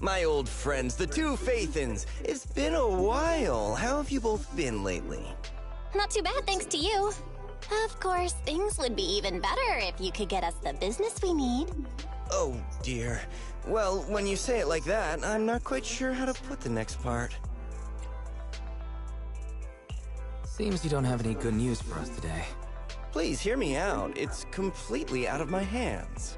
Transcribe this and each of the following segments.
My old friends, the two Faithins. It's been a while. How have you both been lately? Not too bad, thanks to you. Of course, things would be even better if you could get us the business we need. Oh, dear. Well, when you say it like that, I'm not quite sure how to put the next part. Seems you don't have any good news for us today. Please hear me out. It's completely out of my hands.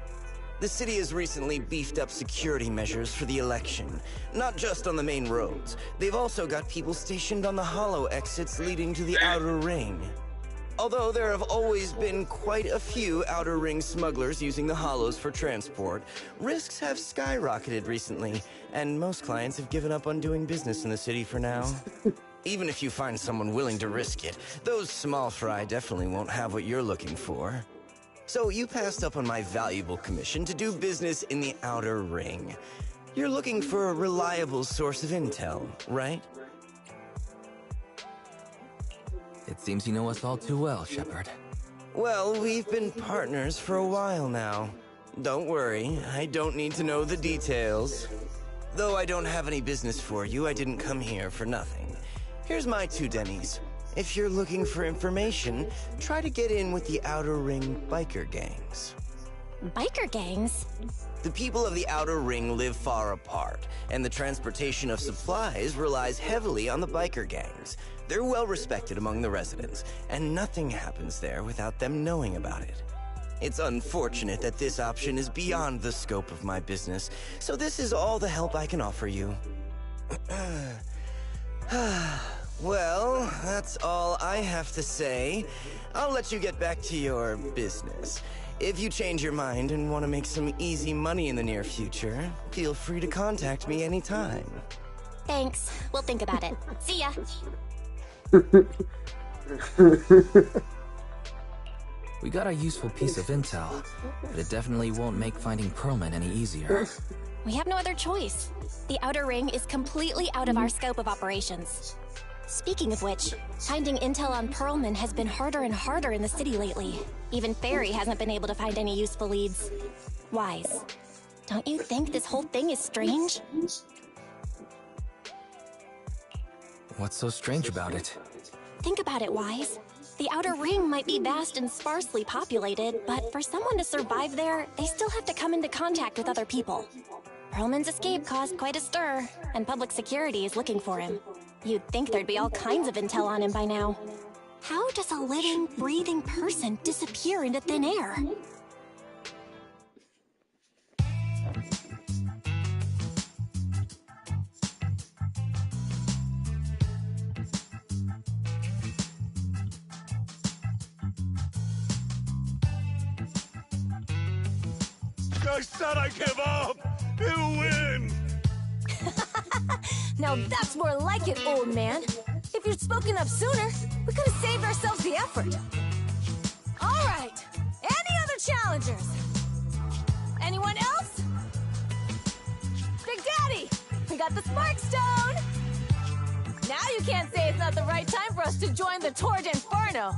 The city has recently beefed up security measures for the election, not just on the main roads. They've also got people stationed on the hollow exits leading to the outer ring. Although there have always been quite a few outer ring smugglers using the hollows for transport, risks have skyrocketed recently, and most clients have given up on doing business in the city for now. Even if you find someone willing to risk it, those small fry definitely won't have what you're looking for. So you passed up on my valuable commission to do business in the outer ring. You're looking for a reliable source of intel, right? It seems you know us all too well, Shepard. Well, we've been partners for a while now. Don't worry, I don't need to know the details. Though I don't have any business for you, I didn't come here for nothing. Here's my 2 dennies. If you're looking for information, try to get in with the Outer Ring biker gangs. Biker gangs? The people of the Outer Ring live far apart, and the transportation of supplies relies heavily on the biker gangs. They're well respected among the residents, and nothing happens there without them knowing about it. It's unfortunate that this option is beyond the scope of my business, so this is all the help I can offer you. Well, that's all I have to say. I'll let you get back to your business. If you change your mind and want to make some easy money in the near future, feel free to contact me anytime. Thanks. We'll think about it. See ya. We got a useful piece of intel, but it definitely won't make finding Pearlman any easier. We have no other choice. The Outer Ring is completely out of our scope of operations. Speaking of which, finding intel on Pearlman has been harder and harder in the city lately. Even Ferry hasn't been able to find any useful leads. Wise, don't you think this whole thing is strange? What's so strange about it? Think about it, Wise. The Outer Ring might be vast and sparsely populated, but for someone to survive there, they still have to come into contact with other people. Pearlman's escape caused quite a stir, and public security is looking for him. You'd think there'd be all kinds of intel on him by now. How does a living, breathing person disappear into thin air? I said I give up! You win! Now that's more like it, old man. If you'd spoken up sooner, we could have saved ourselves the effort. All right. Any other challengers? Anyone else? Big Daddy, we got the Spark Stone! Now you can't say it's not the right time for us to join the Torrid Inferno.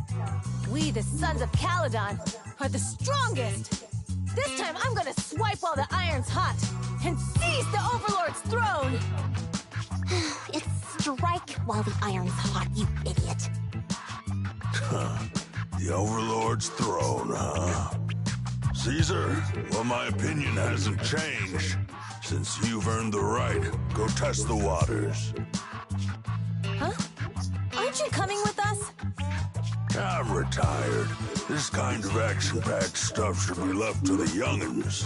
We, the Sons of Caledon, are the strongest. This time I'm gonna swipe while the iron's hot and seize the Overlord's throne! It's strike while the iron's hot, you idiot. The Overlord's throne, huh? Caesar, well, my opinion hasn't changed. Since you've earned the right, go test the waters. Huh? Aren't you coming with us? I'm retired. This kind of action-packed stuff should be left to the young'uns.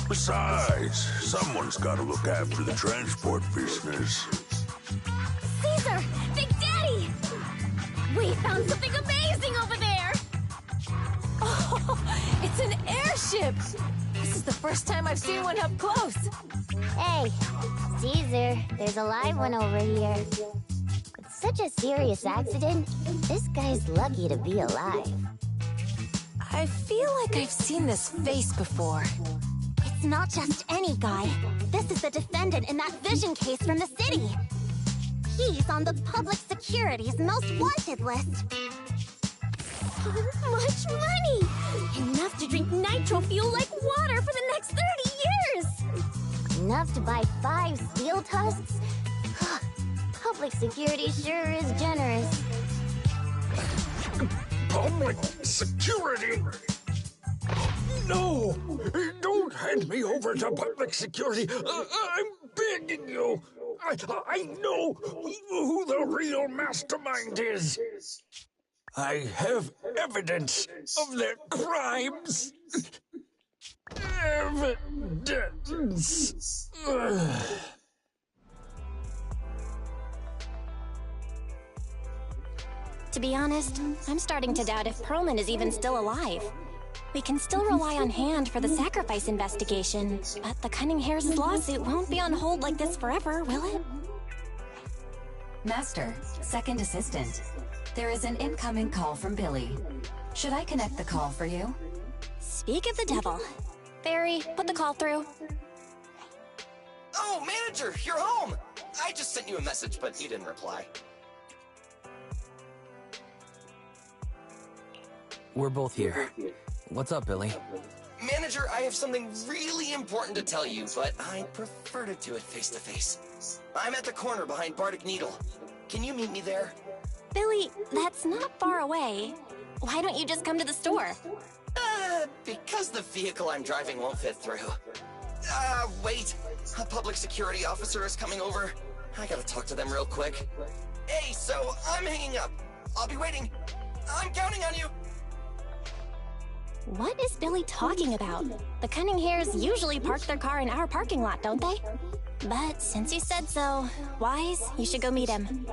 Besides, someone's got to look after the transport business. Caesar! Big Daddy! We found something amazing over there! Oh, it's an airship! This is the first time I've seen one up close. Hey, Caesar, there's a live one over here. such a serious accident, this guy's lucky to be alive. I feel like I've seen this face before. It's not just any guy. This is the defendant in that vision case from the city. He's on the public security's most wanted list. Much money! Enough to drink nitro fuel like water for the next 30 years! Enough to buy 5 steel tusks? Public security sure is generous. Public security? No! Don't hand me over to public security! I'm begging you! I know who the real mastermind is! I have evidence of their crimes! Evidence! To be honest, I'm starting to doubt if Perlman is even still alive. We can still rely on Hand for the sacrifice investigation, but the Cunning Hare's lawsuit won't be on hold like this forever, will it? Master, second assistant. There is an incoming call from Billy. Should I connect the call for you? Speak of the devil. Barry, put the call through. Oh, manager, you're home! I just sent you a message, but you didn't reply. We're both here. What's up, Billy? Manager, I have something really important to tell you, but I prefer to do it face-to-face. I'm at the corner behind Bardic Needle. Can you meet me there? Billy, that's not far away. Why don't you just come to the store? Because the vehicle I'm driving won't fit through. Wait. A public security officer is coming over. I gotta talk to them real quick. Hey, so I'm hanging up. I'll be waiting. I'm counting on you. What is Billy talking about? The Cunning Hares usually park their car in our parking lot, don't they? But since you said so, Wise, you should go meet him.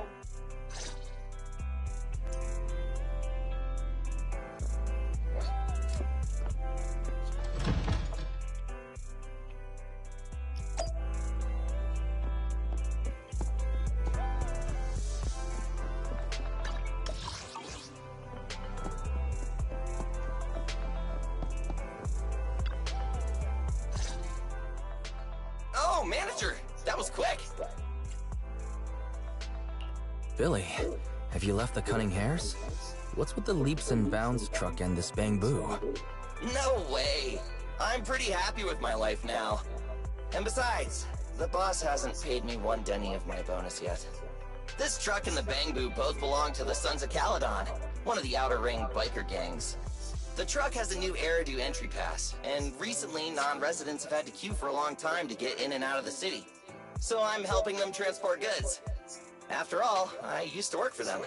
Oh, manager, that was quick. Billy, have you left the Cunning Hares? What's with the leaps and bounds truck and this bang-boo? No way. I'm pretty happy with my life now. And besides, the boss hasn't paid me 1 denny of my bonus yet. This truck and the Bang-Boo both belong to the Sons of Caledon, one of the Outer Ring biker gangs. The truck has a new Eridu entry pass, and recently non-residents have had to queue for a long time to get in and out of the city. So I'm helping them transport goods. After all, I used to work for them.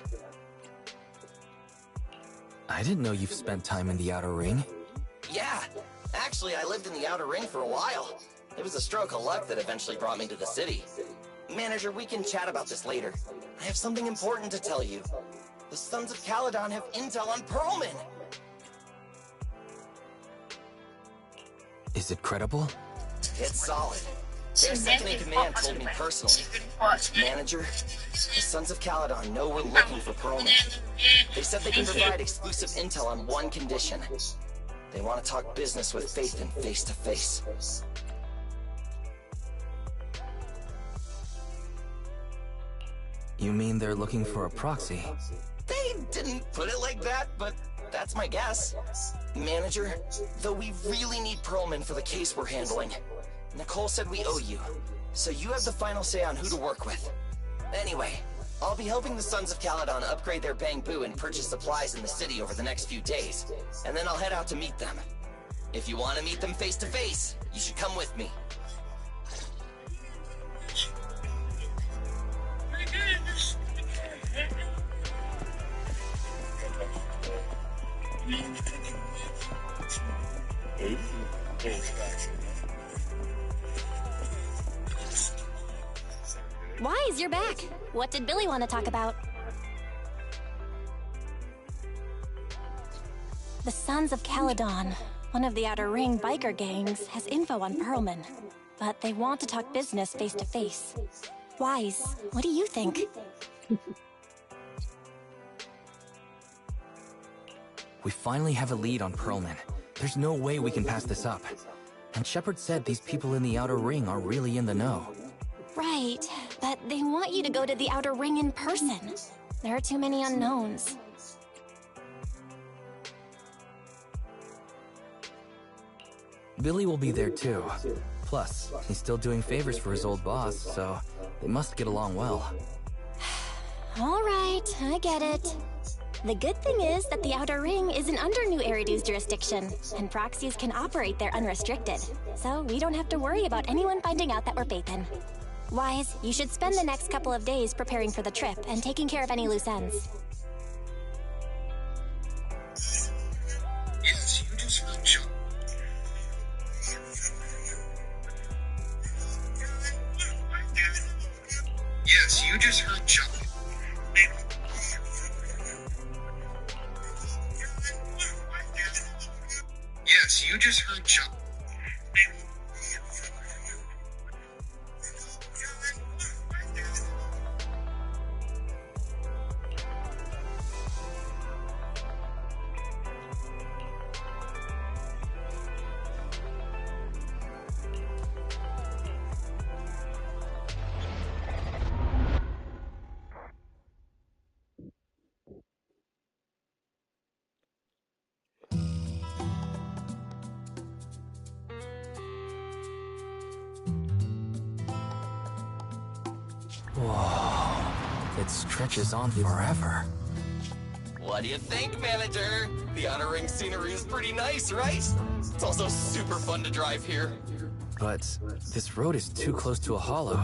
I didn't know you've spent time in the Outer Ring. Yeah, actually I lived in the Outer Ring for a while. It was a stroke of luck that eventually brought me to the city. Manager, we can chat about this later. I have something important to tell you. The Sons of Caledon have intel on Perlman! Is it credible? It's solid. Their second-in-command told me personally. Manager, the Sons of Caledon know we're looking for Perlman. They said they can provide exclusive intel on one condition. They want to talk business with Faith and face-to-face. You mean they're looking for a proxy? They didn't put it like that, but that's my guess. Manager, though we really need Perlman for the case we're handling, Nicole said we owe you, so you have the final say on who to work with. Anyway, I'll be helping the Sons of Caledon upgrade their Bang-Boo and purchase supplies in the city over the next few days, and then I'll head out to meet them. If you want to meet them face-to-face, you should come with me. Wise, you're back. What did Billy want to talk about? The Sons of Caledon, one of the Outer Ring biker gangs, has info on Perlman, but they want to talk business face to face. Wise, what do you think? We finally have a lead on Pearlman. There's no way we can pass this up. And Shepard said these people in the Outer Ring are really in the know. Right, but they want you to go to the Outer Ring in person. There are too many unknowns. Billy will be there too. Plus, he's still doing favors for his old boss, so they must get along well. All right, I get it. The good thing is that the Outer Ring isn't under New Eridu's jurisdiction, and proxies can operate there unrestricted. So we don't have to worry about anyone finding out that we're Pathan. Wise, you should spend the next couple of days preparing for the trip and taking care of any loose ends. Yes, you just heard John. Yes, you just heard John. Yes, you just heard John. Whoa, it stretches on forever. What do you think, Manager? The Outer Ring scenery is pretty nice, right? It's also super fun to drive here. But this road is too close to a hollow,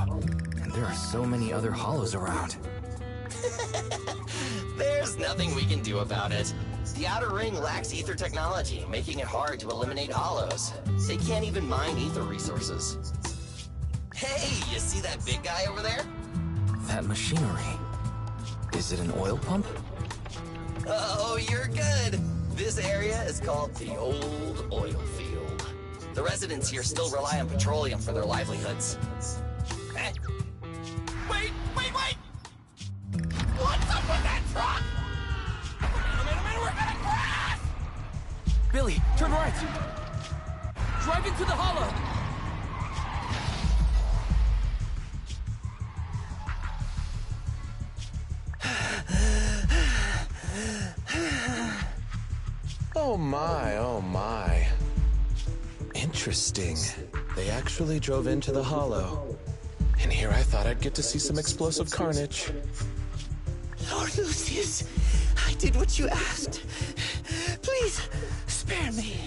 and there are so many other hollows around. There's nothing we can do about it. The Outer Ring lacks ether technology, making it hard to eliminate hollows. They can't even mine ether resources. Hey, you see that big guy over there? That machinery. Is it an oil pump? Oh, you're good. This area is called the Old Oil Field. The residents here still rely on petroleum for their livelihoods. Eh? Wait! What's up with that truck? Man, we're gonna crash! Billy, turn right! Drive into the hollow! Oh my. Interesting. They actually drove into the hollow. And here I thought I'd get to see some explosive carnage. Lord Lucius, I did what you asked. Please, spare me.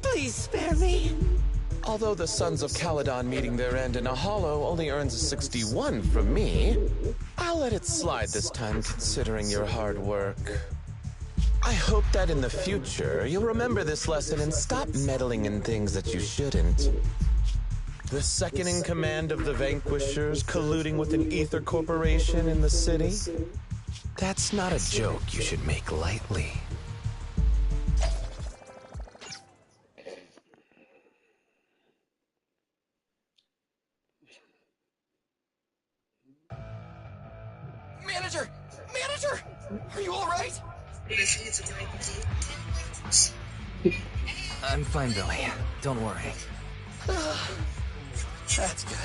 Please spare me. Although the Sons of Caledon meeting their end in a hollow only earns a 61 from me, I'll let it slide this time considering your hard work. I hope that in the future, you'll remember this lesson and stop meddling in things that you shouldn't. The second in command of the Vanquishers colluding with an ether corporation in the city? That's not a joke you should make lightly. Manager! Are you alright? I'm fine, Billy. Don't worry. That's good.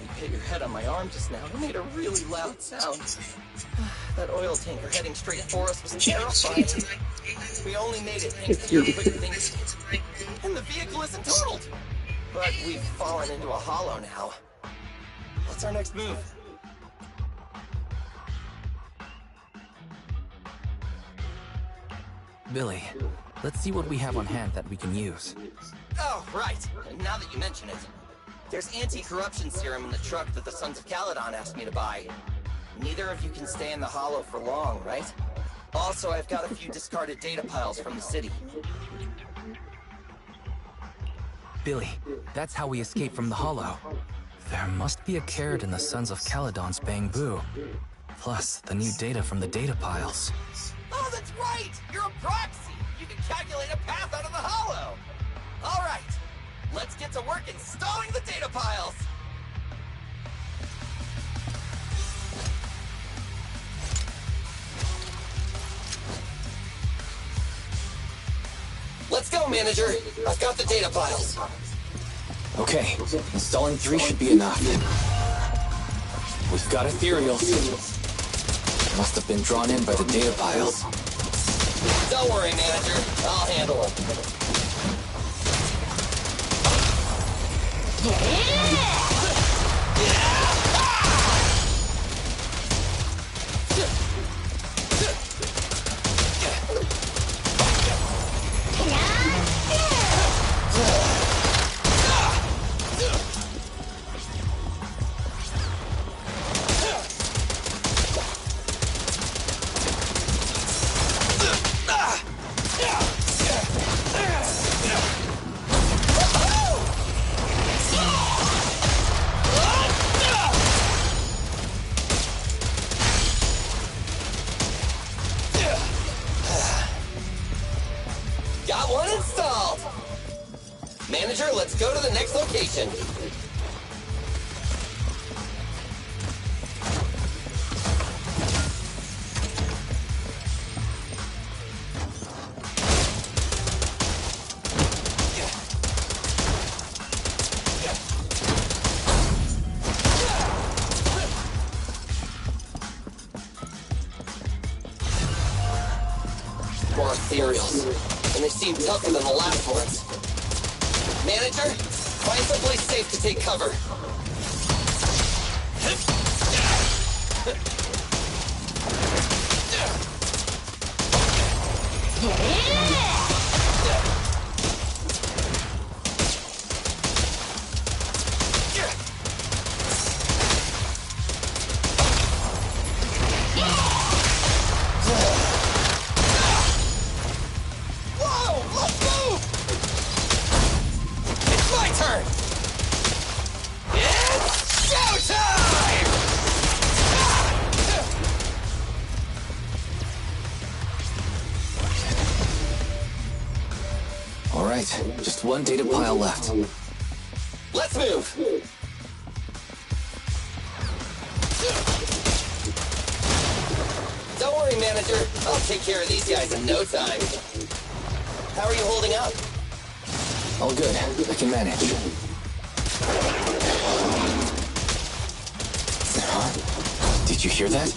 You hit your head on my arm just now. It made a really loud sound. That oil tanker heading straight for us was terrifying. We only made it thanks to your quick thinking. And the vehicle isn't totaled. But we've fallen into a hollow now. What's our next move? Billy, let's see what we have on hand that we can use. Oh, right. Now that you mention it. There's anti-corruption serum in the truck that the Sons of Caledon asked me to buy. Neither of you can stay in the hollow for long, right? Also, I've got a few discarded data piles from the city. Billy, that's how we escape from the hollow. There must be a carrot in the Sons of Caledon's bamboo. Plus, the new data from the data piles. Oh, that's right! You're a proxy! You can calculate a path out of the hollow! Alright, let's get to work installing the data piles! Manager. I've got the data files. Okay, installing 3 should be enough. We've got ethereals. Must have been drawn in by the data piles. Don't worry, Manager. I'll handle them. Got one installed! Manager, let's go to the next location. More ethereals. And they seem tougher than the last ones. Manager, find someplace safe to take cover. Alright, just one data pile left. Let's move! Don't worry, Manager. I'll take care of these guys in no time. How are you holding up? All good. I can manage. Huh? Did you hear that?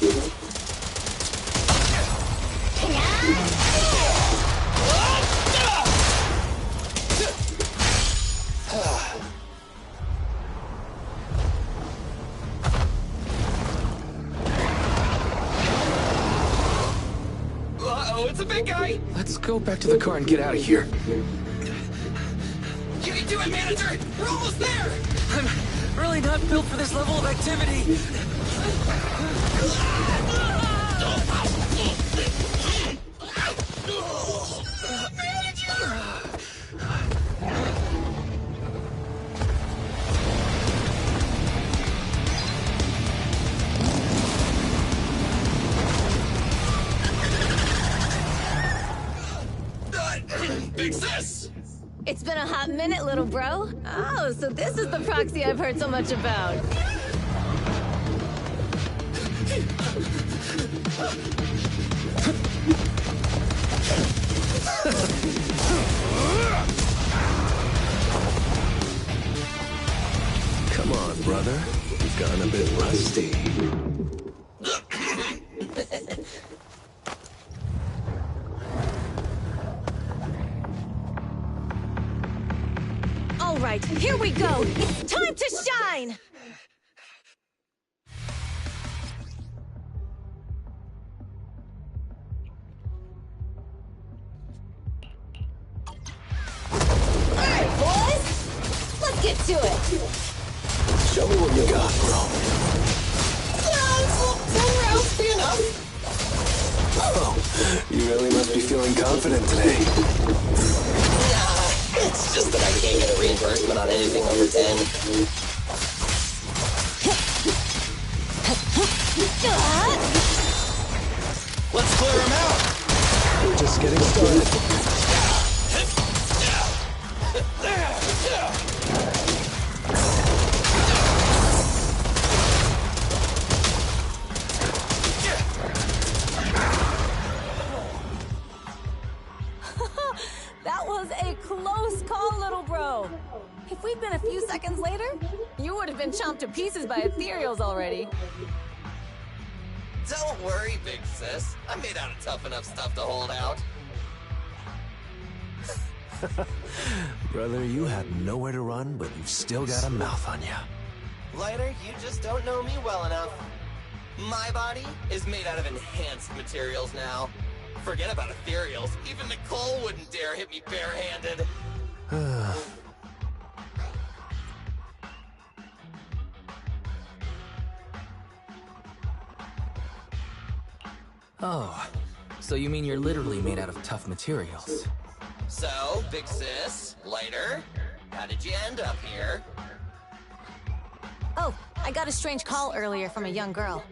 Uh-oh, it's a big guy! Let's go back to the car and get out of here. You can do it, Manager! We're almost there! I'm really not built for this level of activity. Big sis! It's been a hot minute, little bro. Oh, so this is the proxy I've heard so much about. Come on, brother. You've gotten a bit rusty. All right, here we go. It's time to shine! All right, boys. Let's get to it. Show me what you got, bro. 10 rounds be enough. Oh, you really must be feeling confident today. Nah, it's just that I can't get a reimbursement on anything over 10. Let's clear him out. We're just getting started. That was a a few seconds later, you would have been chomped to pieces by ethereals already. Don't worry, big sis. I'm made out of tough enough stuff to hold out. Brother, you have nowhere to run, but you've still got a mouth on you. Lighter, you just don't know me well enough. My body is made out of enhanced materials now. Forget about ethereals. Even Nicole wouldn't dare hit me barehanded. Oh, so you mean you're literally made out of tough materials? So, big sis, Lighter, how did you end up here? Oh, I got a strange call earlier from a young girl.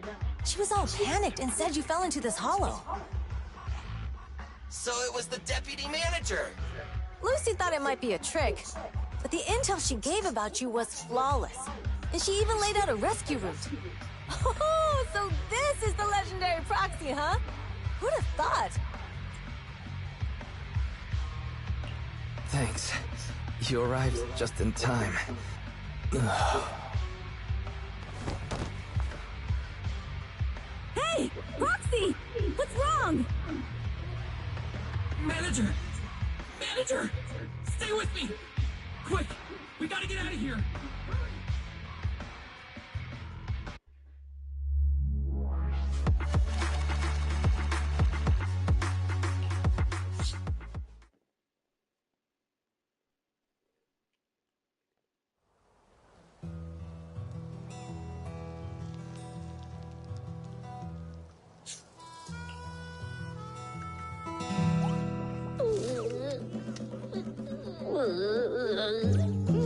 She was all panicked and said you fell into this hollow. So it was the deputy manager. Lucy thought it might be a trick, but the intel she gave about you was flawless. And she even laid out a rescue route. Oh, so this is the legendary proxy, huh? Who'd have thought? Thanks. You arrived just in time. Hey! Proxy! What's wrong? Manager! Manager! Stay with me! Quick! We gotta get out of here!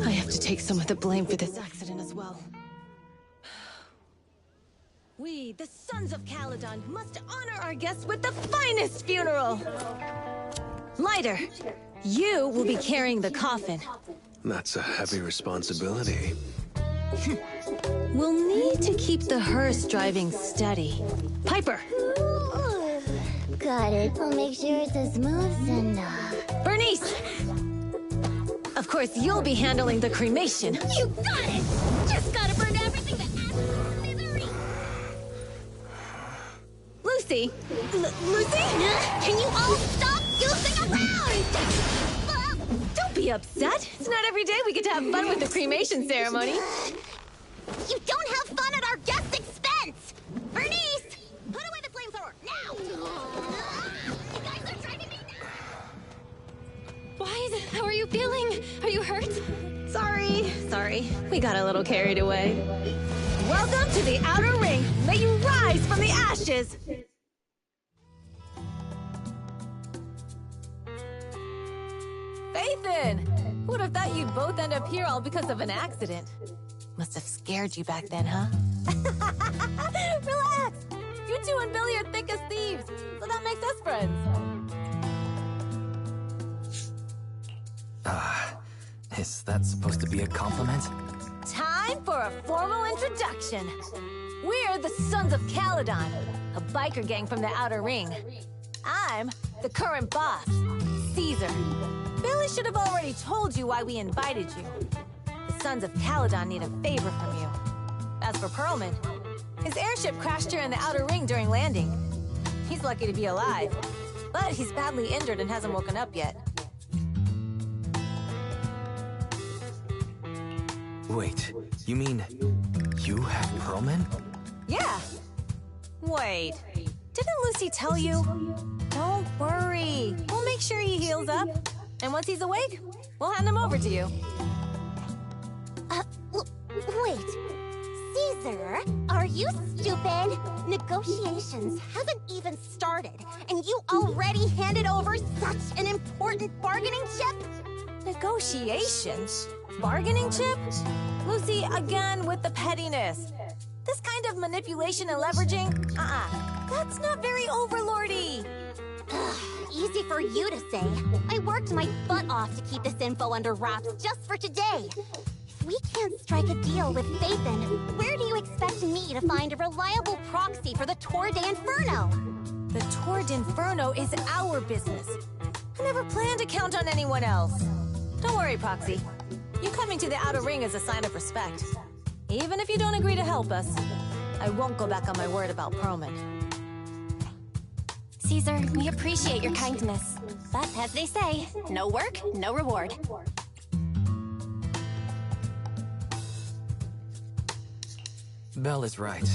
I have to take some of the blame for this accident as well. We, the Sons of Caledon, must honor our guests with the finest funeral! Lighter, you will be carrying the coffin. That's a heavy responsibility. We'll need to keep the hearse driving steady. Piper! Got it. I'll make sure it's as smooth as enough. Bernice! Of course, you'll be handling the cremation. You got it! Just gotta burn everything to ashes. Lucy! Lucy? Can you all stop using around? Don't be upset. It's not every day we get to have fun with the cremation ceremony. You don't have fun at our guest expense! Bernice! Put away the flamethrower, now! You guys are driving me nuts! Wise, how are you feeling? Are you hurt? Sorry. We got a little carried away. Welcome to the Outer Ring. May you rise from the ashes! Faithin! Who would have thought you'd both end up here all because of an accident? Must have scared you back then, huh? Relax! You two and Billy are thick as thieves, so that makes us friends. Is that supposed to be a compliment? Time for a formal introduction. We're the Sons of Caledon, a biker gang from the Outer Ring. I'm the current boss, Caesar. Billy should have already told you why we invited you. The Sons of Caledon need a favor from you. As for Perlman, his airship crashed here in the Outer Ring during landing. He's lucky to be alive, but he's badly injured and hasn't woken up yet. Wait, you mean you have Perlman? Yeah. Wait, didn't Lucy tell you? Don't worry. We'll make sure he heals up. And once he's awake, we'll hand him over to you. Wait. Caesar, are you stupid? Negotiations haven't even started, and you already handed over such an important bargaining chip? Negotiations? Bargaining chip? Lucy, again with the pettiness. This kind of manipulation and leveraging? That's not very overlordy. Easy for you to say. I worked my butt off to keep this info under wraps just for today. If we can't strike a deal with Faithin, where do you expect me to find a reliable proxy for the Tour de Inferno? The Tour de Inferno is our business. I never planned to count on anyone else. Don't worry, Proxy. You coming to the Outer Ring is a sign of respect. Even if you don't agree to help us, I won't go back on my word about Perlman. Caesar, we appreciate your kindness. But as they say, no work, no reward. Belle is right.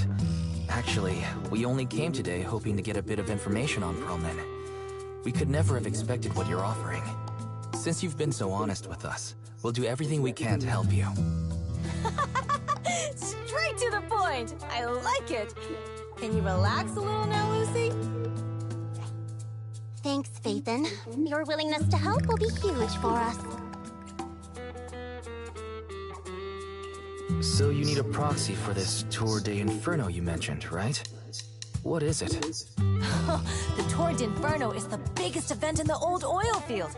Actually, we only came today hoping to get a bit of information on Perlman. We could never have expected what you're offering. Since you've been so honest with us, we'll do everything we can to help you. Straight to the point! I like it! Can you relax a little now, Lucy? Thanks, Phaethon. Your willingness to help will be huge for us. So you need a proxy for this Tour de Inferno you mentioned, right? What is it? The Tour de Inferno is the biggest event in the old oil field.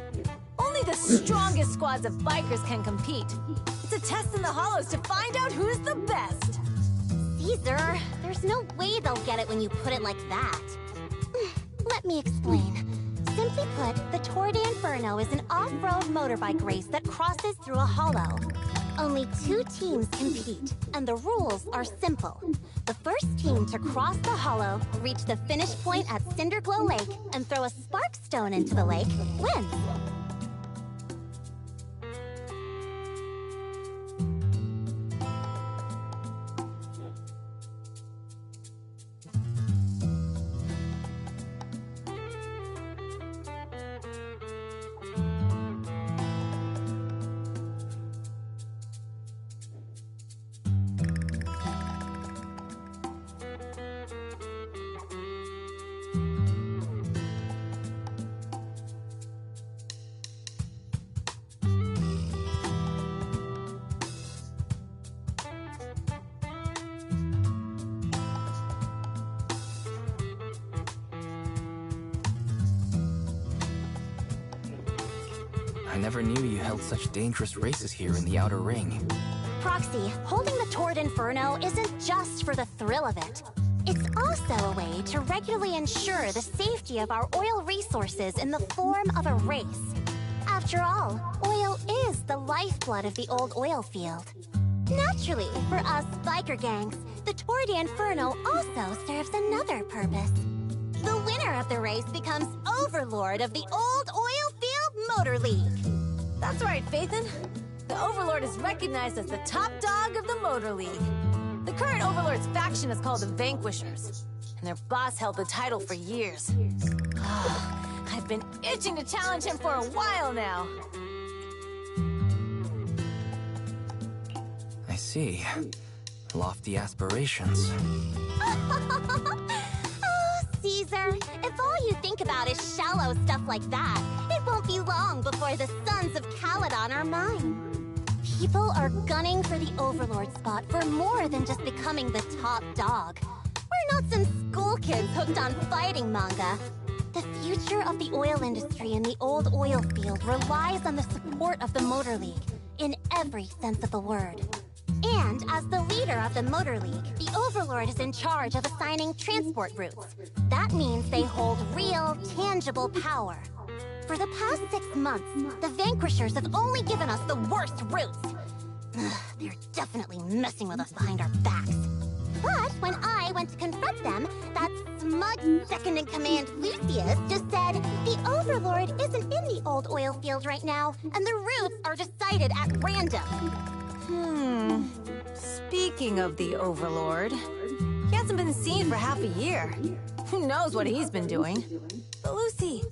Only the strongest squads of bikers can compete. It's a test in the hollows to find out who's the best. Caesar, there's no way they'll get it when you put it like that. Let me explain. Simply put, the Tour de Inferno is an off-road motorbike race that crosses through a hollow. Only 2 teams compete, and the rules are simple. The first team to cross the hollow, reach the finish point at Cinderglow Lake, and throw a spark stone into the lake wins. I never knew you held such dangerous races here in the Outer Ring. Proxy, holding the Tour de Inferno isn't just for the thrill of it. It's also a way to regularly ensure the safety of our oil resources in the form of a race. After all, oil is the lifeblood of the old oil field. Naturally, for us biker gangs, the Tour de Inferno also serves another purpose. The winner of the race becomes overlord of the old oil field motor league. That's right, Phaethon. The Overlord is recognized as the top dog of the Motor League. The current Overlord's faction is called the Vanquishers, and their boss held the title for years. I've been itching to challenge him for a while now. I see. Lofty aspirations. Oh, Caesar, if all you think about is shallow stuff like that, it won't be long before the sons of Caledon are mine. People are gunning for the Overlord spot for more than just becoming the top dog. We're not some school kids hooked on fighting manga. The future of the oil industry in the old oil field relies on the support of the Motor League, in every sense of the word. And as the leader of the Motor League, the Overlord is in charge of assigning transport routes. That means they hold real, tangible power. For the past 6 months, the Vanquishers have only given us the worst routes. They're definitely messing with us behind our backs. But when I went to confront them, that smug second-in-command Lucius just said the Overlord isn't in the old oil field right now, and the routes are decided at random. Speaking of the Overlord, he hasn't been seen for half a year. Who knows what he's been doing? But Lucy,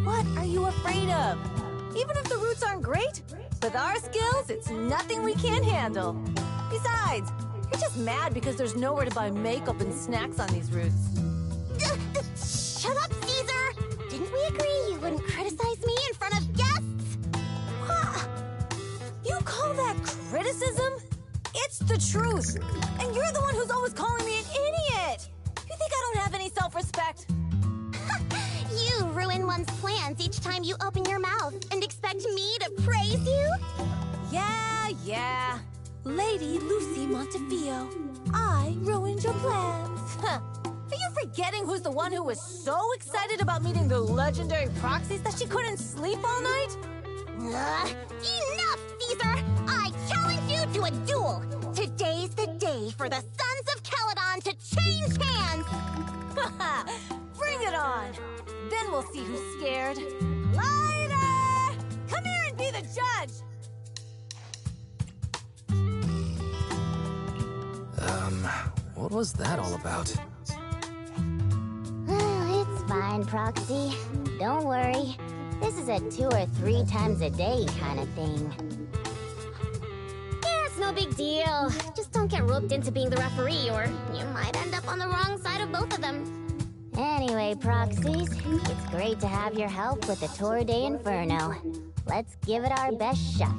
what are you afraid of? Even if the routes aren't great, with our skills, it's nothing we can't handle. Besides, you're just mad because there's nowhere to buy makeup and snacks on these routes. Shut up, Caesar! Didn't we agree you wouldn't criticize me in front of guests? Huh. You call that criticism? It's the truth. And you're the one who's always calling me an idiot. You think I don't have any self-respect? You ruin one's plans each time you open your mouth and expect me to praise you? Yeah. Lady Lucy Montefiore, I ruined your plans. Are you forgetting who's the one who was so excited about meeting the legendary proxies that she couldn't sleep all night? Enough, Caesar! to a duel! Today's the day for the Sons of Caledon to change hands! Bring it on! Then we'll see who's scared. Lighter! Come here and be the judge! What was that all about? It's fine, Proxy. Don't worry. This is a 2 or 3 times a day kind of thing. Yeah, it's no big deal. Just don't get roped into being the referee, or you might end up on the wrong side of both of them. Anyway, Proxies, it's great to have your help with the Tour de Inferno. Let's give it our best shot.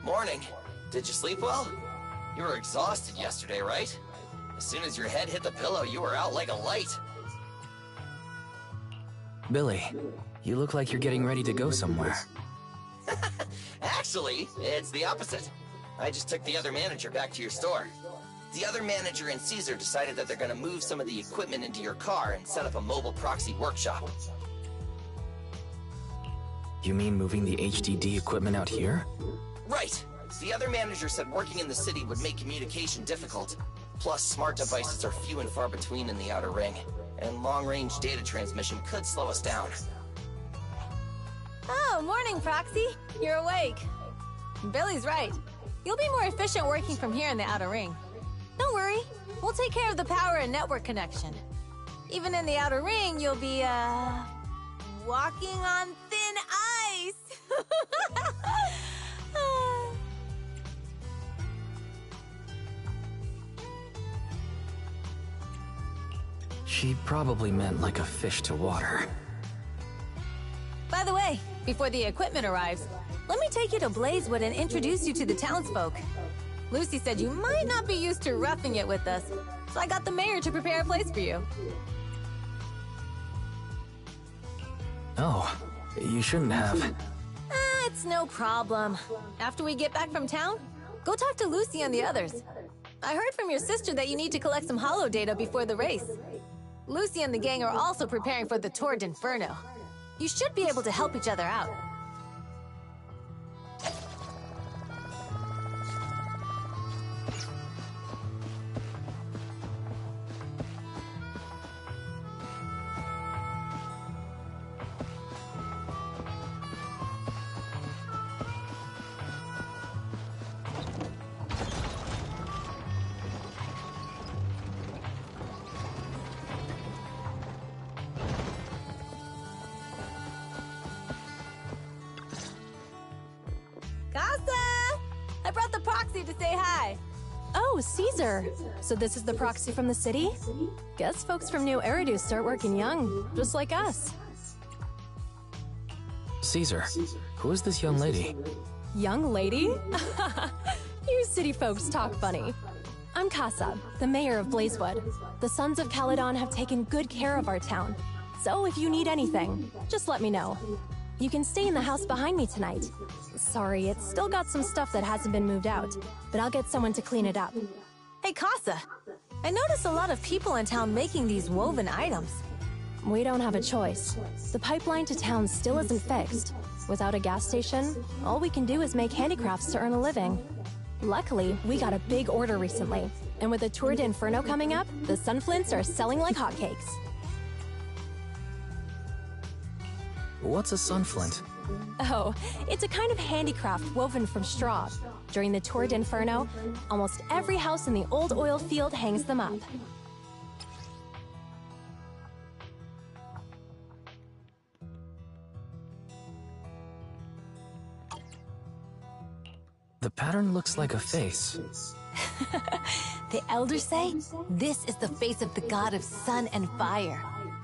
Morning. Did you sleep well? You were exhausted yesterday, right? As soon as your head hit the pillow, you were out like a light. Billy, you look like you're getting ready to go somewhere. Actually, it's the opposite. I just took the other manager back to your store. The other manager and Caesar decided that they're gonna move some of the equipment into your car and set up a mobile proxy workshop. You mean moving the HDD equipment out here? Right. The other manager said working in the city would make communication difficult. Plus, smart devices are few and far between in the Outer Ring, and long-range data transmission could slow us down. Oh, morning, Proxy. You're awake. Billy's right. You'll be more efficient working from here in the Outer Ring. Don't worry. We'll take care of the power and network connection. Even in the Outer Ring, you'll be, walking on thin ice. She probably meant like a fish to water. By the way, before the equipment arrives, let me take you to Blazewood and introduce you to the townsfolk. Lucy said you might not be used to roughing it with us, so I got the mayor to prepare a place for you. Oh, you shouldn't have. It's no problem. After we get back from town, go talk to Lucy and the others. I heard from your sister that you need to collect some holo data before the race. Lucy and the gang are also preparing for the Tour d'Inferno. You should be able to help each other out. I brought the proxy to say hi. Oh, Caesar. So this is the proxy from the city? Guess folks from New Eridu start working young, just like us. Caesar, who is this young lady? Young lady? You city folks talk funny. I'm Casa, the mayor of Blazewood. The Sons of Caledon have taken good care of our town. So if you need anything, just let me know. You can stay in the house behind me tonight. Sorry, it's still got some stuff that hasn't been moved out, but I'll get someone to clean it up. Hey, Casa. I noticed a lot of people in town making these woven items. We don't have a choice. The pipeline to town still isn't fixed. Without a gas station, all we can do is make handicrafts to earn a living. Luckily, we got a big order recently, and with the Tour d'Inferno coming up, the sunflints are selling like hotcakes. What's a sunflint? Oh, it's a kind of handicraft woven from straw. During the Tour d'Inferno, almost every house in the old oil field hangs them up. The pattern looks like a face. The elders say this is the face of the god of sun and fire,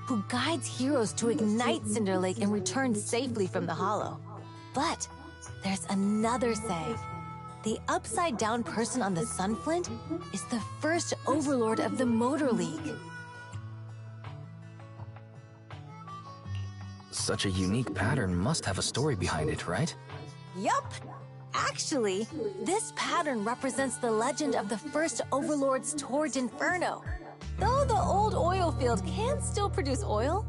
who guides heroes to ignite Cinder Lake and return safely from the hollow. But there's another saying. The upside-down person on the Sunflint is the first overlord of the Motor League. Such a unique pattern must have a story behind it, right? Yup! Actually, this pattern represents the legend of the first overlord's Tour d'Inferno. Though the old oil field can still produce oil,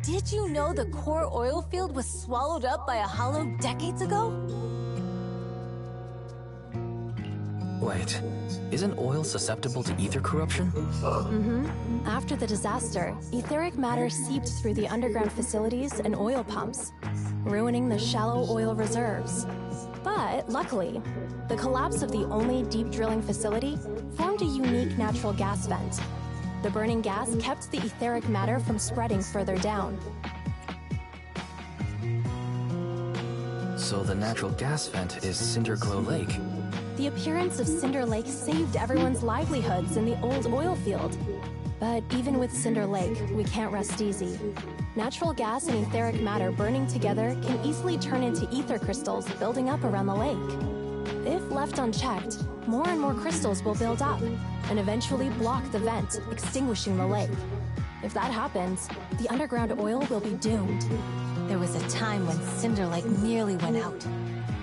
did you know the core oil field was swallowed up by a hollow decades ago? Wait, isn't oil susceptible to ether corruption? Mm-hmm. After the disaster, etheric matter seeped through the underground facilities and oil pumps, ruining the shallow oil reserves. But luckily, the collapse of the only deep drilling facility formed a unique natural gas vent. The burning gas kept the etheric matter from spreading further down. So the natural gas vent is Cinderglow Lake. The appearance of Cinder Lake saved everyone's livelihoods in the old oil field. But even with Cinder Lake, we can't rest easy. Natural gas and etheric matter burning together can easily turn into ether crystals building up around the lake. If left unchecked, more and more crystals will build up and eventually block the vent, extinguishing the lake. If that happens, the underground oil will be doomed. There was a time when Cinder Lake nearly went out.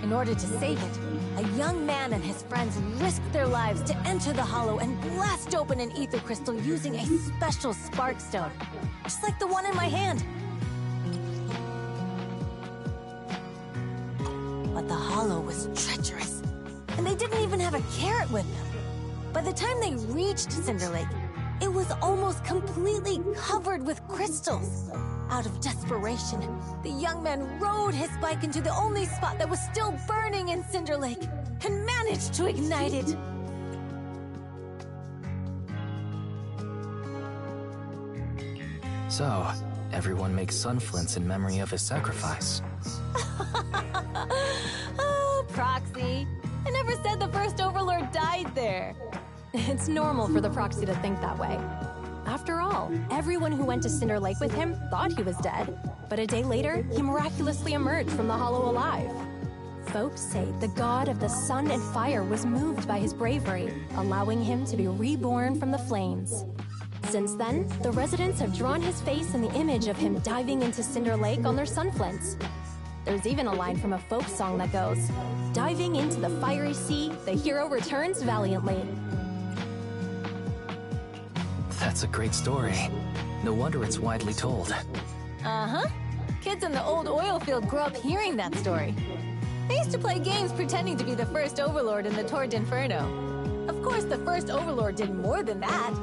In order to save it, a young man and his friends risked their lives to enter the hollow and blast open an ether crystal using a special spark stone, just like the one in my hand. But the hollow was treacherous, and they didn't even have a carrot with them. By the time they reached Cinder Lake, it was almost completely covered with crystals. Out of desperation, the young man rode his bike into the only spot that was still burning in Cinder Lake and managed to ignite it. So, everyone makes sunflints in memory of his sacrifice. Oh, Proxy. I never said the first Overlord died there. It's normal for the Proxy to think that way. After all, everyone who went to Cinder Lake with him thought he was dead, but a day later, he miraculously emerged from the hollow alive. Folks say the god of the sun and fire was moved by his bravery, allowing him to be reborn from the flames. Since then, the residents have drawn his face in the image of him diving into Cinder Lake on their sunflints. There's even a line from a folk song that goes, "Diving into the fiery sea, the hero returns valiantly." That's a great story. No wonder it's widely told. Uh-huh. Kids in the old oil field grew up hearing that story. They used to play games pretending to be the first Overlord in the Torrent Inferno. Of course, the first Overlord did more than that.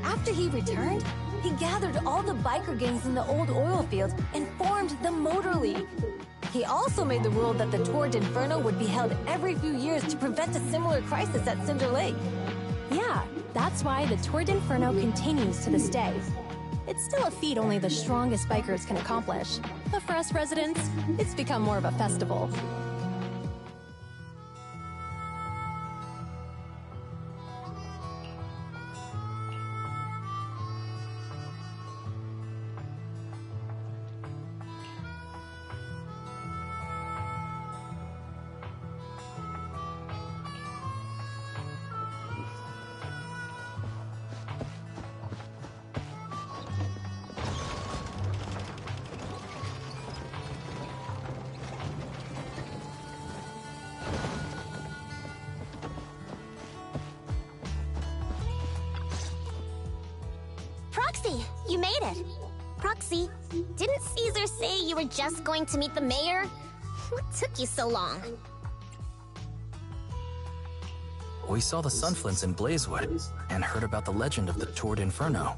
After he returned, he gathered all the biker gangs in the old oil field and formed the Motor League. He also made the rule that the Torrent Inferno would be held every few years to prevent a similar crisis at Cinder Lake. Yeah, that's why the Torrent Inferno continues to this day. It's still a feat only the strongest bikers can accomplish, but for us residents, it's become more of a festival. Proxy, you made it. Proxy, didn't Caesar say you were just going to meet the mayor? What took you so long? We saw the sunflints in Blazewood and heard about the legend of the Torrent Inferno.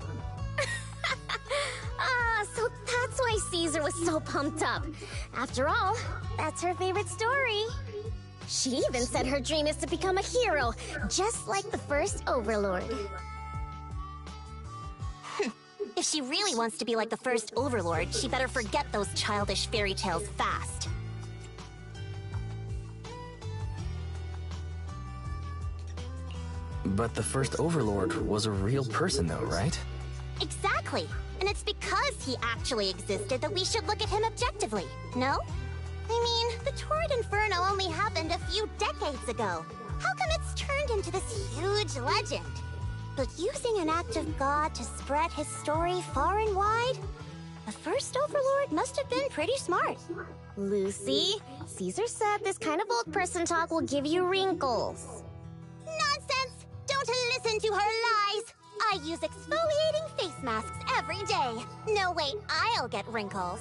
So that's why Caesar was so pumped up. After all, that's her favorite story. She even said her dream is to become a hero, just like the first Overlord. If she really wants to be like the first Overlord, she better forget those childish fairy tales fast. But the first Overlord was a real person though, right? Exactly. And it's because he actually existed that we should look at him objectively, no? I mean, the Torrent Inferno only happened a few decades ago. How come it's turned into this huge legend? But using an act of God to spread his story far and wide? The first Overlord must have been pretty smart. Lucy, Caesar said this kind of old person talk will give you wrinkles. Nonsense! Don't listen to her lies! I use exfoliating face masks every day. No way I'll get wrinkles.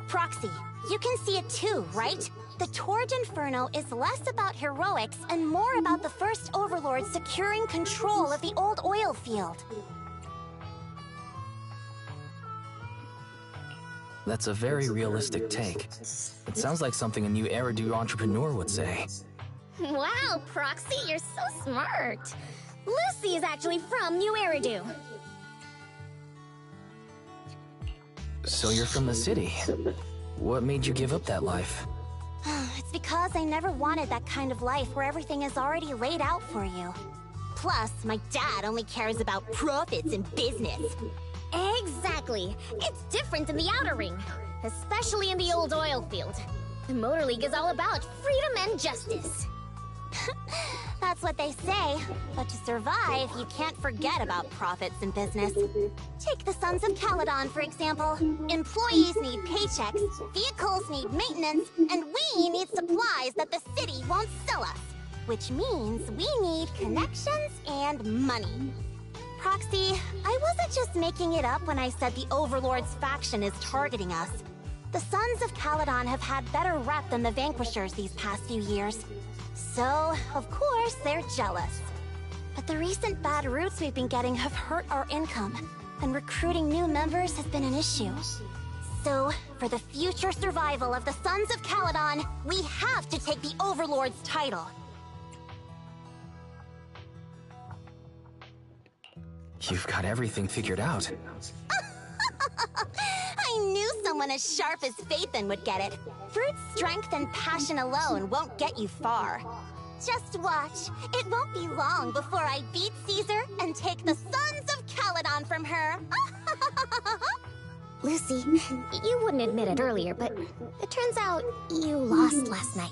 Proxy, you can see it too, right? The Torrent Inferno is less about heroics and more about the first Overlord securing control of the old oil field. That's a very realistic take. It sounds like something a new Eridu entrepreneur would say. Wow, Proxy, you're so smart. Lucy is actually from New Eridu. So you're from the city. What made you give up that life? It's because I never wanted that kind of life where everything is already laid out for you. Plus, my dad only cares about profits and business. Exactly. It's different in the Outer Ring, especially in the old oil field. the Motor League is all about freedom and justice. That's what they say, but to survive, you can't forget about profits in business. Take the Sons of Caledon, for example. Employees need paychecks, vehicles need maintenance, and we need supplies that the city won't sell us. Which means we need connections and money. Proxy, I wasn't just making it up when I said the Overlord's faction is targeting us. The Sons of Caledon have had better rep than the Vanquishers these past few years. So, of course, they're jealous. But the recent bad routes we've been getting have hurt our income, and recruiting new members has been an issue. So, for the future survival of the Sons of Caledon, we have to take the Overlord's title. You've got everything figured out. I knew someone as sharp as Phaethon would get it. Brute strength and passion alone won't get you far. Just watch. It won't be long before I beat Caesar and take the Sons of Caledon from her. Lucy, you wouldn't admit it earlier, but it turns out you lost last night.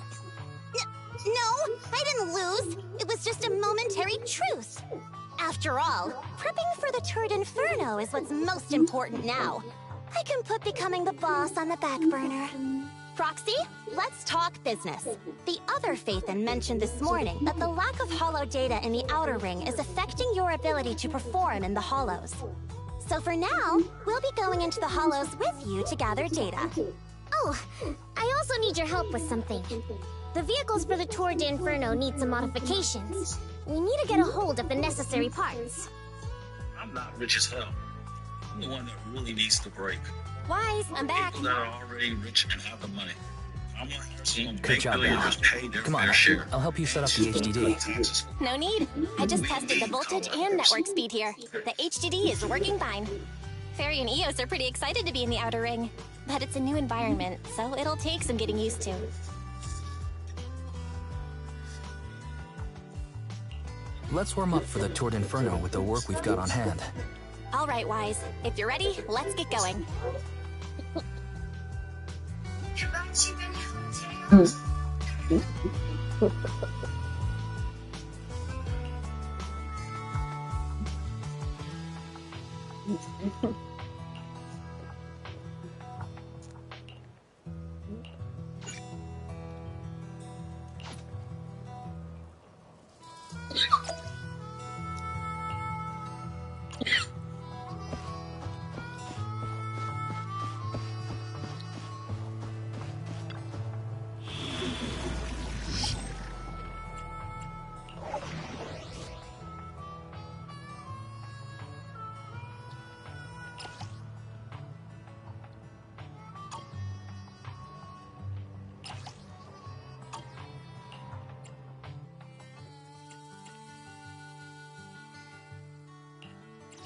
No, I didn't lose. It was just a momentary truce. After all, prepping for the Tour d'Inferno is what's most important now. I can put becoming the boss on the back burner. Proxy, let's talk business. The other Phaethon mentioned this morning that the lack of hollow data in the Outer Ring is affecting your ability to perform in the hollows. So for now, we'll be going into the hollows with you to gather data. Oh, I also need your help with something. The vehicles for the Tour d'Inferno need some modifications. We need to get a hold of the necessary parts. I'm not rich as hell. I'm the one that really needs the break. Wise, I'm back. People that are already rich and have the money. I'm gonna hire someone Good big job, billionaires Belle. pay their Come on, fair share. I'll help you set up the HDD. No need. I just tested the voltage and network speed here. The HDD is working fine. Fairy and Eos are pretty excited to be in the Outer Ring. But it's a new environment, so it'll take some getting used to. Let's warm up for the Tour d'Inferno with the work we've got on hand. All right, Wise. If you're ready, let's get going.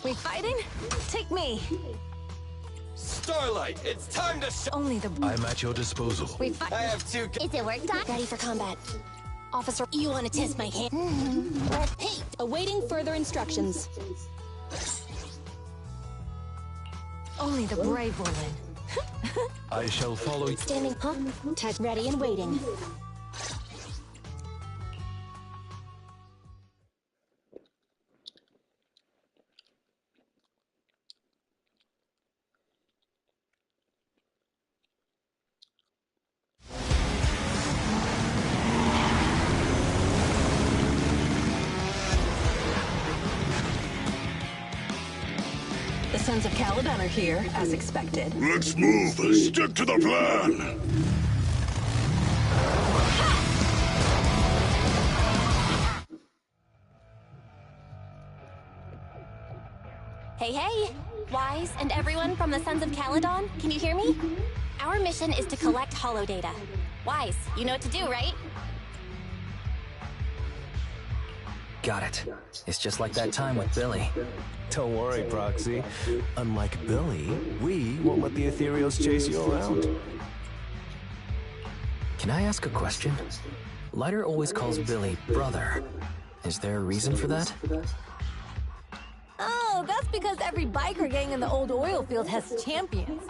We fighting? Take me. Starlight, it's time to show. Only the. I'm at your disposal. We fight. I have two. Is it work time? Ready for combat. Officer, you want to test my hand? Hey, awaiting further instructions. Only the brave will win. I shall follow you. Standing, huh? Tech ready and waiting. The Sons of Caledon are here, as expected. Let's move. Stick to the plan. Hey, hey! Wise and everyone from the Sons of Caledon, can you hear me? Our mission is to collect hollow data. Wise, you know what to do, right? Got it. It's just like that time with Billy. Don't worry, Proxy. Unlike Billy, we won't let the ethereals chase you around. Can I ask a question? Lighter always calls Billy brother. Is there a reason for that? Oh, that's because every biker gang in the old oil field has champions.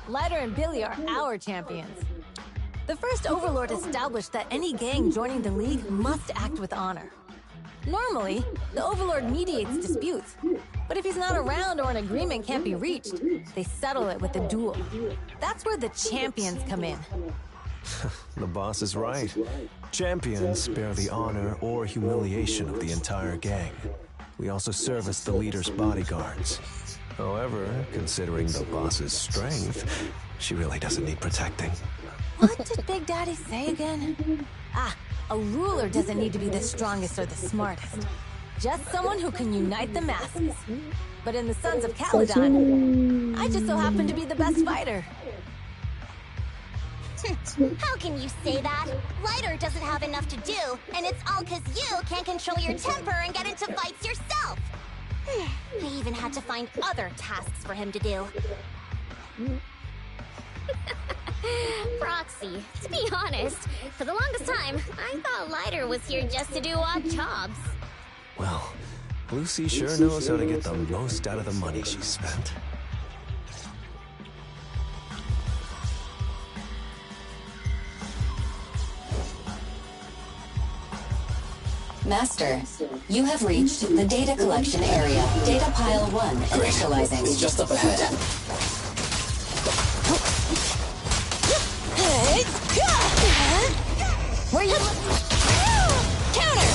Lighter and Billy are our champions. The first Overlord established that any gang joining the League must act with honor. Normally, the Overlord mediates disputes, but if he's not around or an agreement can't be reached, they settle it with a duel. That's where the champions come in. The boss is right. Champions spare the honor or humiliation of the entire gang. We also serve as the leader's bodyguards. However, considering the boss's strength, she really doesn't need protecting. What did Big Daddy say again? A ruler doesn't need to be the strongest or the smartest. Just someone who can unite the masses. But in the Sons of Caledon, I just so happen to be the best fighter. How can you say that? Lighter doesn't have enough to do, and it's all because you can't control your temper and get into fights yourself. I even had to find other tasks for him to do. Proxy, to be honest, for the longest time, I thought Lighter was here just to do odd jobs. Well, Lucy sure knows how to get the most out of the money she's spent. Master, you have reached the data collection area. Data pile 1 initializing. It's just up ahead. Where you... Counter!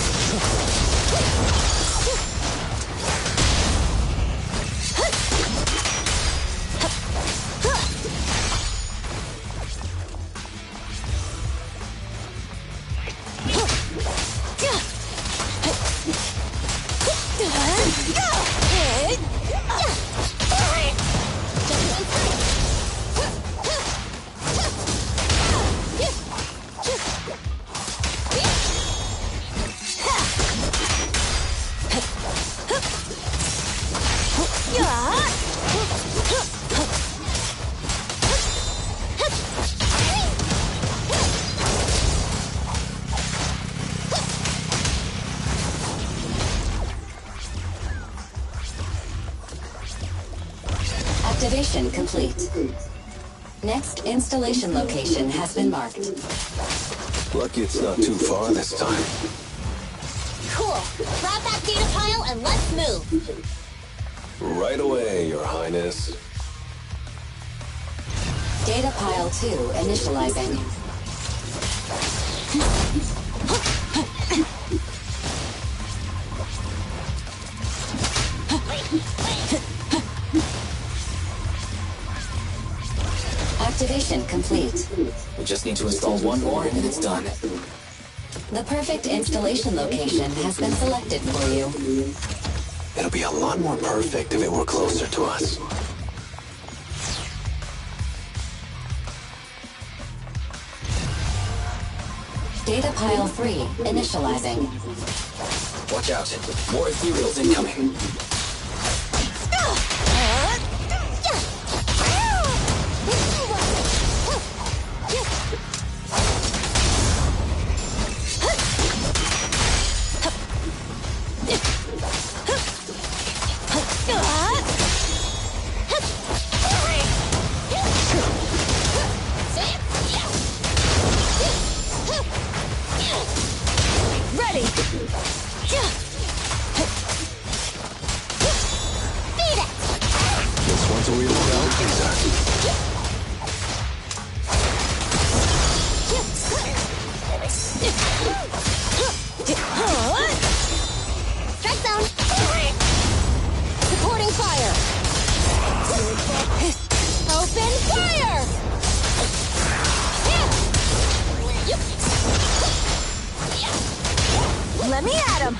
Activation complete. Next installation location has been marked. Lucky it's not too far this time. Cool. Grab that data pile and let's move. Right away, Your Highness. Data pile 2 initializing. Activation complete. We just need to install one more and it's done. The perfect installation location has been selected for you. It'll be a lot more perfect if it were closer to us. Data pile 3 initializing. Watch out. More ethereals incoming. Let me at him!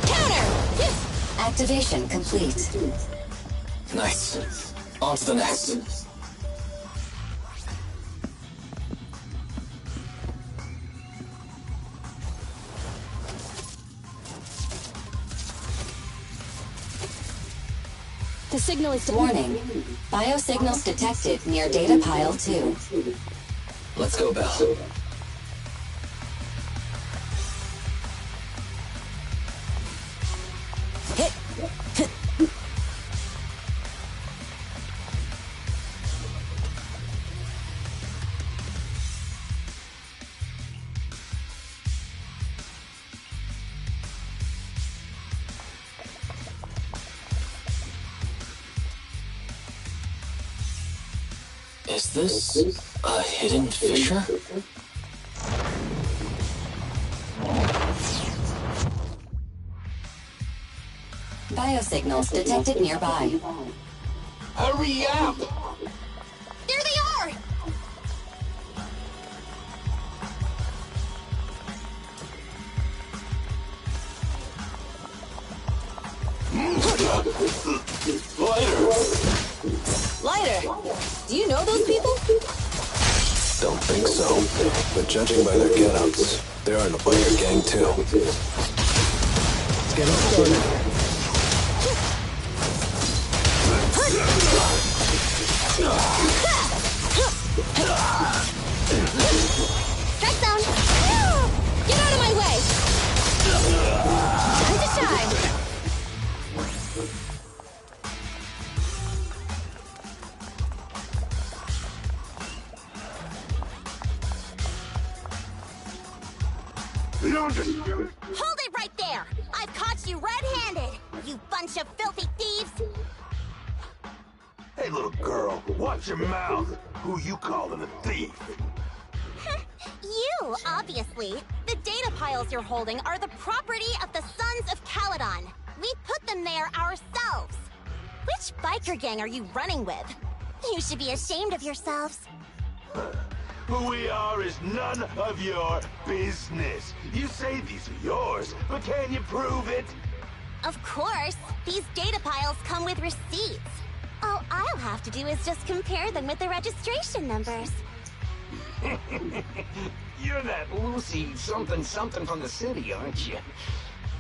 Counter! Activation complete. Nice. On to the next. The signal is... Warning. Biosignals detected near data pile 2. Let's go, Belle. Is this a hidden fissure? Biosignals detected nearby. Hurry up! There they are! Lighter, do you know those people? Don't think so. But judging by their getouts, they're in a biker gang too. Let's get it started. Strike zone! Get out of my way! Time to shine! Hold it right there! I've caught you red-handed, you bunch of filthy thieves! Hey, little girl, watch your mouth. Who you calling a thief? You, obviously. The data piles you're holding are the property of the Sons of Caledon. We put them there ourselves. Which biker gang are you running with? You should be ashamed of yourselves. Who we are is none of your business. You say these are yours, but can you prove it? Of course. These data piles come with receipts. All I'll have to do is just compare them with the registration numbers. You're that Lucy something from the city, aren't you?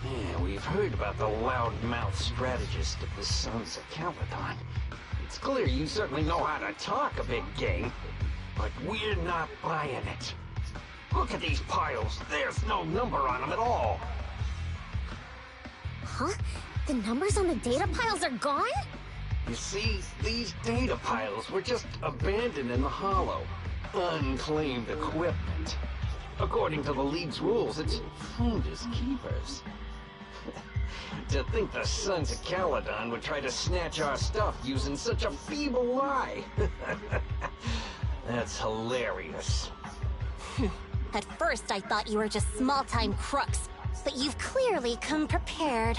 Yeah, we've heard about the loudmouth strategist of the Sons of Caledon. It's clear you certainly know how to talk a big game, but we're not buying it. Look at these piles. There's no number on them at all. Huh? The numbers on the data piles are gone? You see, these data piles were just abandoned in the hollow. Unclaimed equipment. According to the League's rules, it's finders keepers. To think the Sons of Caledon would try to snatch our stuff using such a feeble lie. That's hilarious. At first, I thought you were just small-time crooks, but you've clearly come prepared.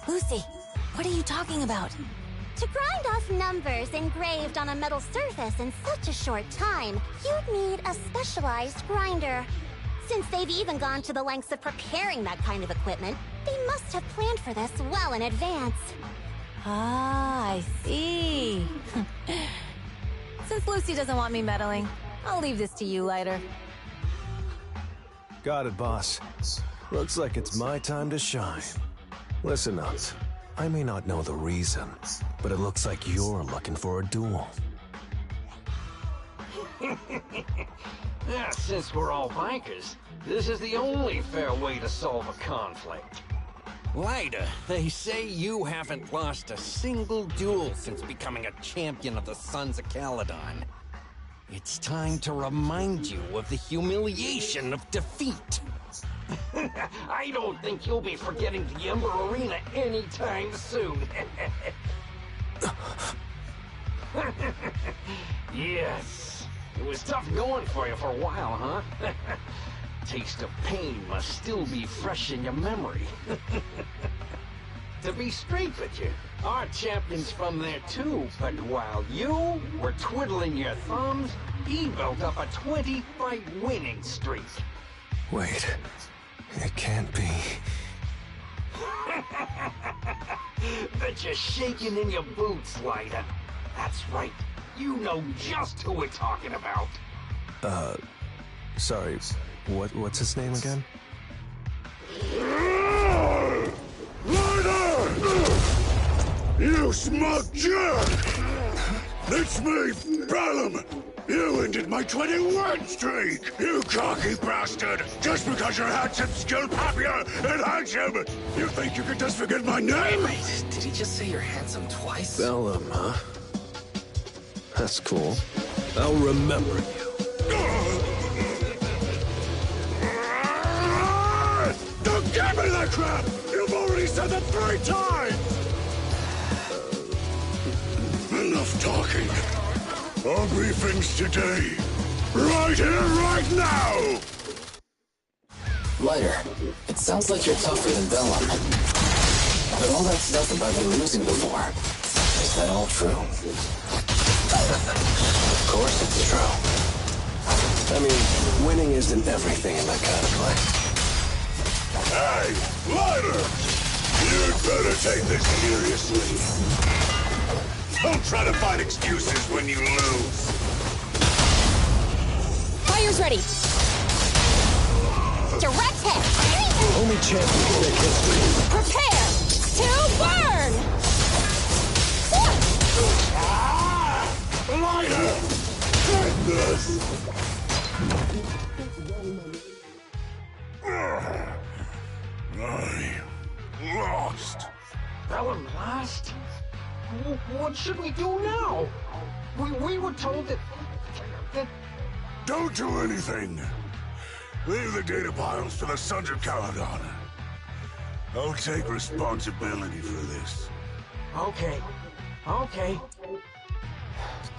Lucy, what are you talking about? To grind off numbers engraved on a metal surface in such a short time, you'd need a specialized grinder. Since they've even gone to the lengths of preparing that kind of equipment, they must have planned for this well in advance. Ah, I see. Since Lucy doesn't want me meddling, I'll leave this to you, Lighter. Got it, boss. Looks like it's my time to shine. Listen up. I may not know the reason, but it looks like you're looking for a duel. Yeah, since we're all bikers, this is the only fair way to solve a conflict. Lighter, they say you haven't lost a single duel since becoming a champion of the Sons of Caledon. It's time to remind you of the humiliation of defeat. I don't think you'll be forgetting the Ember Arena anytime soon. Yes, it was tough going for you for a while, huh? Taste of pain must still be fresh in your memory. To be straight with you, our champion's from there too, but while you were twiddling your thumbs, he built up a 20-fight winning streak. Wait, it can't be. Bet you're shaking in your boots, Lighter. That's right. You know just who we're talking about. Sorry, what's his name again? You smug jerk! It's me, Bellum! You ended my 21 streak, you cocky bastard! Just because you're handsome, skilled, popular, and handsome! You think you can just forget my name? Wait, did he just say you're handsome twice? Bellum, huh? That's cool. I'll remember you. Don't give me that crap! You've already said that 3 times! Enough talking. Our briefings today. Right here, right now! Lighter, it sounds like you're tougher than Bellum. But all that stuff about you losing before, is that all true? Of course it's true. I mean, winning isn't everything in that kind of play. Hey, Lighter! You'd better take this seriously. Don't try to find excuses when you lose. Fire's ready. Direct hit! Only champions make history. Prepare to burn! Lighter! Take this! I lost. Bellum lost? What should we do now? We were told that... Don't do anything. Leave the data piles to the Sons of Caledon. I'll take responsibility for this. Okay.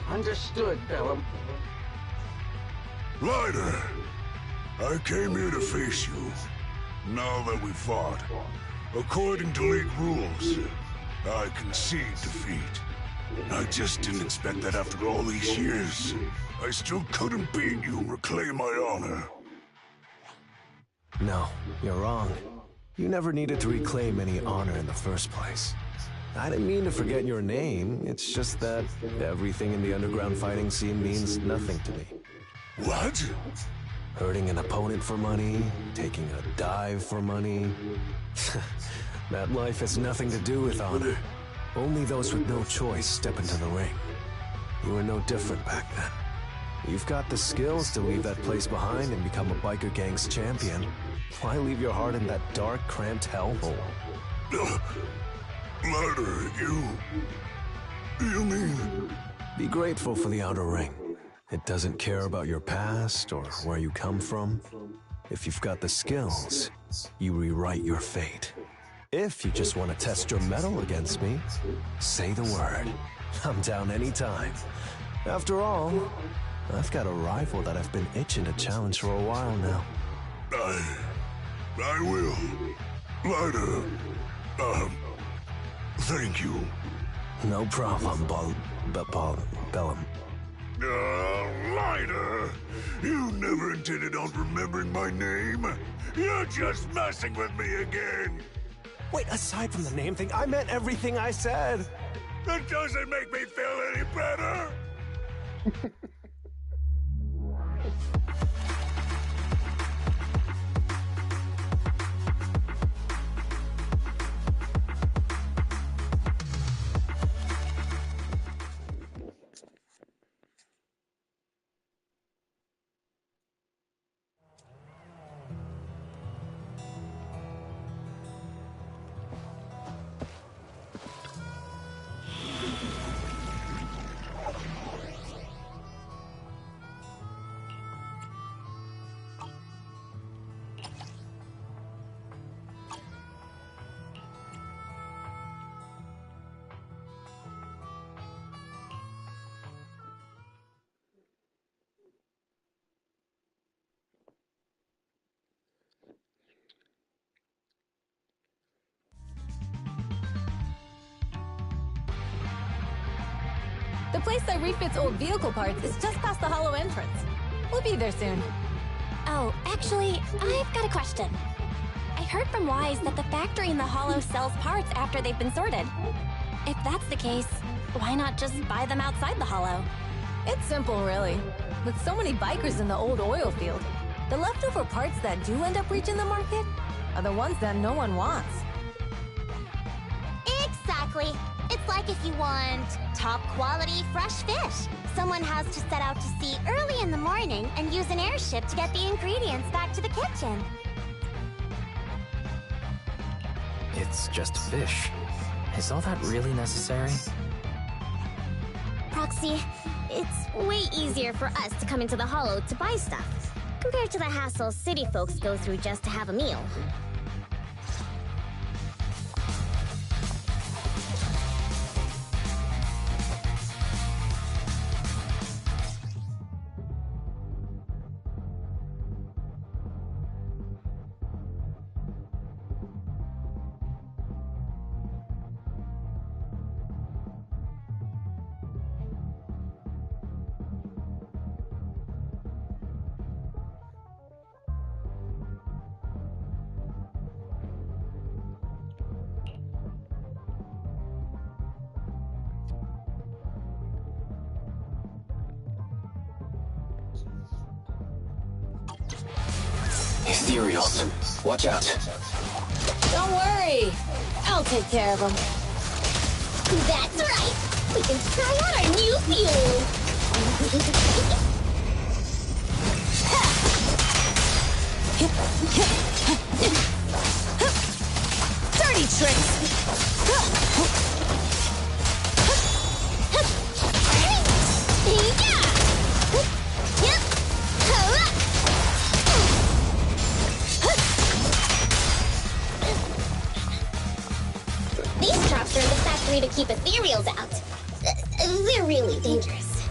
Understood, Bellum. Lighter, I came here to face you. Now that we fought, according to League rules, I concede defeat. I just didn't expect that after all these years, I still couldn't beat you and reclaim my honor. No, you're wrong. You never needed to reclaim any honor in the first place. I didn't mean to forget your name, it's just that everything in the underground fighting scene means nothing to me. What? Hurting an opponent for money, taking a dive for money. That life has nothing to do with honor. Only those with no choice step into the ring. You were no different back then. You've got the skills to leave that place behind and become a biker gang's champion. Why leave your heart in that dark, cramped hellhole? Lighter, you mean... Be grateful for the outer ring. It doesn't care about your past or where you come from. If you've got the skills, you rewrite your fate. If you just want to test your mettle against me, say the word. I'm down anytime. After all, I've got a rival that I've been itching to challenge for a while now. I will. Lighter, thank you. No problem, Bellum. Lighter! You never intended on remembering my name? You're just messing with me again! Wait, aside from the name thing, I meant everything I said! That doesn't make me feel any better! The place that refits old vehicle parts is just past the hollow entrance. We'll be there soon. Oh, actually, I've got a question. I heard from Wise that the factory in the hollow sells parts after they've been sorted. If that's the case, why not just buy them outside the hollow? It's simple, really. With so many bikers in the old oil field, the leftover parts that do end up reaching the market are the ones that no one wants. Exactly. It's like if you want top quality fresh fish. Someone has to set out to sea early in the morning and use an airship to get the ingredients back to the kitchen. It's just fish. Is all that really necessary? Proxy, it's way easier for us to come into the hollow to buy stuff, compared to the hassle city folks go through just to have a meal. ethereals. Watch out. Don't worry. I'll take care of them. That's right. We can try out our new fuel. Dirty tricks. These traps are in the factory to keep ethereals out. They're really dangerous.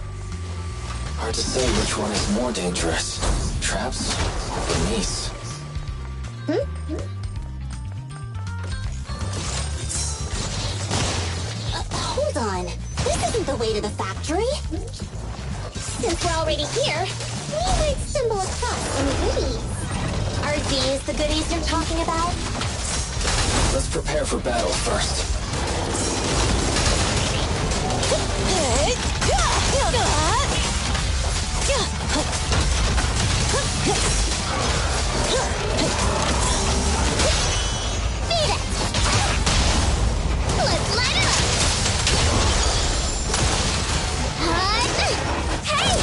Hard to say which one is more dangerous. Traps or Bernice? Hold on. This isn't the way to the factory. Since we're already here, we might stumble across some goodies. Are these the goodies you're talking about? Let's prepare for battle first. Beat it! Let's light it up! Hey!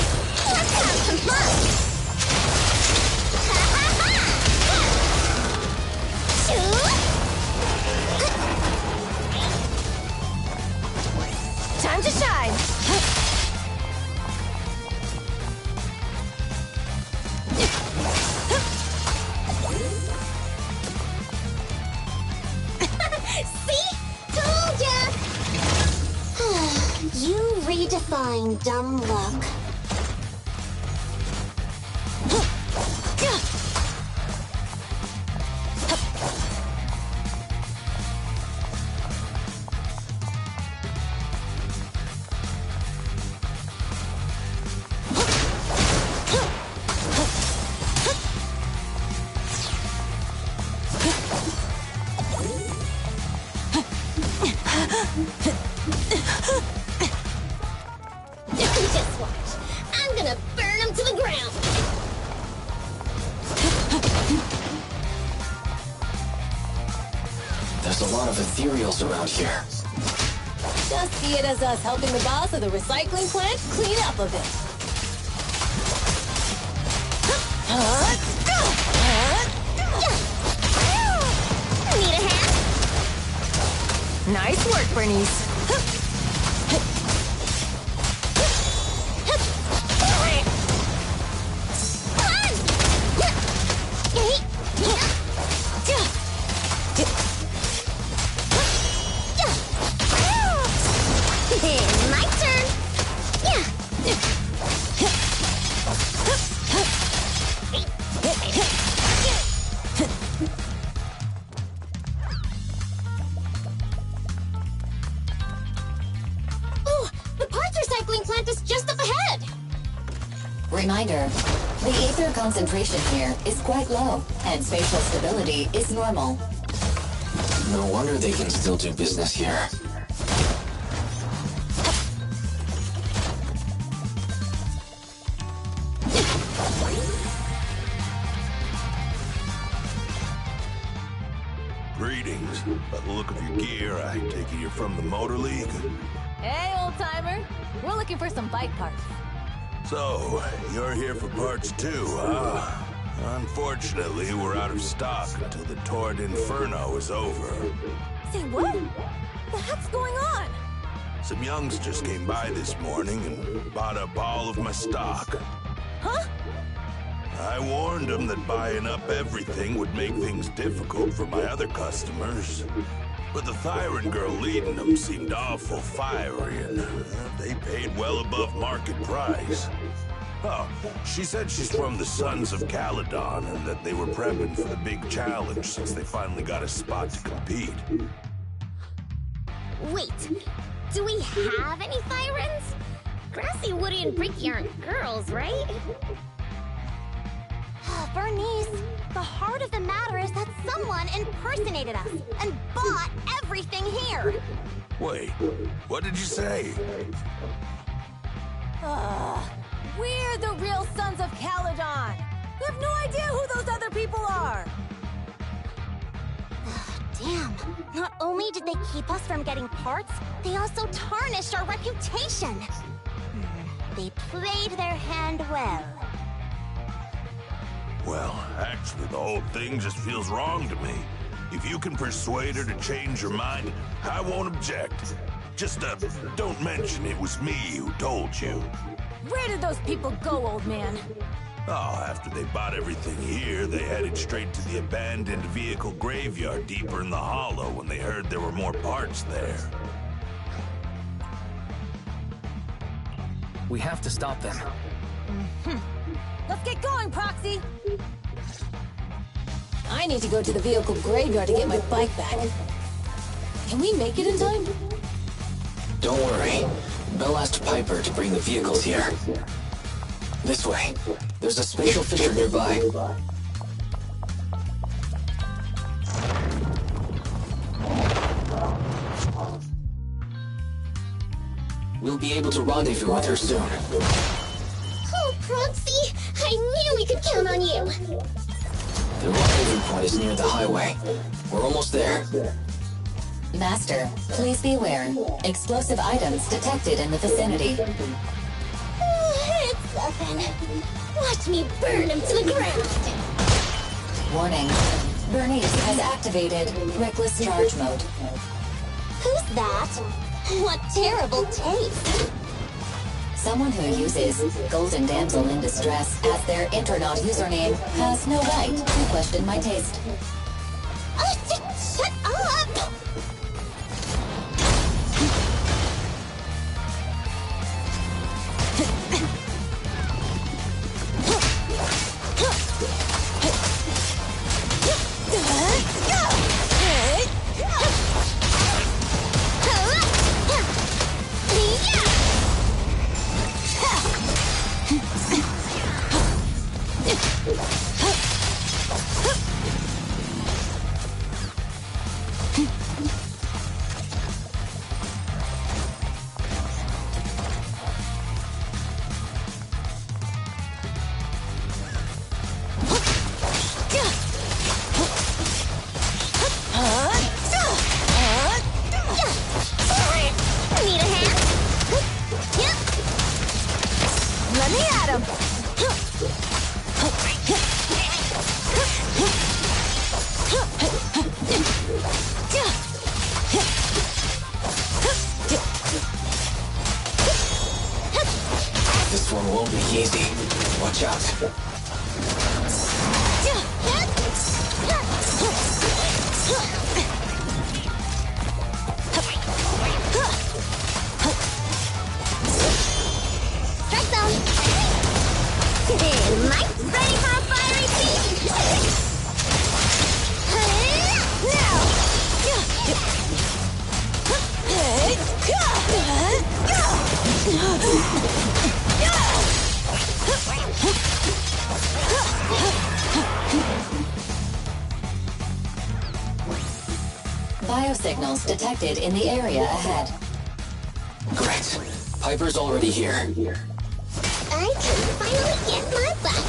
Let's have some fun! Time to shine. See? Told ya! You redefine dumb luck. Just watch. I'm gonna burn them to the ground. There's a lot of ethereals around here. Just see it as us helping the boss of the recycling plant clean up a bit. Need a hand? Nice work, Bernice. My turn. Oh, the parts recycling plant is just up ahead. Reminder, the ether concentration here is quite low, and spatial stability is normal. No wonder they can still do business here. Greetings. By the look of your gear, I take it you're from the Motor League. Hey, old-timer. We're looking for some bike parts. So, you're here for parts too, huh? Unfortunately, we're out of stock until the torrid Inferno is over. Say what? The heck's going on? Some youngs just came by this morning and bought up all of my stock. Huh? I warned them that buying up everything would make things difficult for my other customers. But the Thyron girl leading them seemed awful fiery, and they paid well above market price. Oh, she said she's from the Sons of Caledon, and that they were prepping for the big challenge since they finally got a spot to compete. Wait, do we have any Thyrans? Grassy, Woody, and Bricky aren't girls, right? Bernice, the heart of the matter is that someone impersonated us and bought everything here. Wait, what did you say? We're the real Sons of Caledon. We have no idea who those other people are. Damn. Not only did they keep us from getting parts, they also tarnished our reputation. They played their hand well. Well, actually, the whole thing just feels wrong to me. If you can persuade her to change her mind, I won't object. Just, don't mention it was me who told you. Where did those people go, old man? Oh, after they bought everything here, they headed straight to the abandoned vehicle graveyard deeper in the hollow when they heard there were more parts there. We have to stop them. Let's get going, Proxy! I need to go to the vehicle graveyard to get my bike back. Can we make it in time? Don't worry. Belle asked Piper to bring the vehicles here. This way. There's a spatial fissure nearby. We'll be able to rendezvous with her soon. Oh, Proxy! I knew we could count on you! The rendezvous point is near the highway. We're almost there. Master, please be aware. Explosive items detected in the vicinity. It's nothing. Watch me burn him to the ground! Warning. Bernice has activated Reckless Charge Mode. Who's that? What terrible taste! Someone who uses Golden Damsel in Distress as their Inferno username has no right to question my taste. Shut up! This one won't be easy. Watch out. Strike zone! Mike's ready for a fiery feast! Biosignals detected in the area ahead. Great. Piper's already here. I can finally get my bike!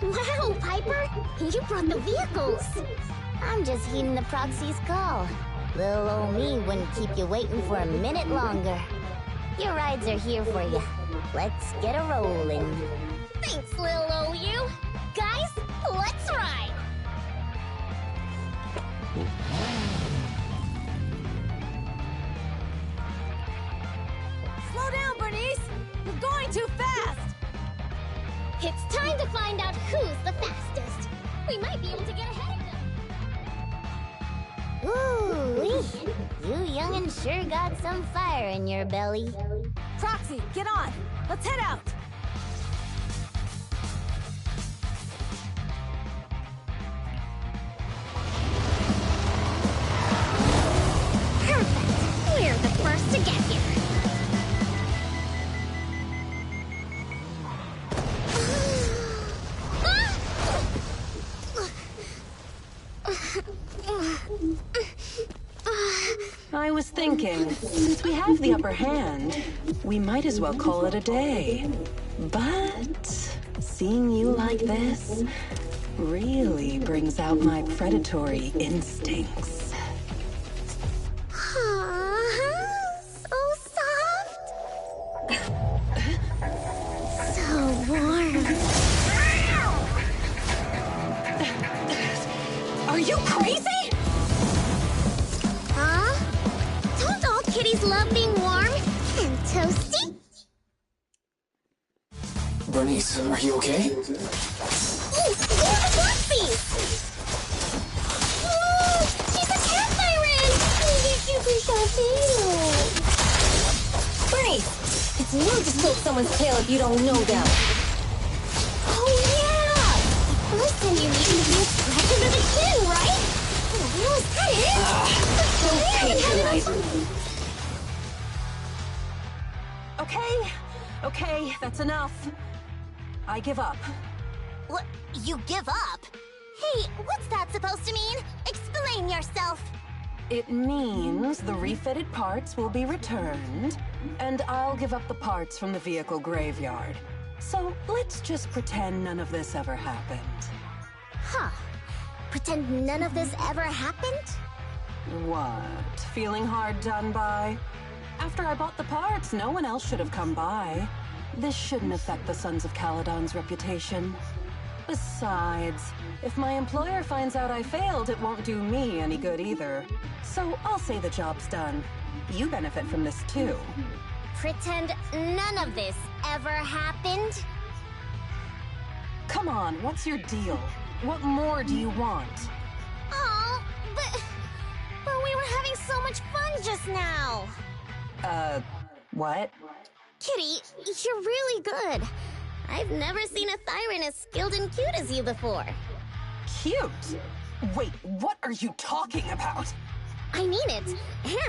Wow, Piper! You brought the vehicles! I'm just heeding the proxy's call. Little old me wouldn't keep you waiting for a minute longer. Your rides are here for you. Let's get a rolling. Thanks, little old you! Guys, let's ride! Slow down, Bernice! You're going too fast! It's time to find out who's the fastest. We might be able to get ahead of them. Ooh-wee. You young'uns sure got some fire in your belly. Proxy, get on! Let's head out! thinking, since we have the upper hand, we might as well call it a day. But seeing you like this really brings out my predatory instincts. So soft. So warm. Are you crazy? Huh? Don't all kitties love being warm and toasty? Bernice, are you okay? Ooh, there's a Foxy! She's a cat siren! Bernice, it's rude to stroke someone's tail if you don't know them. Oh yeah! The first time you meet them, you scratch under the chin, right? Oh, is that it? Don't patronize me. Okay, that's enough. I give up. What? You give up? Hey, what's that supposed to mean? Explain yourself. It means the refitted parts will be returned, and I'll give up the parts from the vehicle graveyard. So let's just pretend none of this ever happened. Huh. Pretend none of this ever happened? What? Feeling hard done by? After I bought the parts, no one else should have come by. This shouldn't affect the Sons of Caledon's reputation. Besides, if my employer finds out I failed, it won't do me any good either. So I'll say the job's done. You benefit from this too. Pretend none of this ever happened? Come on, what's your deal? What more do you want? Oh, but we were having so much fun just now. What? Kitty, you're really good. I've never seen a Thyran as skilled and cute as you before. Cute? Wait, what are you talking about? I mean it.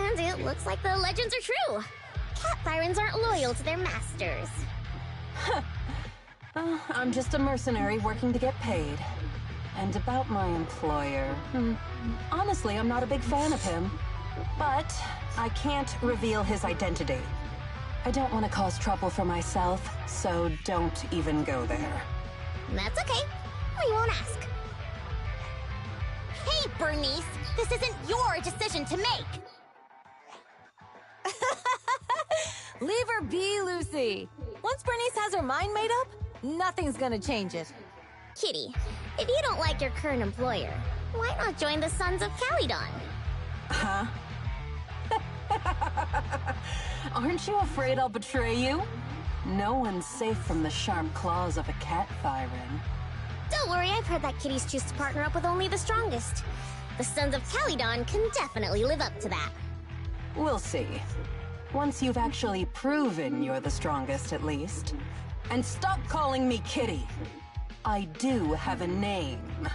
And it looks like the legends are true. Cat Thyrans aren't loyal to their masters. I'm just a mercenary working to get paid. And about my employer, honestly, I'm not a big fan of him. But I can't reveal his identity. I don't want to cause trouble for myself, so don't even go there. That's okay. We won't ask. Hey, Bernice! This isn't your decision to make! Leave her be, Lucy. Once Bernice has her mind made up, nothing's gonna change it. Kitty, if you don't like your current employer, why not join the Sons of Caledon? Huh? Aren't you afraid I'll betray you? No one's safe from the sharp claws of a cat Thyran. Don't worry, I've heard that kitties choose to partner up with only the strongest. The Sons of Caledon can definitely live up to that. We'll see. Once you've actually proven you're the strongest, at least. And stop calling me Kitty. I do have a name.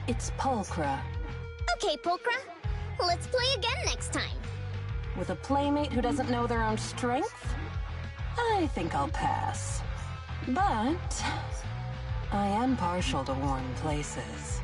It's Pulchra. Okay, Pulchra. Let's play again next time. With a playmate who doesn't know their own strength? I think I'll pass. But I am partial to warm places.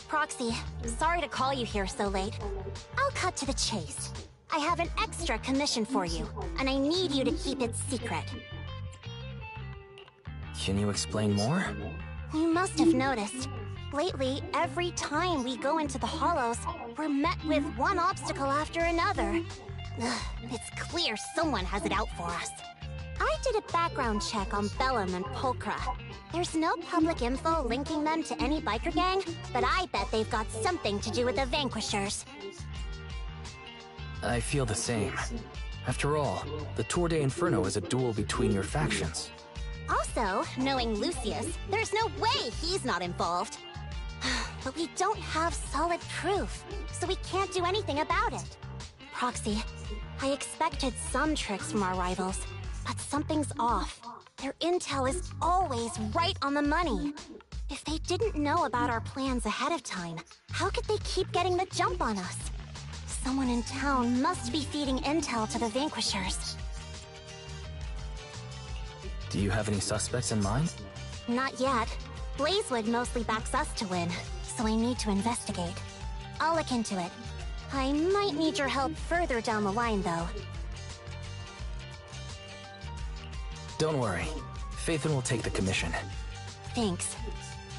Proxy, sorry to call you here so late. I'll cut to the chase. I have an extra commission for you, and I need you to keep it secret. Can you explain more? You must have noticed. Lately, every time we go into the Hollows, we're met with one obstacle after another. Ugh, it's clear someone has it out for us. I did a background check on Bellum and Pulchra. There's no public info linking them to any biker gang, but I bet they've got something to do with the Vanquishers. I feel the same. After all, the Tour de Inferno is a duel between your factions. Also, knowing Lucius, there's no way he's not involved. But we don't have solid proof, so we can't do anything about it. Proxy, I expected some tricks from our rivals, but something's off. Their intel is always right on the money. If they didn't know about our plans ahead of time, how could they keep getting the jump on us? Someone in town must be feeding intel to the Vanquishers. Do you have any suspects in mind? Not yet. Blazewood mostly backs us to win, so I need to investigate. I'll look into it. I might need your help further down the line, though. Don't worry. Phaethon will take the commission. Thanks.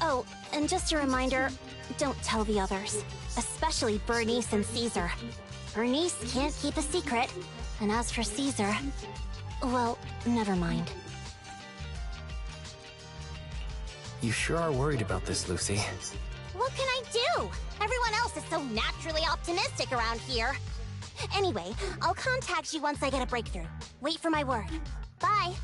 Oh, and just a reminder, don't tell the others. Especially Bernice and Caesar. Bernice can't keep a secret, and as for Caesar... well, never mind. You sure are worried about this, Lucy. What can I do? Everyone else is so naturally optimistic around here. Anyway, I'll contact you once I get a breakthrough. Wait for my word. Bye.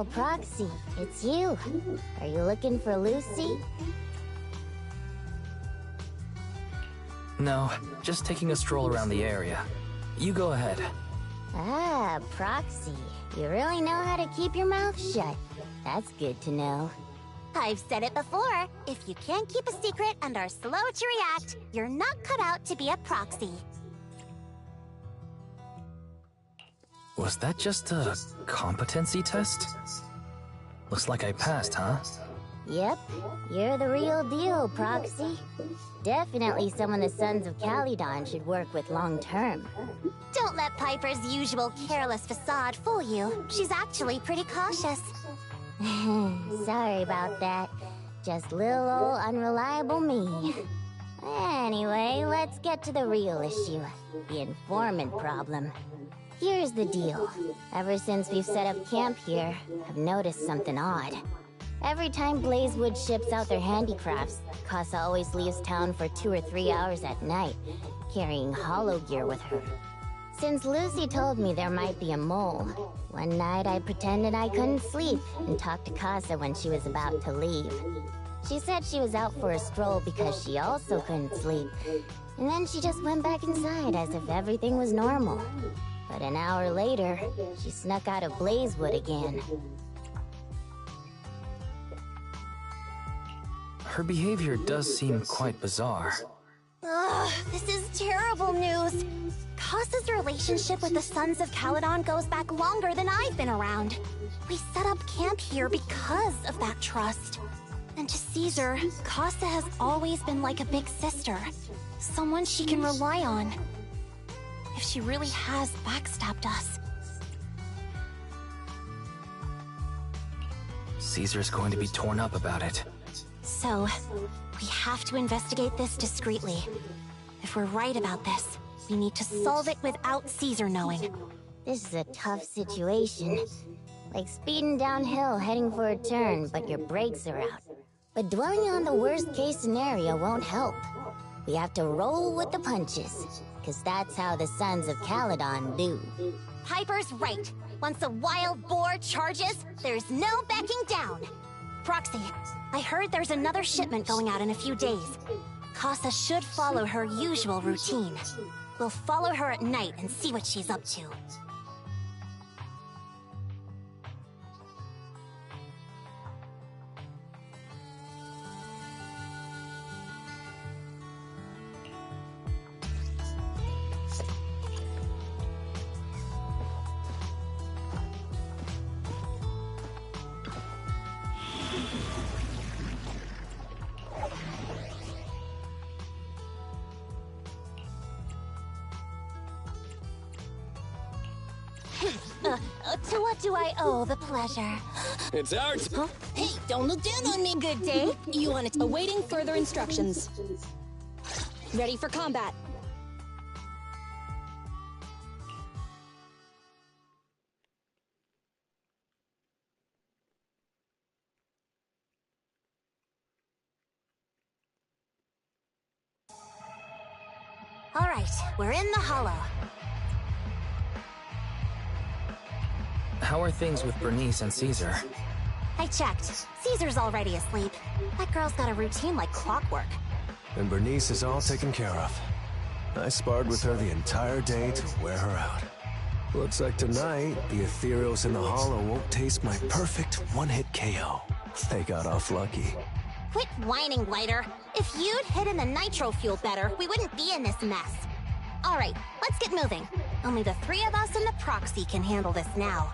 Oh, Proxy, it's you. Are you looking for Lucy? No, just taking a stroll around the area. You go ahead. Ah, Proxy. You really know how to keep your mouth shut. That's good to know. I've said it before. If you can't keep a secret and are slow to react, you're not cut out to be a proxy. Was that just a competency test? Looks like I passed, huh? Yep, you're the real deal, Proxy. Definitely someone the Sons of Caledon should work with long-term. Don't let Piper's usual careless facade fool you. She's actually pretty cautious. Sorry about that. Just little old unreliable me. Anyway, let's get to the real issue. The informant problem. Here's the deal. Ever since we've set up camp here, I've noticed something odd. Every time Blazewood ships out their handicrafts, Casa always leaves town for 2 or 3 hours at night, carrying hollow gear with her. Since Lucy told me there might be a mole, one night I pretended I couldn't sleep and talked to Casa when she was about to leave. She said she was out for a stroll because she also couldn't sleep, and then she just went back inside as if everything was normal. But an hour later, she snuck out of Blazewood again. Her behavior does seem quite bizarre. Ugh, this is terrible news. Casa's relationship with the Sons of Caledon goes back longer than I've been around. We set up camp here because of that trust. And to Caesar, Casa has always been like a big sister. Someone she can rely on. If she really has backstabbed us. Caesar's going to be torn up about it. So, we have to investigate this discreetly. If we're right about this, we need to solve it without Caesar knowing. This is a tough situation. Like speeding downhill heading for a turn, but your brakes are out. But dwelling on the worst-case scenario won't help. We have to roll with the punches, because that's how the Sons of Caledon do. Piper's right. Once a wild boar charges, there's no backing down. Proxy, I heard there's another shipment going out in a few days. Casa should follow her usual routine. We'll follow her at night and see what she's up to. To what do I owe the pleasure? It's ours. Huh? Hey, don't look down on me. Good day. You on it. Awaiting further instructions. Ready for combat. All right, we're in the hollow. How are things with Bernice and Caesar? I checked. Caesar's already asleep. That girl's got a routine like clockwork. And Bernice is all taken care of. I sparred with her the entire day to wear her out. Looks like tonight, the Ethereals in the Hollow won't taste my perfect one-hit KO. They got off lucky. Quit whining, Lighter. If you'd hidden the nitro fuel better, we wouldn't be in this mess. All right, let's get moving. Only the 3 of us and the proxy can handle this now.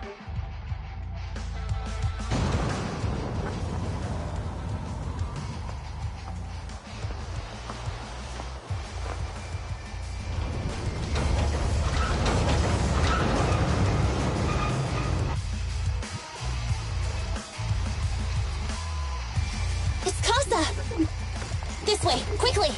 It's Casa! This way, quickly!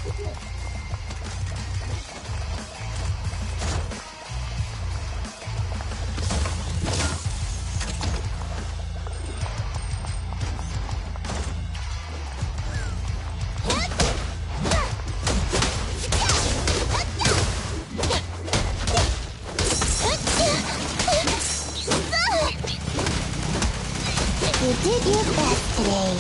did your best today.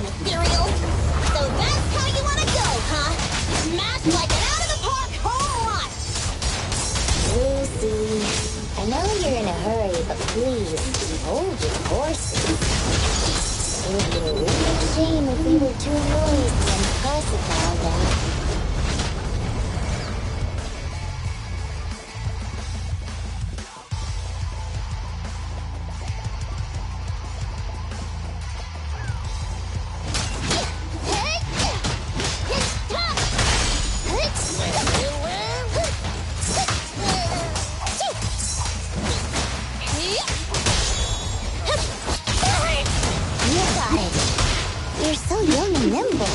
Ethereal. So that's how you want to go, huh? Smash like an out-of-the-park home run! Lucy, I know you're in a hurry, but please, hold your horses. It would be a real shame if we were too noisy and fussy found out. You're so young and nimble.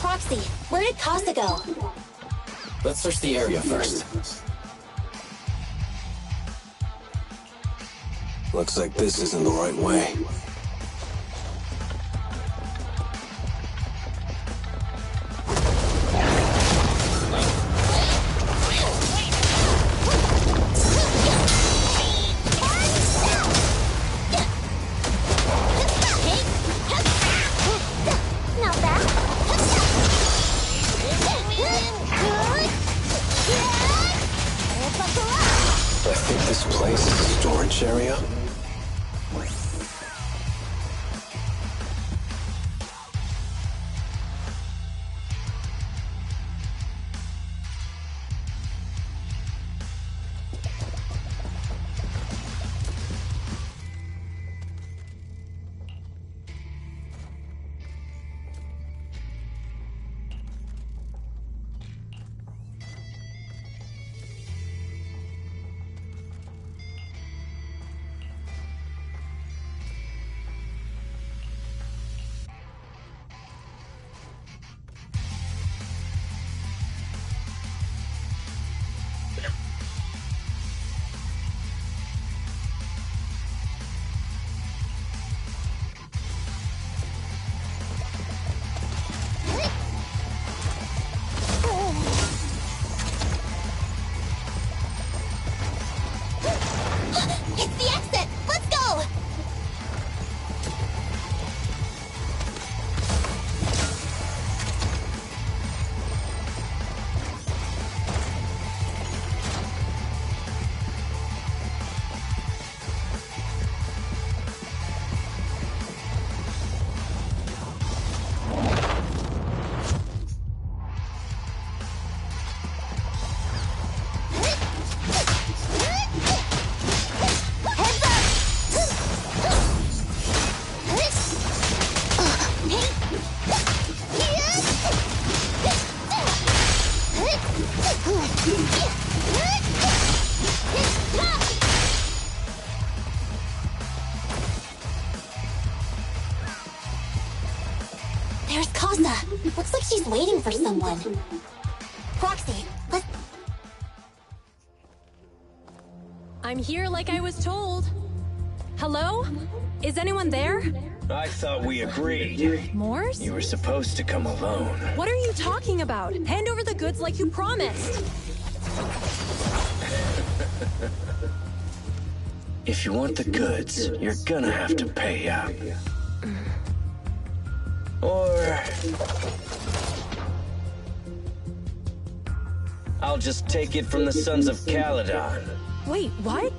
Proxy, where did Casa go? Let's search the area first. Looks like this isn't the right way. I think this place is a storage area. It's the exit! Let's go! There's Casa. Looks like she's waiting for someone. Proxy, let's... I'm here like I was told. Hello? Is anyone there? I thought we agreed. Morse? You were supposed to come alone. What are you talking about? Hand over the goods like you promised. If you want the goods, you're gonna have to pay up. Or... I'll just take it from the Sons of Caledon. Wait, what?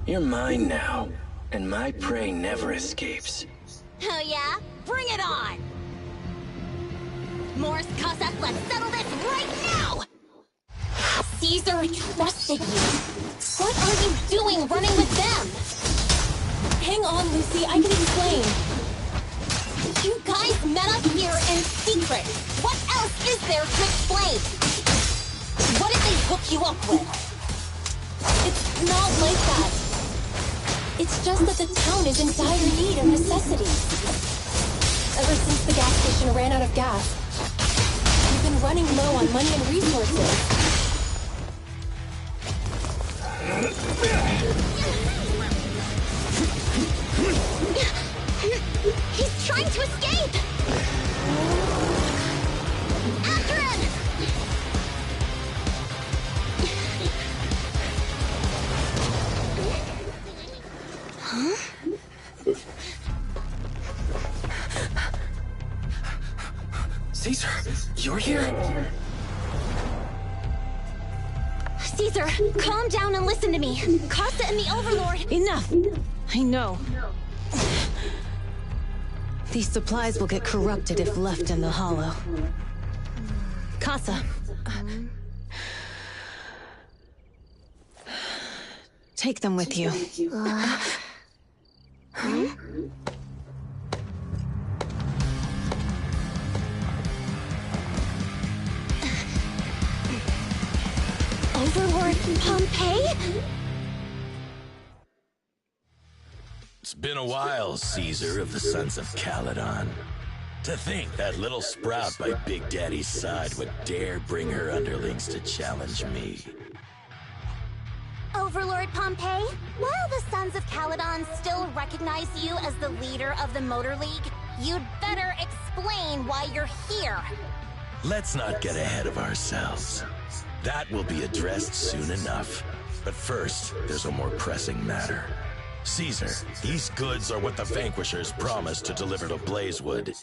You're mine now, and my prey never escapes. Oh yeah? Bring it on! Morse, Casa, let's settle this right now! Caesar trusted you. What are you doing running with them? Hang on, Lucy, I can explain. You guys met up here in secret. What else is there to explain? What did they hook you up with? It's not like that. It's just that the town is in dire need of necessities. Ever since the gas station ran out of gas, we've been running low on money and resources. He's trying to escape! After him! Huh? Caesar, you're here? Caesar, calm down and listen to me. Casa and the Overlord... Enough! I know. These supplies will get corrupted if left in the hollow. Casa. Take them with you. Overlord Pompeii? It's been a while, Caesar of the Sons of Caledon. To think that little sprout by Big Daddy's side would dare bring her underlings to challenge me. Overlord Pompeii, while the Sons of Caledon still recognize you as the leader of the Motor League, you'd better explain why you're here. Let's not get ahead of ourselves. That will be addressed soon enough. But first, there's a more pressing matter. Caesar, these goods are what the Vanquishers promised to deliver to Blazewood.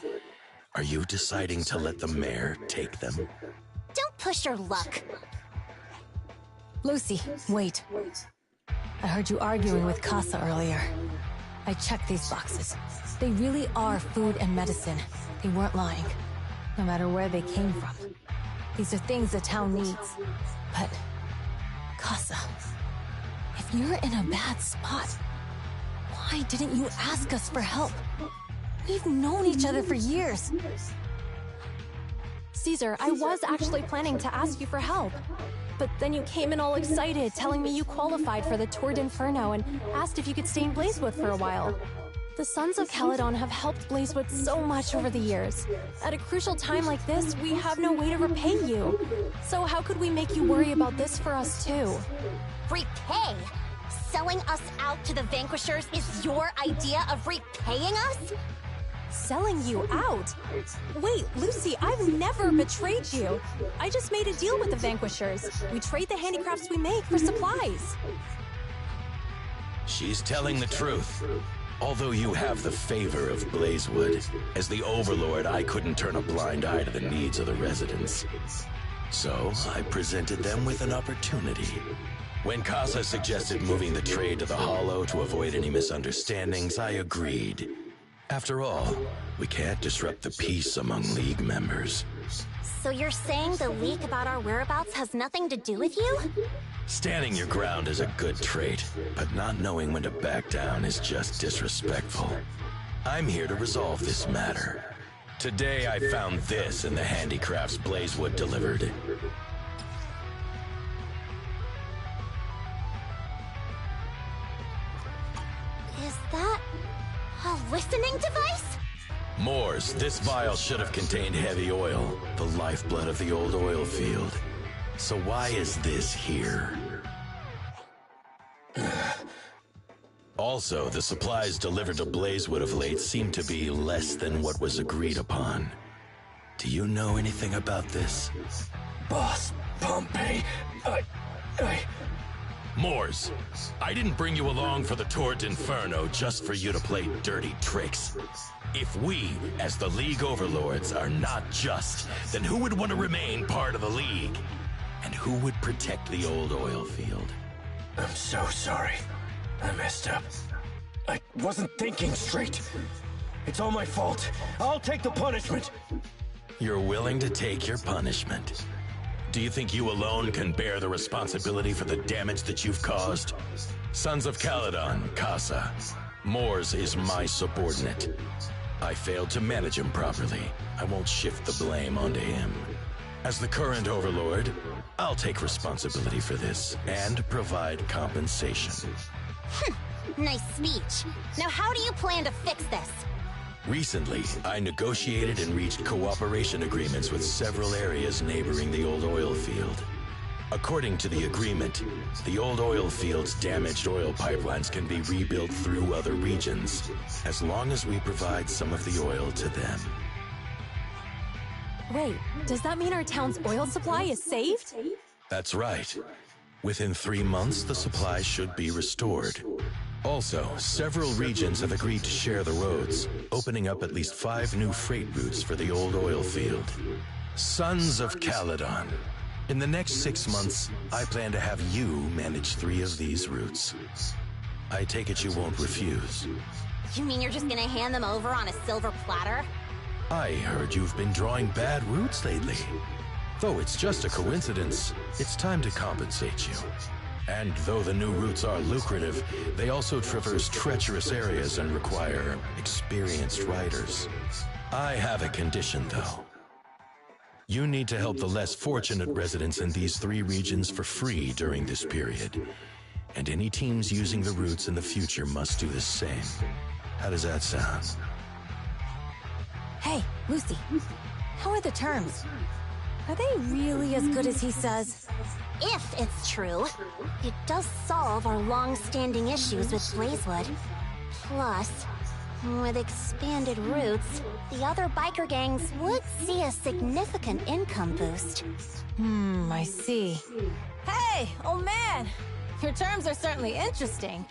Are you deciding to let the mayor take them? Don't push your luck. Lucy, wait. I heard you arguing with Casa earlier. I checked these boxes. They really are food and medicine. They weren't lying, no matter where they came from. These are things the town needs. But, Casa, if you're in a bad spot, why didn't you ask us for help? We've known each other for years. Caesar, I was actually planning to ask you for help. But then you came in all excited, telling me you qualified for the Tour d'Inferno and asked if you could stay in Blazewood for a while. The Sons of Caledon have helped Blazewood so much over the years. At a crucial time like this, we have no way to repay you. So how could we make you worry about this for us too? Repay? Selling us out to the Vanquishers is your idea of repaying us? Selling you out? Wait, Lucy, I've never betrayed you. I just made a deal with the Vanquishers. We trade the handicrafts we make for supplies. She's telling the truth. Although you have the favor of Blazewood, as the Overlord, I couldn't turn a blind eye to the needs of the residents. So, I presented them with an opportunity. When Casa suggested moving the trade to the Hollow to avoid any misunderstandings, I agreed. After all, we can't disrupt the peace among League members. So you're saying the leak about our whereabouts has nothing to do with you? Standing your ground is a good trait, but not knowing when to back down is just disrespectful. I'm here to resolve this matter. Today I found this in the handicrafts Blazewood delivered. Is that a listening device? Moors, this vial should have contained heavy oil, the lifeblood of the old oil field. So why is this here? Also, the supplies delivered to Blazewood of late seem to be less than what was agreed upon. Do you know anything about this? Boss, Pompeii, Moors, I didn't bring you along for the Tour d'Inferno just for you to play dirty tricks. If we, as the League Overlords, are not just, then who would want to remain part of the League? And who would protect the old oil field? I'm so sorry. I messed up. I wasn't thinking straight. It's all my fault. I'll take the punishment. You're willing to take your punishment. Do you think you alone can bear the responsibility for the damage that you've caused? Sons of Caledon, Casa. Moors is my subordinate. I failed to manage him properly. I won't shift the blame onto him. As the current overlord, I'll take responsibility for this and provide compensation. Nice speech. Now how do you plan to fix this? Recently, I negotiated and reached cooperation agreements with several areas neighboring the old oil field. According to the agreement, the old oil field's damaged oil pipelines can be rebuilt through other regions, as long as we provide some of the oil to them. Wait, does that mean our town's oil supply is saved? That's right. Within 3 months, the supply should be restored. Also, several regions have agreed to share the roads, opening up at least 5 new freight routes for the old oil field. Sons of Caledon. In the next 6 months, I plan to have you manage 3 of these routes. I take it you won't refuse. You mean you're just gonna hand them over on a silver platter? I heard you've been drawing bad routes lately. Though it's just a coincidence, it's time to compensate you. And though the new routes are lucrative, they also traverse treacherous areas and require experienced riders. I have a condition, though. You need to help the less fortunate residents in these 3 regions for free during this period. And any teams using the routes in the future must do the same. How does that sound? Hey, Lucy. How are the terms? Are they really as good as he says? If it's true, it does solve our long-standing issues with Blazewood. Plus, with expanded routes, the other biker gangs would see a significant income boost. I see. Hey, old man! Your terms are certainly interesting,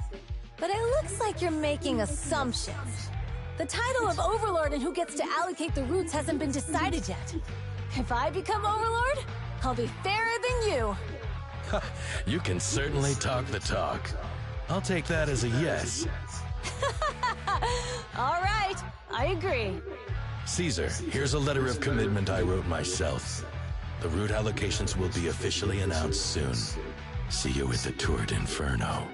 but it looks like you're making assumptions. The title of Overlord and who gets to allocate the routes hasn't been decided yet. If I become Overlord, I'll be fairer than you. You can certainly talk the talk. I'll take that as a yes. All right, I agree. Caesar, here's a letter of commitment I wrote myself. The route allocations will be officially announced soon. See you at the Tour d'Inferno.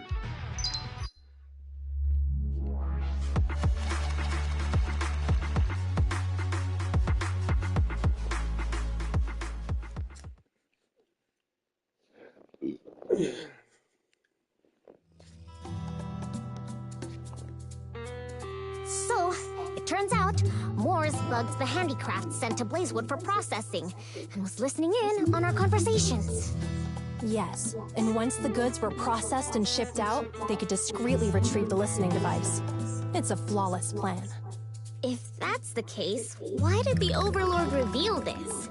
So, it turns out, Moores bugged the handicraft sent to Blazewood for processing, and was listening in on our conversations. Yes, and once the goods were processed and shipped out, they could discreetly retrieve the listening device. It's a flawless plan. If that's the case, why did the Overlord reveal this?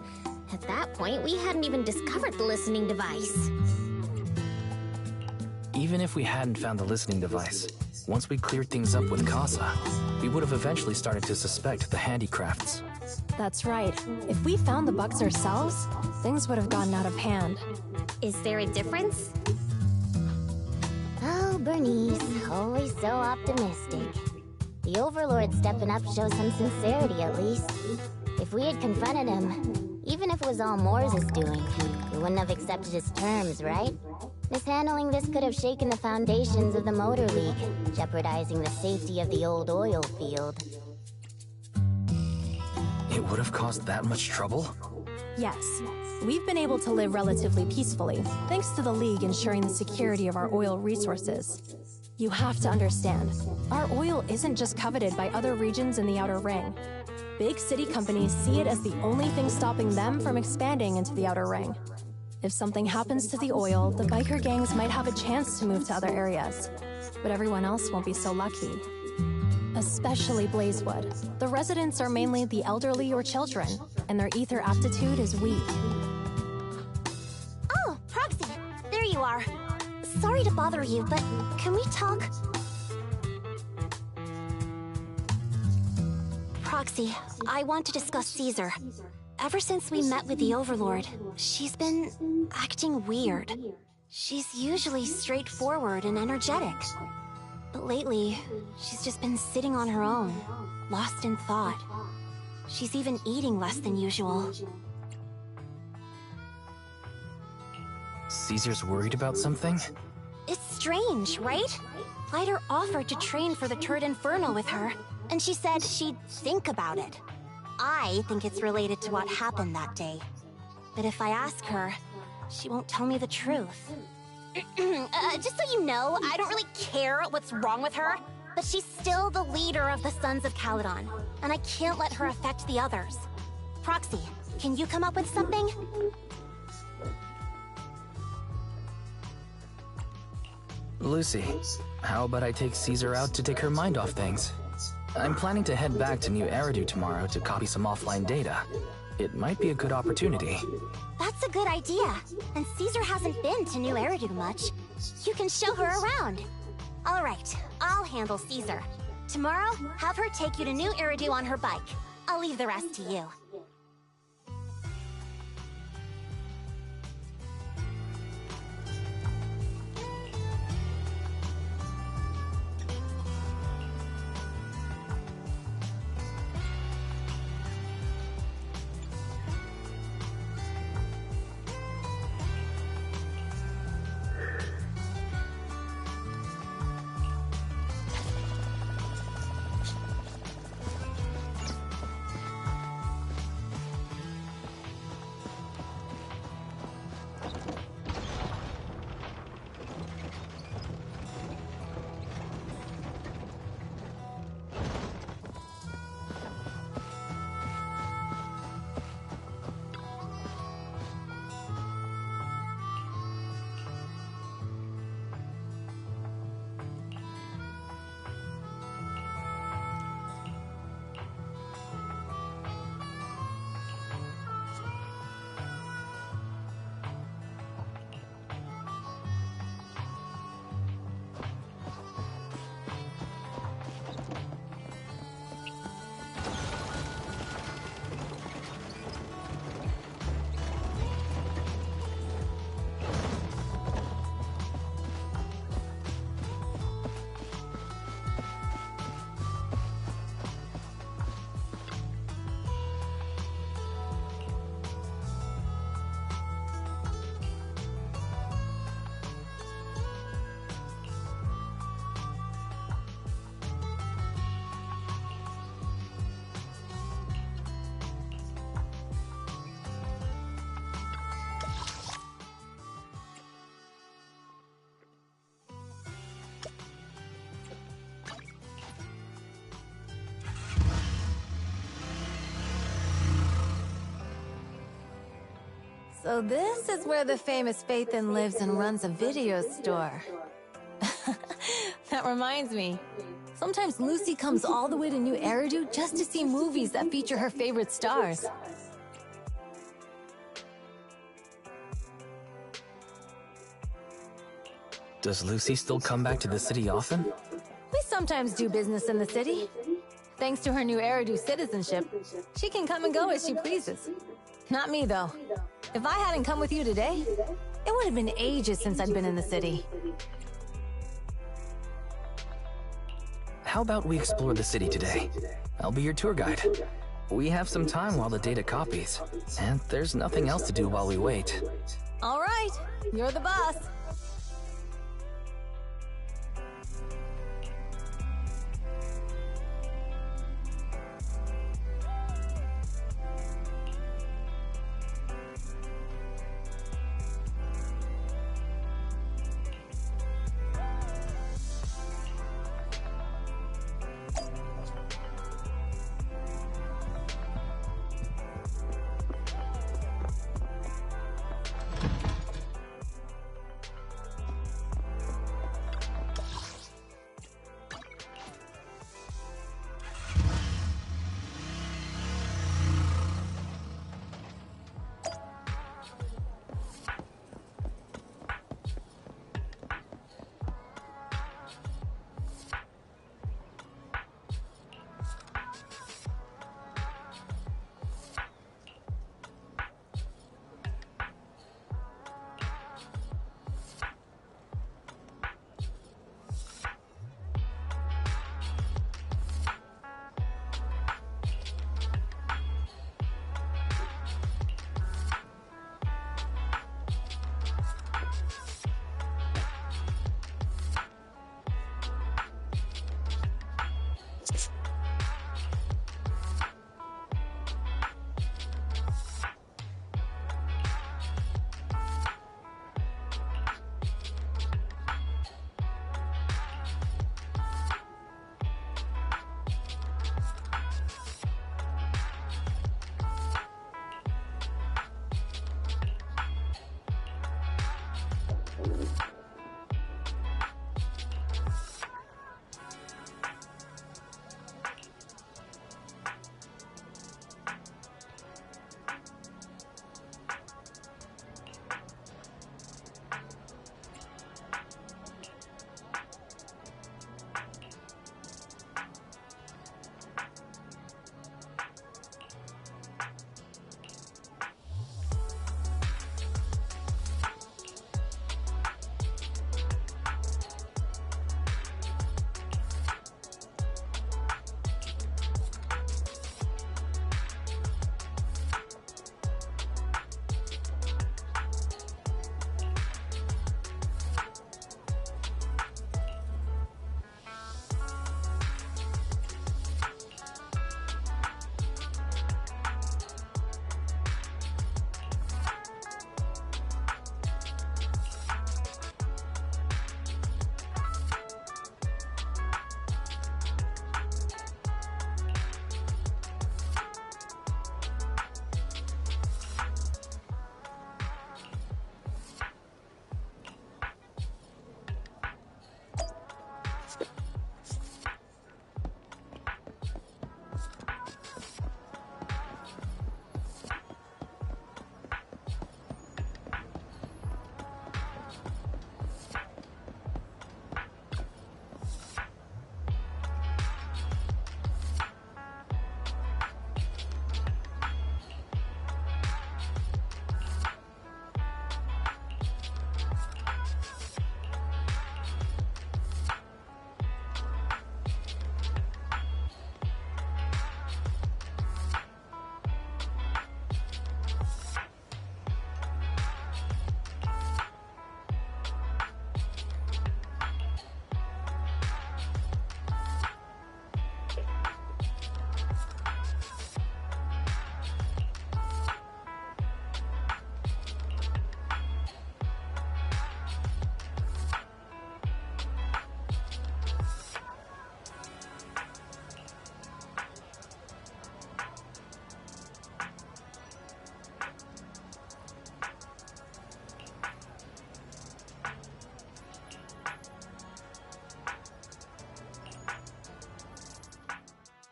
At that point, we hadn't even discovered the listening device. Even if we hadn't found the listening device, once we cleared things up with Casa, we would have eventually started to suspect the handicrafts. That's right. If we found the bugs ourselves, things would have gotten out of hand. Is there a difference? Oh, Bernice, always so optimistic. The Overlord stepping up shows some sincerity, at least. If we had confronted him, even if it was all Moores' doing, we wouldn't have accepted his terms, right? Mishandling this could have shaken the foundations of the Motor League, jeopardizing the safety of the old oil field. It would have caused that much trouble? Yes. We've been able to live relatively peacefully, thanks to the League ensuring the security of our oil resources. You have to understand, our oil isn't just coveted by other regions in the Outer Ring. Big city companies see it as the only thing stopping them from expanding into the Outer Ring. If something happens to the oil, the biker gangs might have a chance to move to other areas, but everyone else won't be so lucky. Especially Blazewood. The residents are mainly the elderly or children, and their ether aptitude is weak. Oh, Proxy, there you are. Sorry to bother you, but can we talk? Proxy, I want to discuss Caesar. Ever since we met with the Overlord, she's been acting weird. She's usually straightforward and energetic. But lately, she's just been sitting on her own, lost in thought. She's even eating less than usual. Caesar's worried about something? It's strange, right? Lighter offered to train for the Tour d'Inferno with her, and she said she'd think about it. I think it's related to what happened that day. But if I ask her, she won't tell me the truth. Just so you know, I don't really care what's wrong with her, but she's still the leader of the Sons of Caledon, and I can't let her affect the others. Proxy, can you come up with something? Lucy, how about I take Caesar out to take her mind off things? I'm planning to head back to New Eridu tomorrow to copy some offline data. It might be a good opportunity. That's a good idea. And Caesar hasn't been to New Eridu much. You can show her around. All right, I'll handle Caesar. Tomorrow, have her take you to New Eridu on her bike. I'll leave the rest to you. So this is where the famous Phaethon lives and runs a video store. That reminds me. Sometimes Lucy comes all the way to New Eridu just to see movies that feature her favorite stars. Does Lucy still come back to the city often? We sometimes do business in the city. Thanks to her New Eridu citizenship, she can come and go as she pleases. Not me, though. If I hadn't come with you today, it would have been ages since I'd been in the city. How about we explore the city today? I'll be your tour guide. We have some time while the data copies, and there's nothing else to do while we wait. All right, you're the boss.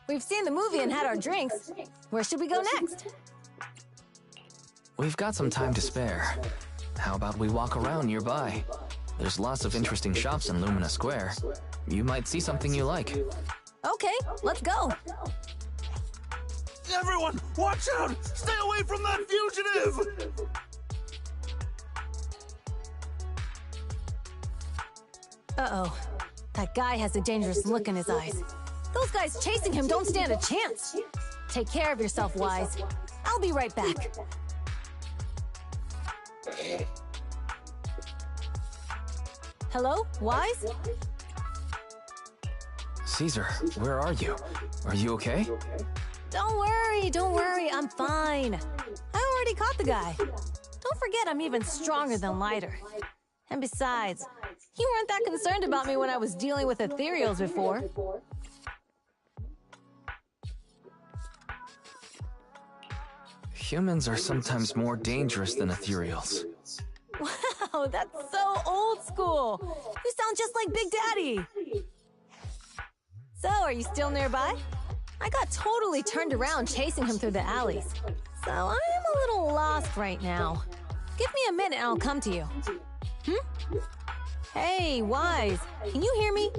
We've seen the movie and had our drinks. Where should we go next? We've got some time to spare. How about we walk around nearby? There's lots of interesting shops in Lumina Square. You might see something you like. Okay, let's go. Everyone, watch out! Stay away from that fugitive! Uh-oh. That guy has a dangerous look in his eyes. Those guys chasing him don't stand a chance. Take care of yourself, Wise. I'll be right back. Hello, Wise? Caesar, where are you? Are you okay? Don't worry, I'm fine. I already caught the guy. Don't forget I'm even stronger than Lighter. And besides, you weren't that concerned about me when I was dealing with ethereals before. Humans are sometimes more dangerous than ethereals. Wow, that's so old school. You sound just like Big Daddy. So, are you still nearby? I got totally turned around chasing him through the alleys. So I'm a little lost right now. Give me a minute and I'll come to you. Hey, Wise, can you hear me?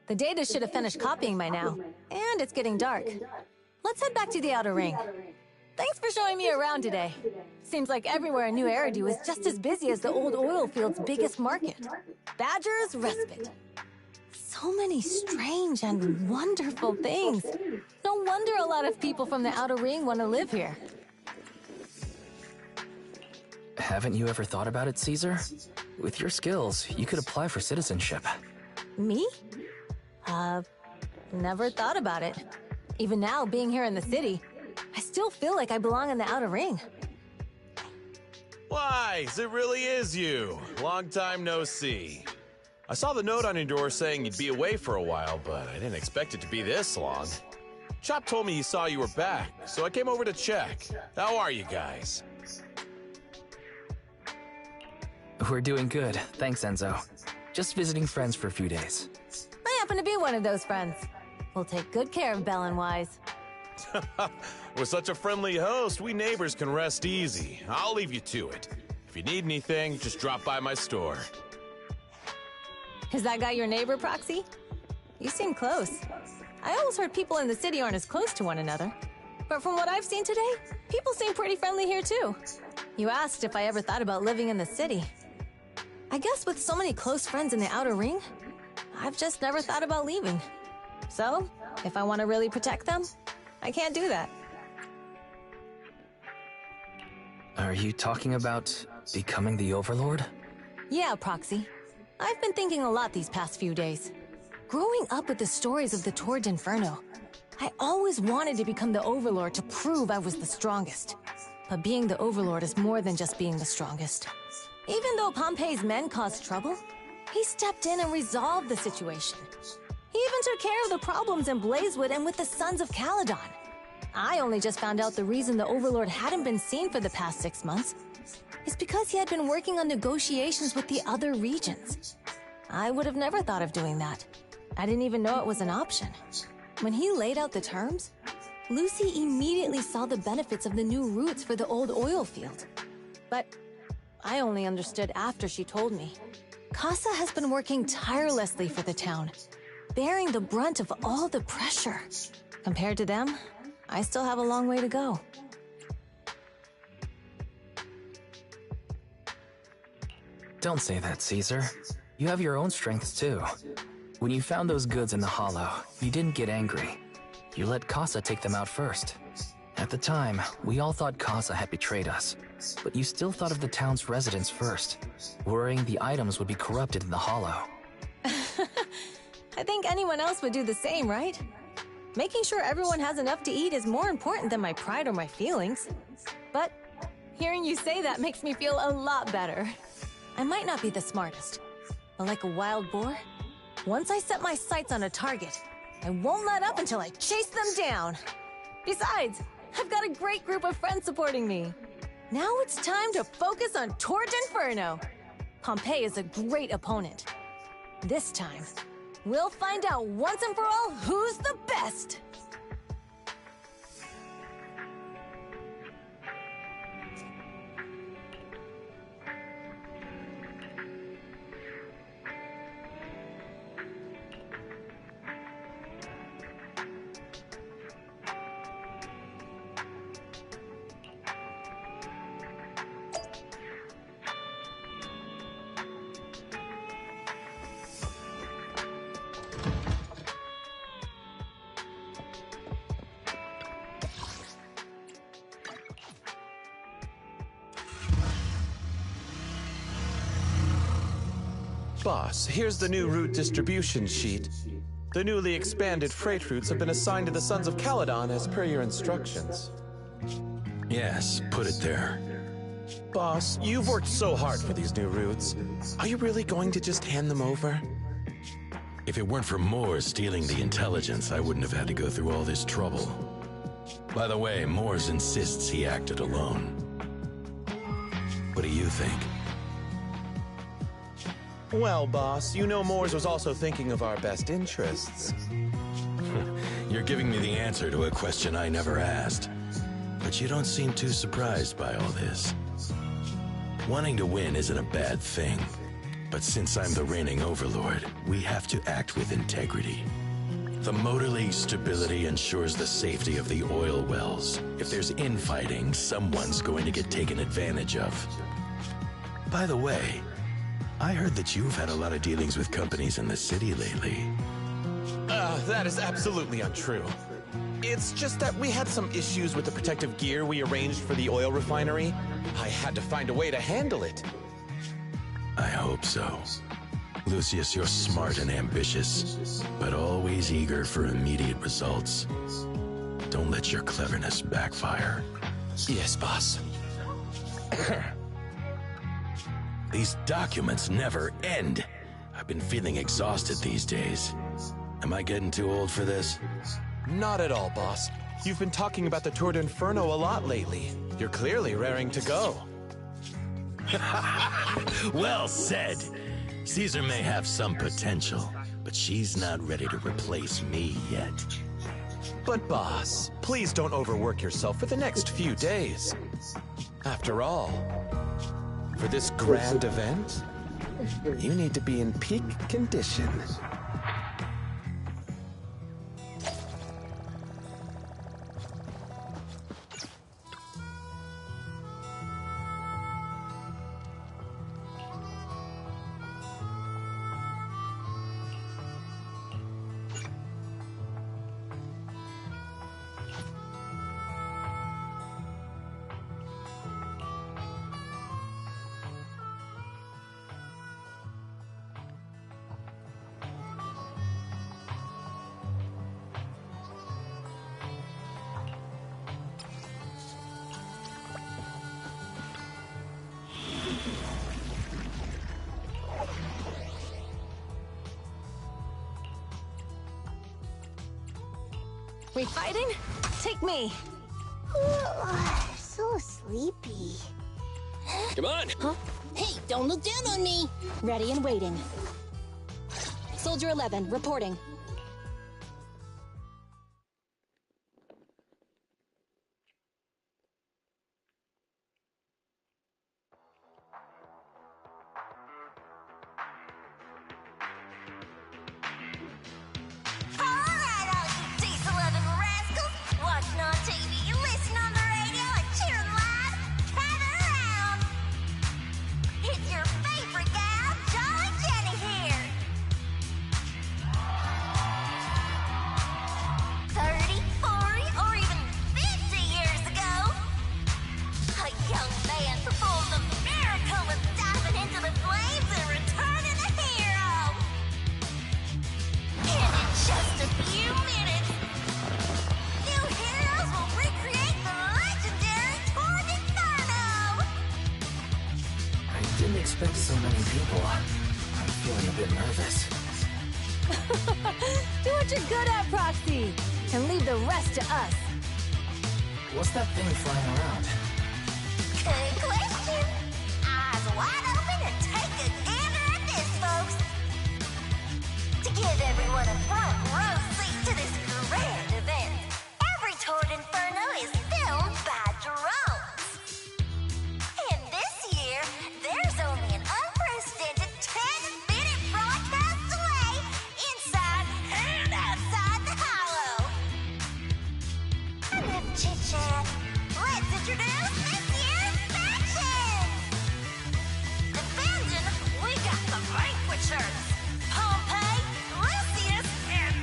The data should have finished copying by now, and it's getting dark. Let's head back to the Outer Ring. Thanks for showing me around today. Seems like everywhere in New Eridu is just as busy as the old oil field's biggest market. Badger's Respite. So many strange and wonderful things. No wonder a lot of people from the Outer Ring want to live here. Haven't you ever thought about it, Caesar? With your skills, you could apply for citizenship. Me? Never thought about it. Even now, being here in the city, I still feel like I belong in the Outer Ring. Wise, it really is you. Long time no see. I saw the note on your door saying you'd be away for a while, but I didn't expect it to be this long. Chop told me he saw you were back, so I came over to check. How are you guys? We're doing good, thanks, Enzo. Just visiting friends for a few days. I happen to be one of those friends. We'll take good care of Belle and Wise. With such a friendly host, we neighbors can rest easy. I'll leave you to it. If you need anything, just drop by my store. Is that guy your neighbor, Proxy? You seem close. I always heard people in the city aren't as close to one another. But from what I've seen today, people seem pretty friendly here too. You asked if I ever thought about living in the city. I guess with so many close friends in the Outer Ring, I've just never thought about leaving. So, if I want to really protect them, I can't do that. Are you talking about becoming the Overlord? Yeah, Proxy. I've been thinking a lot these past few days. Growing up with the stories of the Torrid Inferno, I always wanted to become the Overlord to prove I was the strongest. But being the Overlord is more than just being the strongest. Even though Pompey's men caused trouble, he stepped in and resolved the situation. He even took care of the problems in Blazewood and with the Sons of Caledon. I only just found out the reason the Overlord hadn't been seen for the past 6 months is because he had been working on negotiations with the other regions. I would have never thought of doing that. I didn't even know it was an option. When he laid out the terms, Lucy immediately saw the benefits of the new routes for the old oil field. But I only understood after she told me. Casa has been working tirelessly for the town, bearing the brunt of all the pressure. Compared to them, I still have a long way to go. Don't say that, Caesar. You have your own strengths too. When you found those goods in the hollow, you didn't get angry. You let Casa take them out first. At the time, we all thought Casa had betrayed us, but you still thought of the town's residents first, worrying the items would be corrupted in the hollow. I think anyone else would do the same, right? Making sure everyone has enough to eat is more important than my pride or my feelings. But hearing you say that makes me feel a lot better. I might not be the smartest, but like a wild boar, once I set my sights on a target, I won't let up until I chase them down. Besides, I've got a great group of friends supporting me. Now it's time to focus on Torrid Inferno. Pompey is a great opponent. This time, we'll find out once and for all who's the best! Boss, here's the new route distribution sheet. The newly expanded freight routes have been assigned to the Sons of Caledon as per your instructions. Yes, put it there. Boss, you've worked so hard for these new routes. Are you really going to just hand them over? If it weren't for Moores stealing the intelligence, I wouldn't have had to go through all this trouble. By the way, Moores insists he acted alone. What do you think? Well, boss, you know Moores was also thinking of our best interests. You're giving me the answer to a question I never asked. But you don't seem too surprised by all this. Wanting to win isn't a bad thing. But since I'm the reigning overlord, we have to act with integrity. The Motor League's stability ensures the safety of the oil wells. If there's infighting, someone's going to get taken advantage of. By the way, I heard that you've had a lot of dealings with companies in the city lately. That is absolutely untrue. It's just that we had some issues with the protective gear we arranged for the oil refinery. I had to find a way to handle it. I hope so. Lucius, you're smart and ambitious, but always eager for immediate results. Don't let your cleverness backfire. Yes, boss. These documents never end. I've been feeling exhausted these days. Am I getting too old for this? Not at all, boss. You've been talking about the Tour d'Inferno a lot lately. You're clearly raring to go. Well said. Caesar may have some potential, but she's not ready to replace me yet. But boss, please don't overwork yourself for the next few days. After all, for this grand event, you need to be in peak condition. We fighting? Take me. So sleepy. Come on! Huh? Hey, don't look down on me! Ready and waiting. Soldier 11, reporting. expect so many people. I'm feeling a bit nervous. Do what you're good at, Proxy, and leave the rest to us. What's that thing flying around? Good question. Eyes wide open and take a gander at this, folks. To give everyone a front row seat to this grand event, every Tour d'Inferno is filmed by drones. And this year, there's only an unprecedented 10-minute broadcast delay inside and outside the hollow. Enough chit-chat. Let's introduce this year's faction! Defending, we got the Vanquishers, Pompey, Lucius, and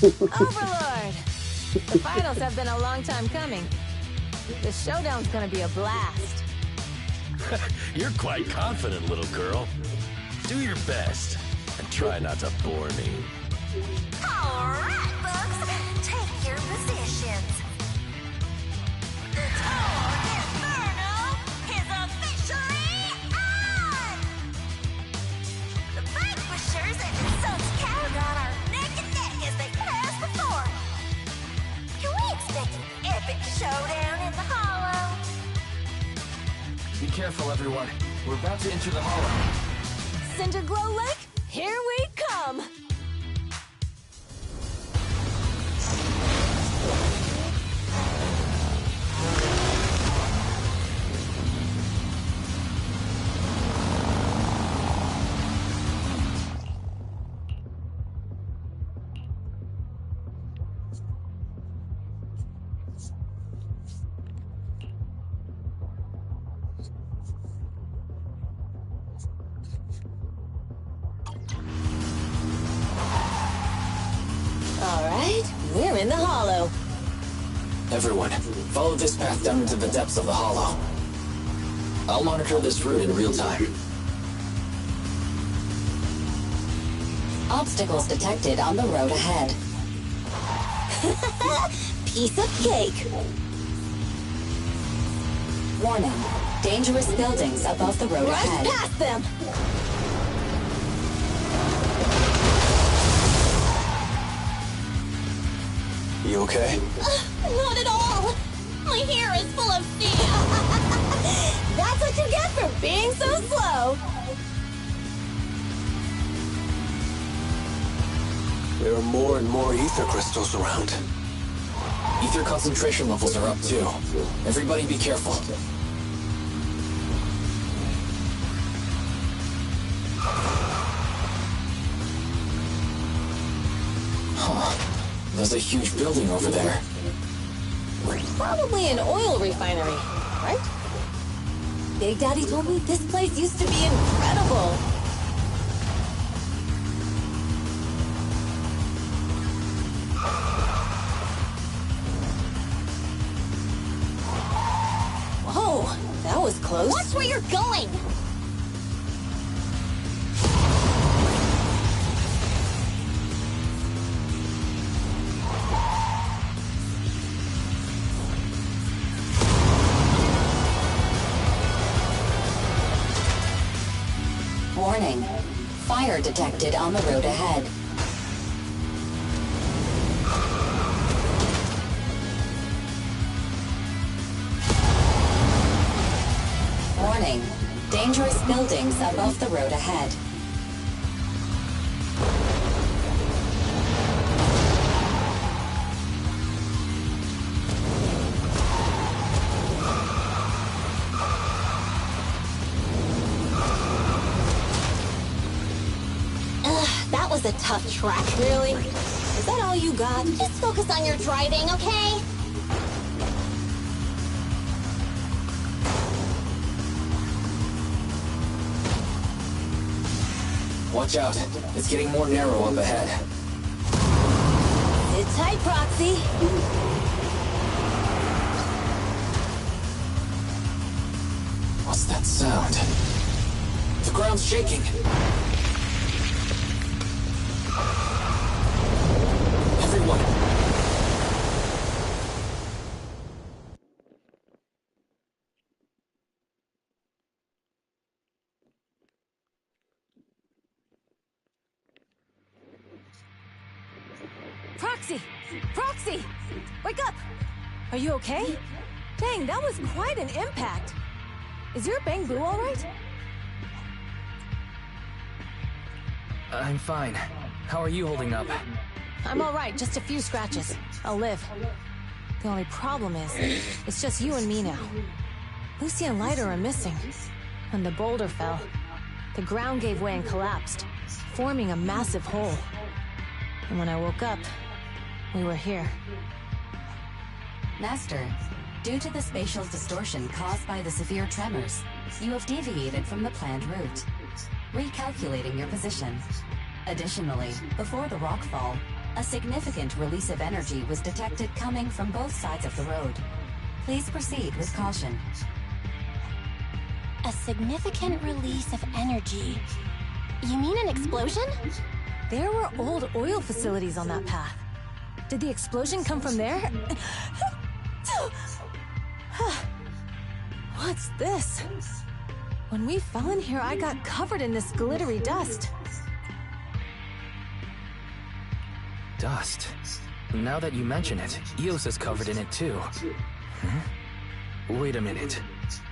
Overlord! The finals have been a long time coming. The showdown's gonna be a blast. You're quite confident, little girl. Do your best, and try not to bore me. Alright, folks, take your positions. The tour of Inferno is officially on! The vanquishers and the Sons of Caladon are neck and neck as they pass the fort. Can we expect an epic showdown in the Hollow? Be careful, everyone. We're about to enter the Hollow. Cinderglow Lake, here we come! Alright, we're in the Hollow. Everyone, follow this path down into the depths of the Hollow. I'll monitor this route in real time. Obstacles detected on the road ahead. Piece of cake. Warning. Dangerous buildings above the road Rush ahead. past them! You okay? Not at all! My hair is full of fear! That's what you get for being so slow! There are more and more ether crystals around. Ether concentration levels are up too. Everybody be careful. Huh. There's a huge building over there. Probably an oil refinery, right? Big Daddy told me this place used to be incredible. Whoa, that was close. Watch where you're going! Warning. Fire detected on the road ahead. Warning. Dangerous buildings above the road ahead. That was a tough track. Really? Is that all you got? Just focus on your driving, okay? Watch out. It's getting more narrow up ahead. Sit tight, Proxy. What's that sound? The ground's shaking. Everyone. Proxy! Proxy! Wake up! Are you okay? Dang, that was quite an impact. Is your Bang Boo all right? I'm fine. How are you holding up? I'm all right, just a few scratches. I'll live. The only problem is, it's just you and me now. Lucy and Lighter are missing. When the boulder fell, the ground gave way and collapsed, forming a massive hole. And when I woke up, we were here. Master, due to the spatial distortion caused by the severe tremors, you have deviated from the planned route. Recalculating your position. Additionally, before the rockfall, A significant release of energy was detected coming from both sides of the road. Please proceed with caution. A significant release of energy. You mean an explosion? There were old oil facilities on that path. Did the explosion come from there? What's this? When we fell in here, I got covered in this glittery dust. Dust? Now that you mention it, Eos is covered in it too. Huh? Wait a minute.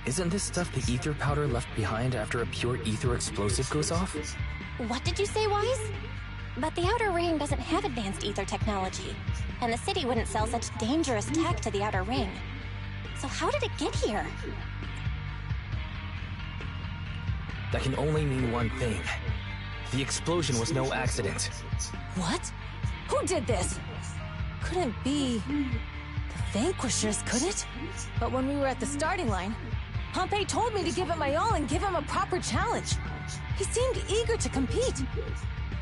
Isn't this stuff the ether powder left behind after a pure ether explosive goes off? What did you say, Wise? But the Outer Ring doesn't have advanced ether technology, and the city wouldn't sell such dangerous tech to the Outer Ring. So how did it get here? That can only mean one thing. The explosion was no accident. What? Who did this? Couldn't be the Vanquishers, could it? But when we were at the starting line, Pompey told me to give it my all and give him a proper challenge. He seemed eager to compete.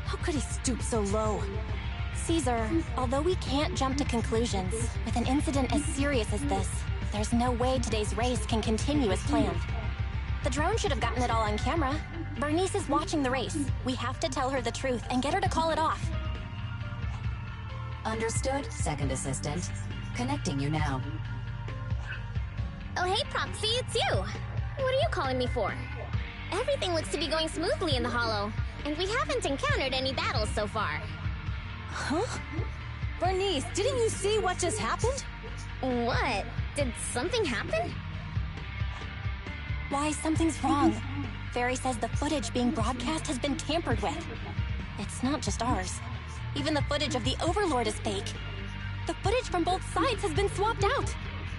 How could he stoop so low? Caesar, although we can't jump to conclusions, with an incident as serious as this, there's no way today's race can continue as planned. The drone should have gotten it all on camera. Bernice is watching the race. We have to tell her the truth and get her to call it off. Understood, Second Assistant. Connecting you now. Oh, hey, Proxy, it's you. What are you calling me for? Everything looks to be going smoothly in the Hollow, and we haven't encountered any battles so far. Huh? Bernice, didn't you see what just happened? What? Did something happen? Why, something's wrong. Fairy says the footage being broadcast has been tampered with. It's not just ours. Even the footage of the Overlord is fake. The footage from both sides has been swapped out.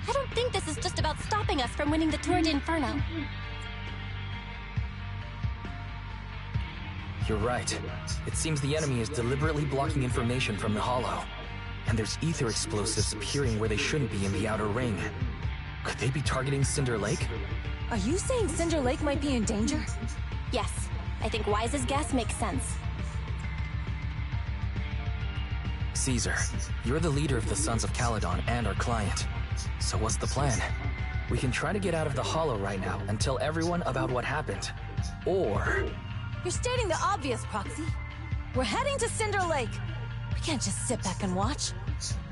I don't think this is just about stopping us from winning the Tour d'Inferno. You're right. It seems the enemy is deliberately blocking information from the Hollow. And there's ether explosives appearing where they shouldn't be in the Outer Ring. Could they be targeting Cinder Lake? Are you saying Cinder Lake might be in danger? Yes. I think Wise's guess makes sense. Caesar, you're the leader of the Sons of Caledon and our client. So what's the plan? We can try to get out of the Hollow right now and tell everyone about what happened. Or... You're stating the obvious, Proxy. We're heading to Cinder Lake. We can't just sit back and watch.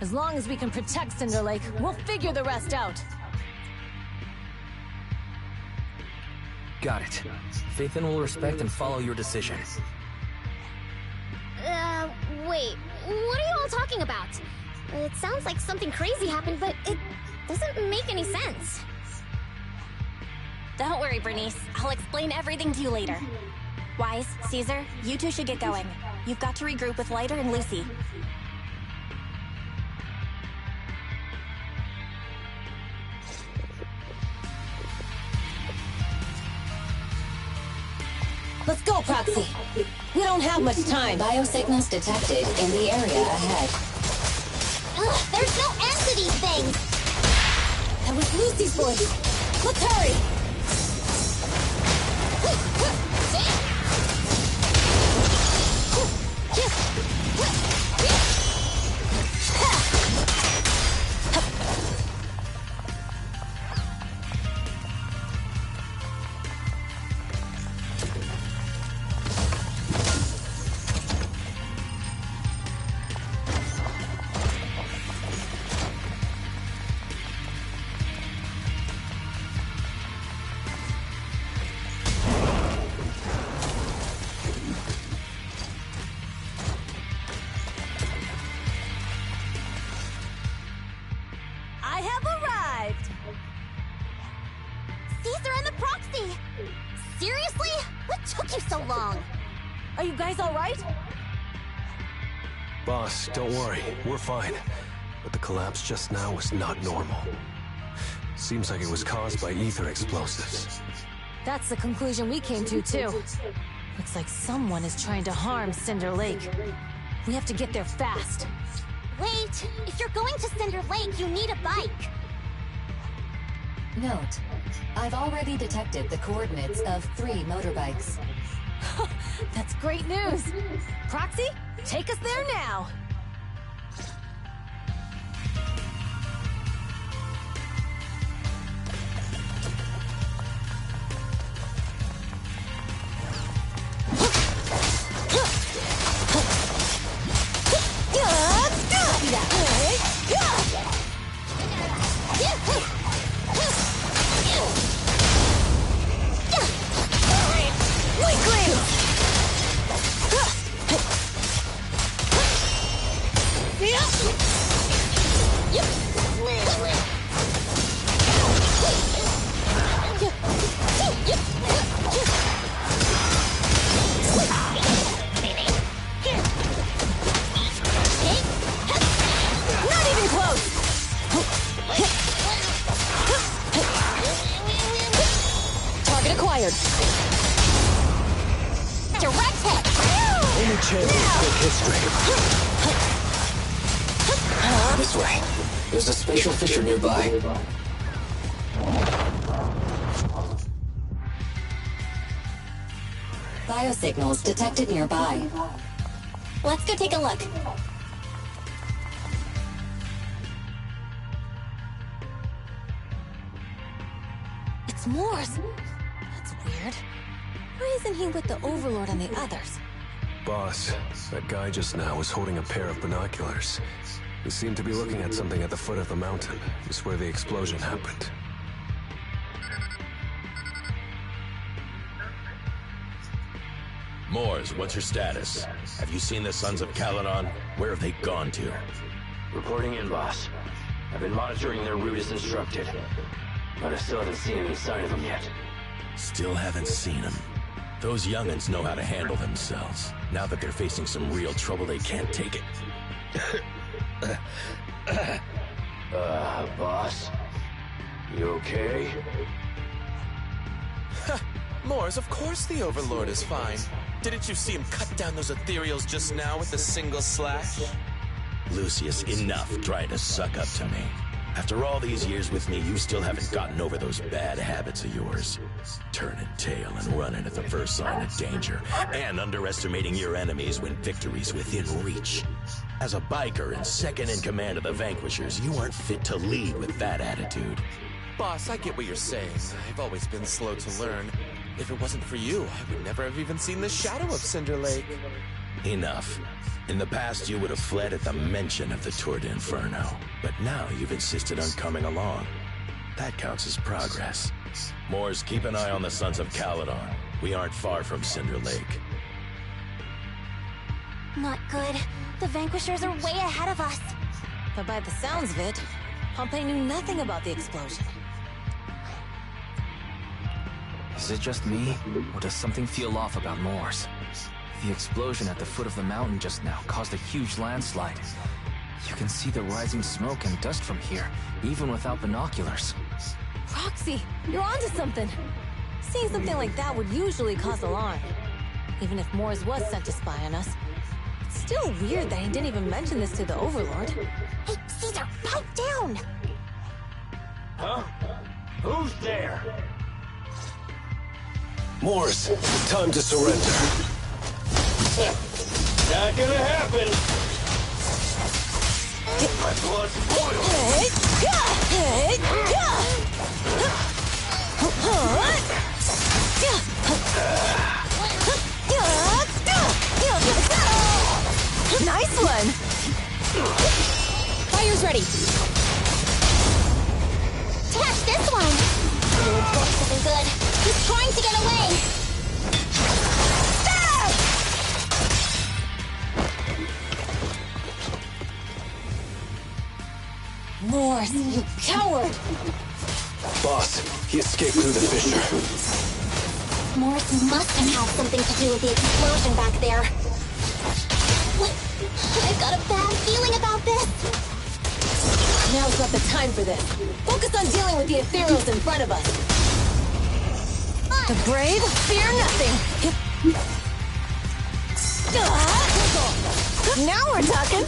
As long as we can protect Cinder Lake, we'll figure the rest out. Got it. Phaethon will respect and follow your decision. Wait. What are you all talking about? It sounds like something crazy happened, but it doesn't make any sense. Don't worry, Bernice. I'll explain everything to you later. Wise, Caesar, you two should get going. You've got to regroup with Lighter and Lucy. Let's go, Proxy. We don't have much time. Biosignals detected in the area ahead. Ugh, there's no end to these things! That was Lucy's voice. Let's hurry! Are you guys all right? Boss, don't worry. We're fine. But the collapse just now was not normal. Seems like it was caused by ether explosives. That's the conclusion we came to, too. Looks like someone is trying to harm Cinder Lake. We have to get there fast. Wait! If you're going to Cinder Lake, you need a bike! Note, I've already detected the coordinates of 3 motorbikes. That's great news! Proxy, take us there now! forward. Direct hit! Only champions make history. This way. There's a spatial fissure nearby. Biosignals detected nearby. Let's go take a look. It's Morse. That's weird. Why isn't he with the Overlord and the others? Boss, that guy just now was holding a pair of binoculars. He seemed to be looking at something at the foot of the mountain, just where the explosion happened. Moors, what's your status? Have you seen the Sons of Caledon? Where have they gone to? Reporting in, boss. I've been monitoring their route as instructed, but I still haven't seen any sign of them yet. Still haven't seen them. Those young'uns know how to handle themselves. Now that they're facing some real trouble, they can't take it. Boss? You okay? Moors, of course the Overlord is fine. Didn't you see him cut down those ethereals just now with a single slash? Lucius, enough trying to suck up to me. After all these years with me, you still haven't gotten over those bad habits of yours. Turning tail and running at the first sign of danger, and underestimating your enemies when victory's within reach. As a biker and second in command of the Vanquishers, you aren't fit to lead with that attitude. Boss, I get what you're saying. I've always been slow to learn. If it wasn't for you, I would never have even seen the shadow of Cinder Lake. Enough. In the past, you would have fled at the mention of the Tour de Inferno. But now you've insisted on coming along. That counts as progress. Moors, keep an eye on the Sons of Caledon. We aren't far from Cinder Lake. Not good. The Vanquishers are way ahead of us. But by the sounds of it, Pompey knew nothing about the explosion. Is it just me, or does something feel off about Moors? The explosion at the foot of the mountain just now caused a huge landslide. You can see the rising smoke and dust from here, even without binoculars. Roxy, you're onto something. Seeing something like that would usually cause alarm. Even if Moors was sent to spy on us. It's still weird that he didn't even mention this to the Overlord. Hey, Caesar, pipe down! Huh? Who's there? Moors, time to surrender. Not gonna happen! My blood's boiling! Nice one! Fire's ready! Catch this one! Oh, this isn't good. He's trying to get away! Moors, you coward! Boss, he escaped through the fissure. Morris must have had something to do with the explosion back there. What? I've got a bad feeling about this. Now's not the time for this. Focus on dealing with the ethereals in front of us. The brave fear nothing. Now we're talking.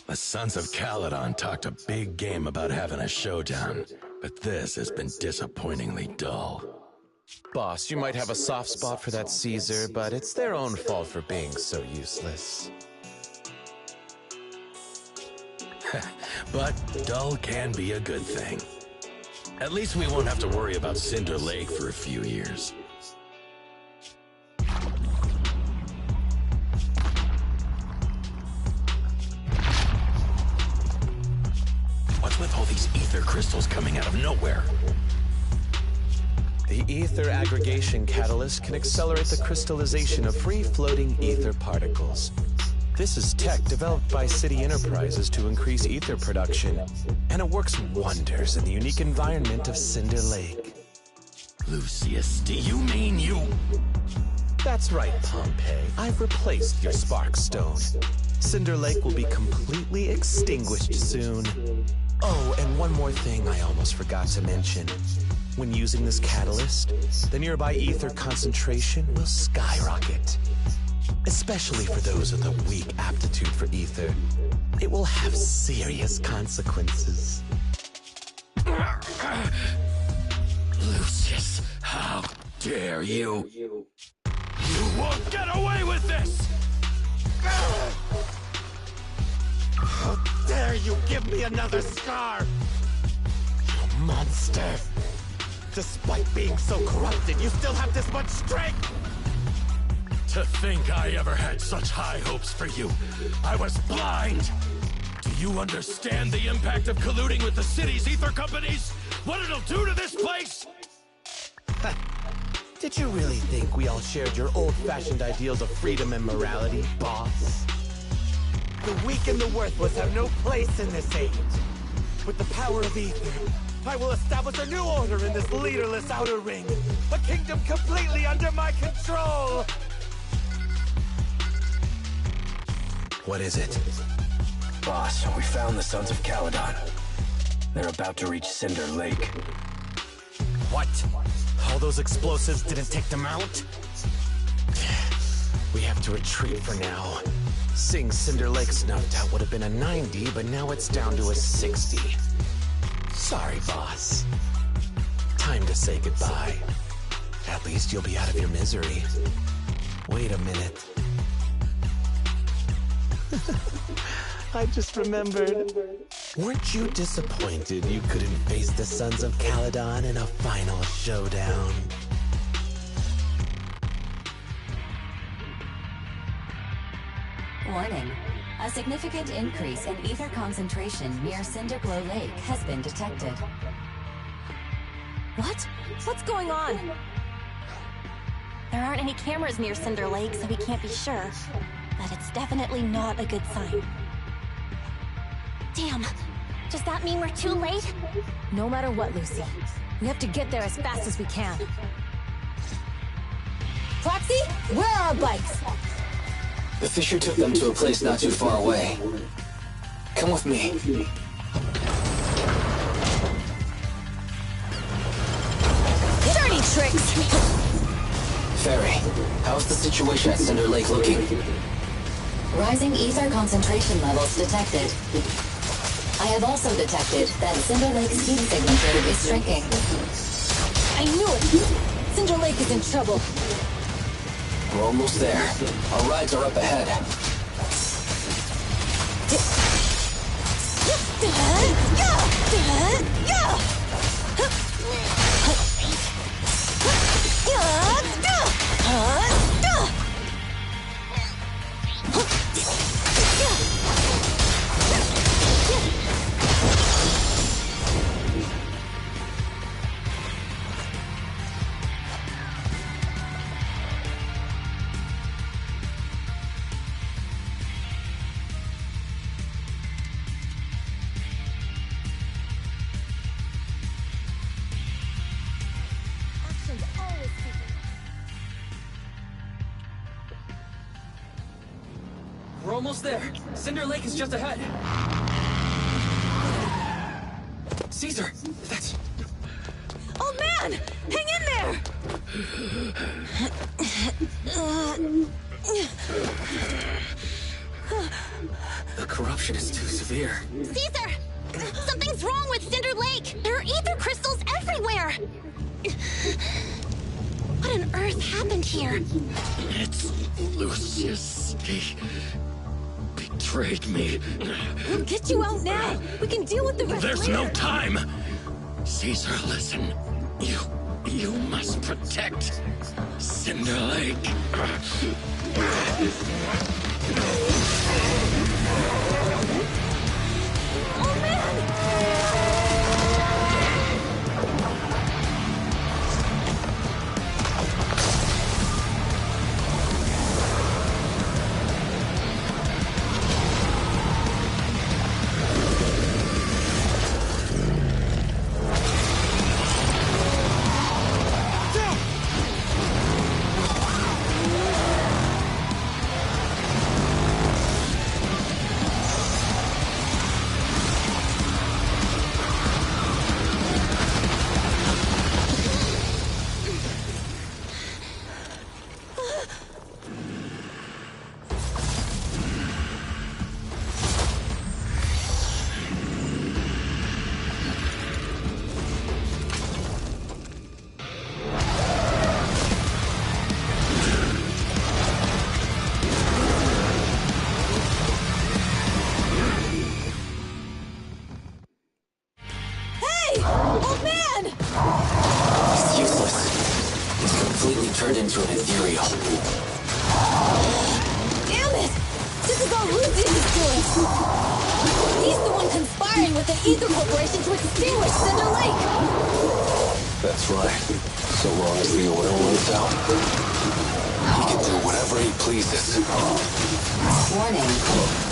The Sons of Caledon talked a big game about having a showdown, but this has been disappointingly dull. Boss, you might have a soft spot for that Caesar, but it's their own fault for being so useless. But dull can be a good thing. At least we won't have to worry about Cinder Lake for a few years. What's with all these ether crystals coming out of nowhere? The ether aggregation catalyst can accelerate the crystallization of free-floating ether particles. This is tech developed by City Enterprises to increase ether production, and it works wonders in the unique environment of Cinder Lake. Lucius, do you mean you? That's right, Pompey. I've replaced your spark stone. Cinder Lake will be completely extinguished soon. Oh, and one more thing I almost forgot to mention. When using this catalyst, the nearby ether concentration will skyrocket. Especially for those with a weak aptitude for ether. It will have serious consequences. Lucius, how dare you? You won't get away with this! How dare you give me another scar! You monster! Despite being so corrupted, you still have this much strength! To think I ever had such high hopes for you. I was blind! Do you understand the impact of colluding with the city's ether companies? What it'll do to this place? Did you really think we all shared your old-fashioned ideals of freedom and morality, boss? The weak and the worthless have no place in this age. With the power of ether, I will establish a new order in this leaderless outer ring. A kingdom completely under my control! What is it? Boss, we found the Sons of Caledon. They're about to reach Cinder Lake. What? All those explosives didn't take them out? We have to retreat for now. Seeing Cinder Lake snuffed out would have been a 90, but now it's down to a 60. Sorry, boss. Time to say goodbye. At least you'll be out of your misery. Wait a minute. I just remembered. Weren't you disappointed you couldn't face the Sons of Caledon in a final showdown? Warning. A significant increase in ether concentration near Cinderglow Lake has been detected. What? What's going on? There aren't any cameras near Cinder Lake, so we can't be sure. But it's definitely not a good sign. Damn. Does that mean we're too late? No matter what, Lucy. We have to get there as fast as we can. Proxy, where are our bikes? The Fisher took them to a place not too far away. Come with me. Dirty tricks! Fairy, how's the situation at Cinder Lake looking? Rising ether concentration levels detected. I have also detected that Cinder Lake's heat signature is shrinking. I knew it! Cinder Lake is in trouble. We're almost there. Our rides are up ahead. We're almost there. Cinder Lake is just ahead. Caesar, that's... Old man! Hang in there! The corruption is too severe. Caesar! Something's wrong with Cinder Lake! There are ether crystals everywhere! What on earth happened here? It's Lucius. He betrayed me. We'll get you out now. We can deal with the rest There's later. no time. Caesar, listen. You must protect Cinder Lake. Oh man! turned into an ethereal. Damn it! This is all Lucius is doing! He's the one conspiring with the Ether Corporation to extinguish Cinder Lake! That's right. So long as the oil runs out, he can do whatever he pleases. Warning.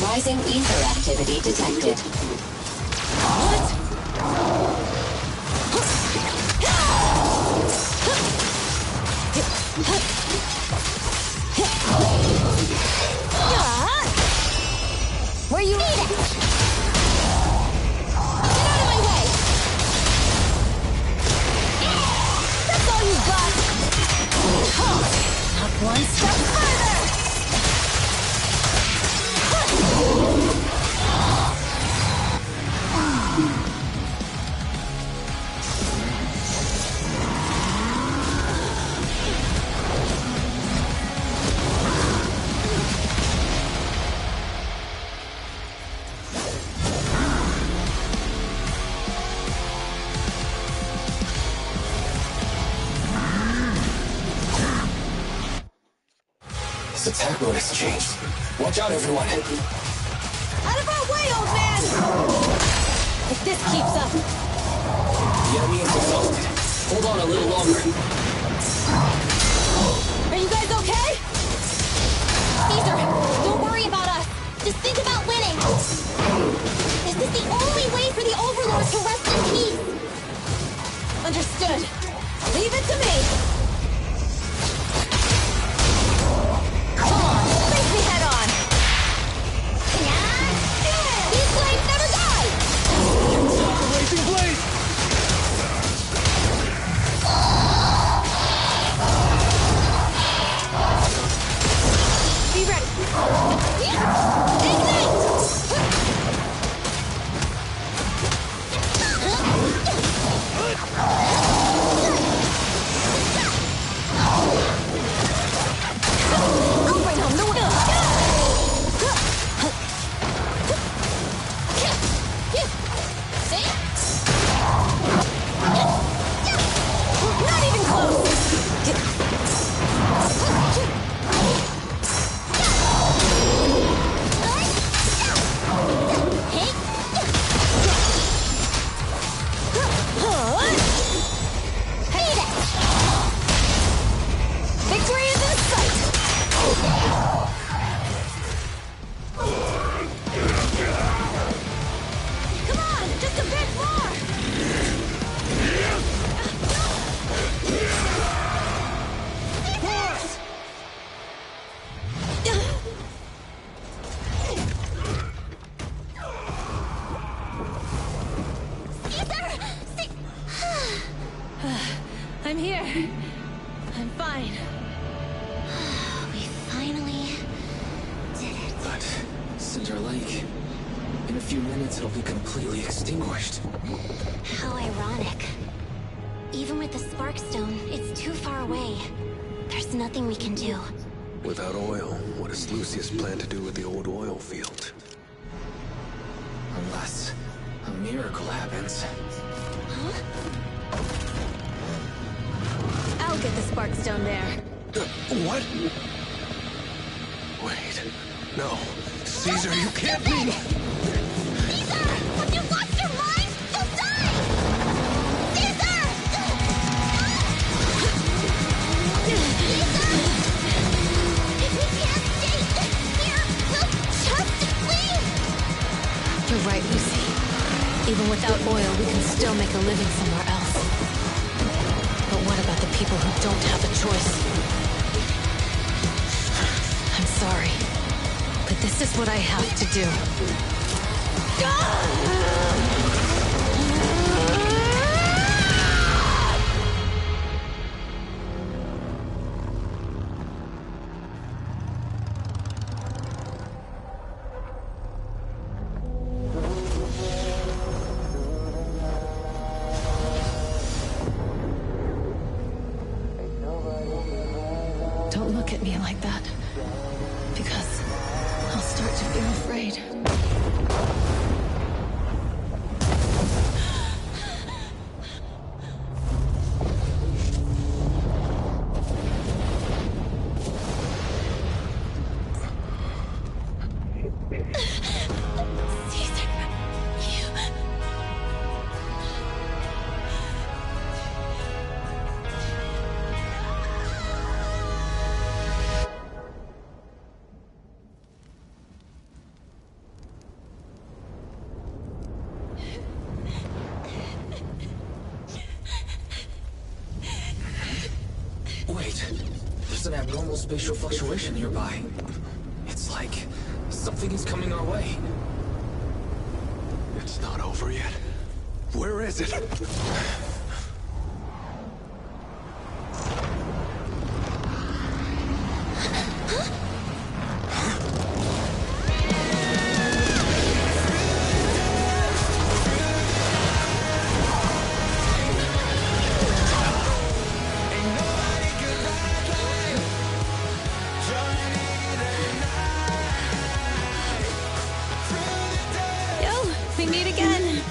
Rising ether activity detected. What? Where you need it? Get out of my way! That's all you got! Not one step further! His attack mode has changed. Watch out, everyone. Out of our way, old man! If this keeps up... The enemy is exhausted. Hold on a little longer. Are you guys okay? Caesar, don't worry about us. Just think about winning. This is the only way for the Overlord to rest in peace. Understood. Leave it to me. Come on, face me head on. These flames never die! The racing blade! Be ready. Ignite! I'll bring home the win. Not even close. Victory is in sight! Come on, just a bit more! I'm here. I'm fine. We finally did it. But Cinder Lake, in a few minutes it'll be completely extinguished. How ironic. Even with the Sparkstone, it's too far away. There's nothing we can do. Without oil, what does Lucius plan to do with the old oil field? Unless a miracle happens. I'll get the Sparkstone there. What? Wait. No. Caesar, you can't be... Caesar! Have you lost your mind? You'll die! Caesar! Caesar! If we can't stay here, we'll just leave! You're right, Lucy. Even without oil, we can still make a living somewhere else. But what about the people who don't have a choice? I'm sorry, but this is what I have to do. Don't look at me like that, because I'll start to feel afraid. There's an abnormal spatial fluctuation nearby. It's like something is coming our way. It's not over yet. Where is it? Yo, we meet again.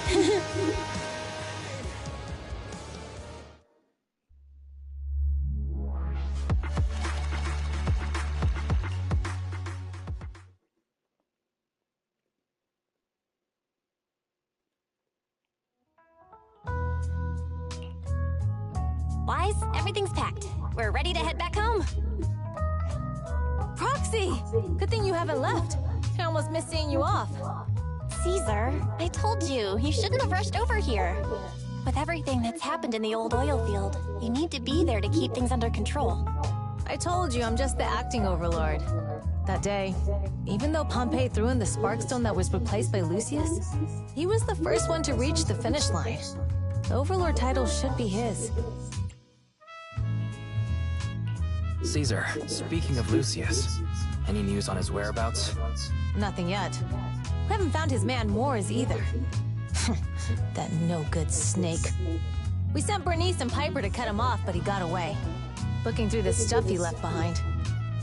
Wise, everything's packed. We're ready to head back home. Proxy! Good thing you haven't left. I almost missed seeing you off. Caesar, I told you, you shouldn't have rushed over here. With everything that's happened in the old oil field, you need to be there to keep things under control. I told you I'm just the acting overlord. That day, even though Pompey threw in the Sparkstone that was replaced by Lucius, he was the first one to reach the finish line. The overlord title should be his. Caesar, speaking of Lucius, any news on his whereabouts? Nothing yet. We haven't found his man Moores either. That no-good snake. We sent Bernice and Piper to cut him off, but he got away. Looking through the stuff he left behind,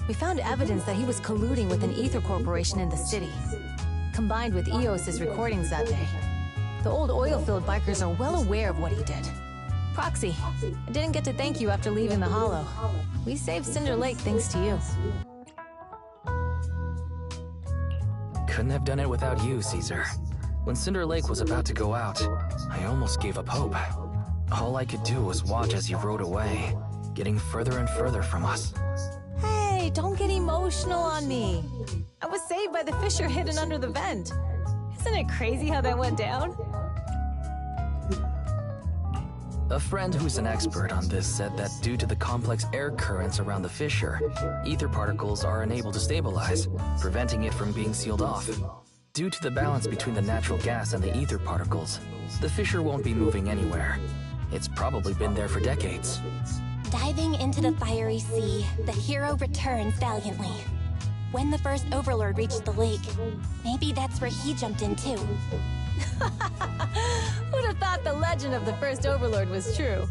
we found evidence that he was colluding with an ether corporation in the city, combined with Eos's recordings that day. The old oilfield bikers are well aware of what he did. Proxy, I didn't get to thank you after leaving the Hollow. We saved Cinder Lake thanks to you. Couldn't have done it without you, Caesar. When Cinder Lake was about to go out, I almost gave up hope. All I could do was watch as he rode away, getting further and further from us. Hey, don't get emotional on me. I was saved by the fissure hidden under the vent. Isn't it crazy how that went down? A friend who's an expert on this said that due to the complex air currents around the fissure, ether particles are unable to stabilize, preventing it from being sealed off. Due to the balance between the natural gas and the ether particles, the fissure won't be moving anywhere. It's probably been there for decades. Diving into the fiery sea, the hero returns valiantly. When the first overlord reached the lake, maybe that's where he jumped in too. Who'd have thought the legend of the first overlord was true?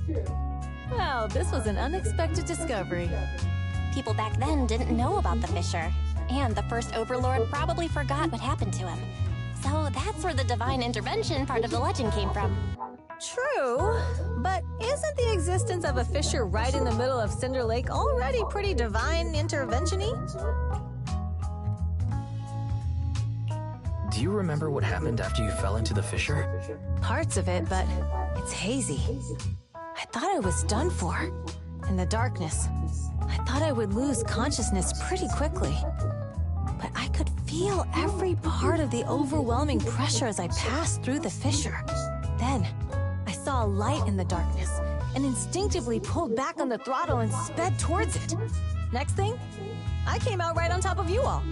Well, this was an unexpected discovery. People back then didn't know about the fissure, and the first overlord probably forgot what happened to him. So that's where the divine intervention part of the legend came from. True, but isn't the existence of a fissure right in the middle of Cinder Lake already pretty divine intervention-y? Do you remember what happened after you fell into the fissure? Parts of it, but it's hazy. I thought I was done for. In the darkness, I thought I would lose consciousness pretty quickly. But I could feel every part of the overwhelming pressure as I passed through the fissure. Then, I saw a light in the darkness and instinctively pulled back on the throttle and sped towards it. Next thing, I came out right on top of you all.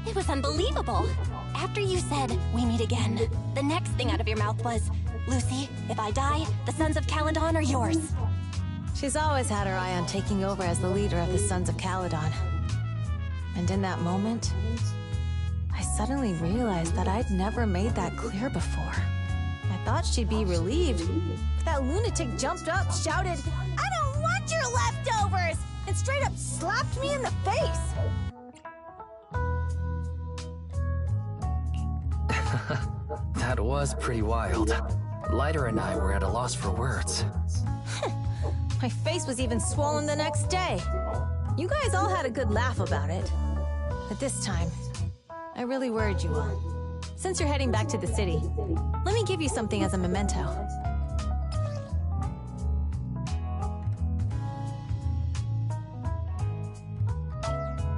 It was unbelievable. After you said, "We meet again," the next thing out of your mouth was, "Lucy, if I die, the Sons of Caledon are yours." She's always had her eye on taking over as the leader of the Sons of Caledon. And in that moment, I suddenly realized that I'd never made that clear before. I thought she'd be relieved, but that lunatic jumped up, shouted, "I don't want your leftovers!" and straight up slapped me in the face. That was pretty wild. Lighter and I were at a loss for words. My face was even swollen the next day. You guys all had a good laugh about it. But this time, I really worried you all. Since you're heading back to the city, let me give you something as a memento.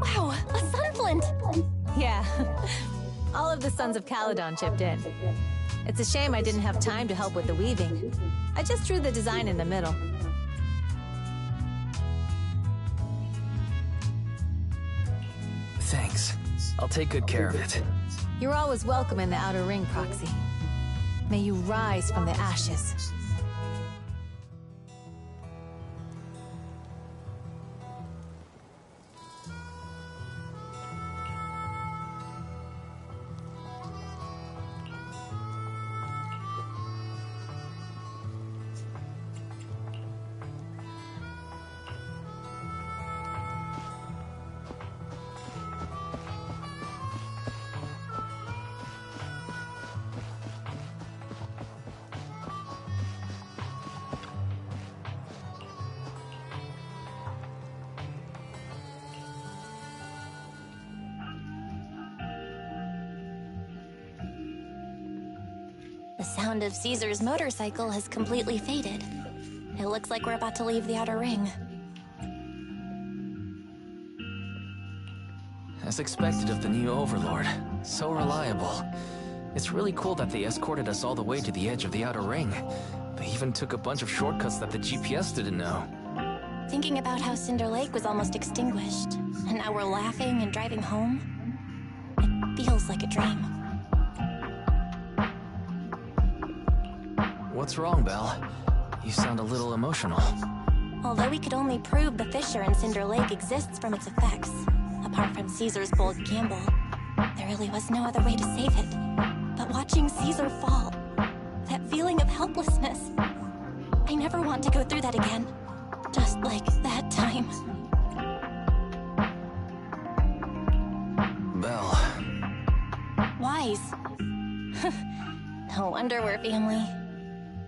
Wow, a sunflint! Yeah, all of the Sons of Caledon chipped in. It's a shame I didn't have time to help with the weaving. I just drew the design in the middle. I'll take good care of it. You're always welcome in the Outer Ring, Proxy. May you rise from the ashes. The sound of Caesar's motorcycle has completely faded. It looks like we're about to leave the Outer Ring. As expected of the new Overlord. So reliable. It's really cool that they escorted us all the way to the edge of the Outer Ring. They even took a bunch of shortcuts that the GPS didn't know. Thinking about how Cinder Lake was almost extinguished, and now we're laughing and driving home, it feels like a dream. What's wrong, Belle? You sound a little emotional. Although we could only prove the fissure in Cinder Lake exists from its effects, apart from Caesar's bold gamble, there really was no other way to save it. But watching Caesar fall, that feeling of helplessness, I never want to go through that again. Just like that time. Belle. Wise. No wonder we're family.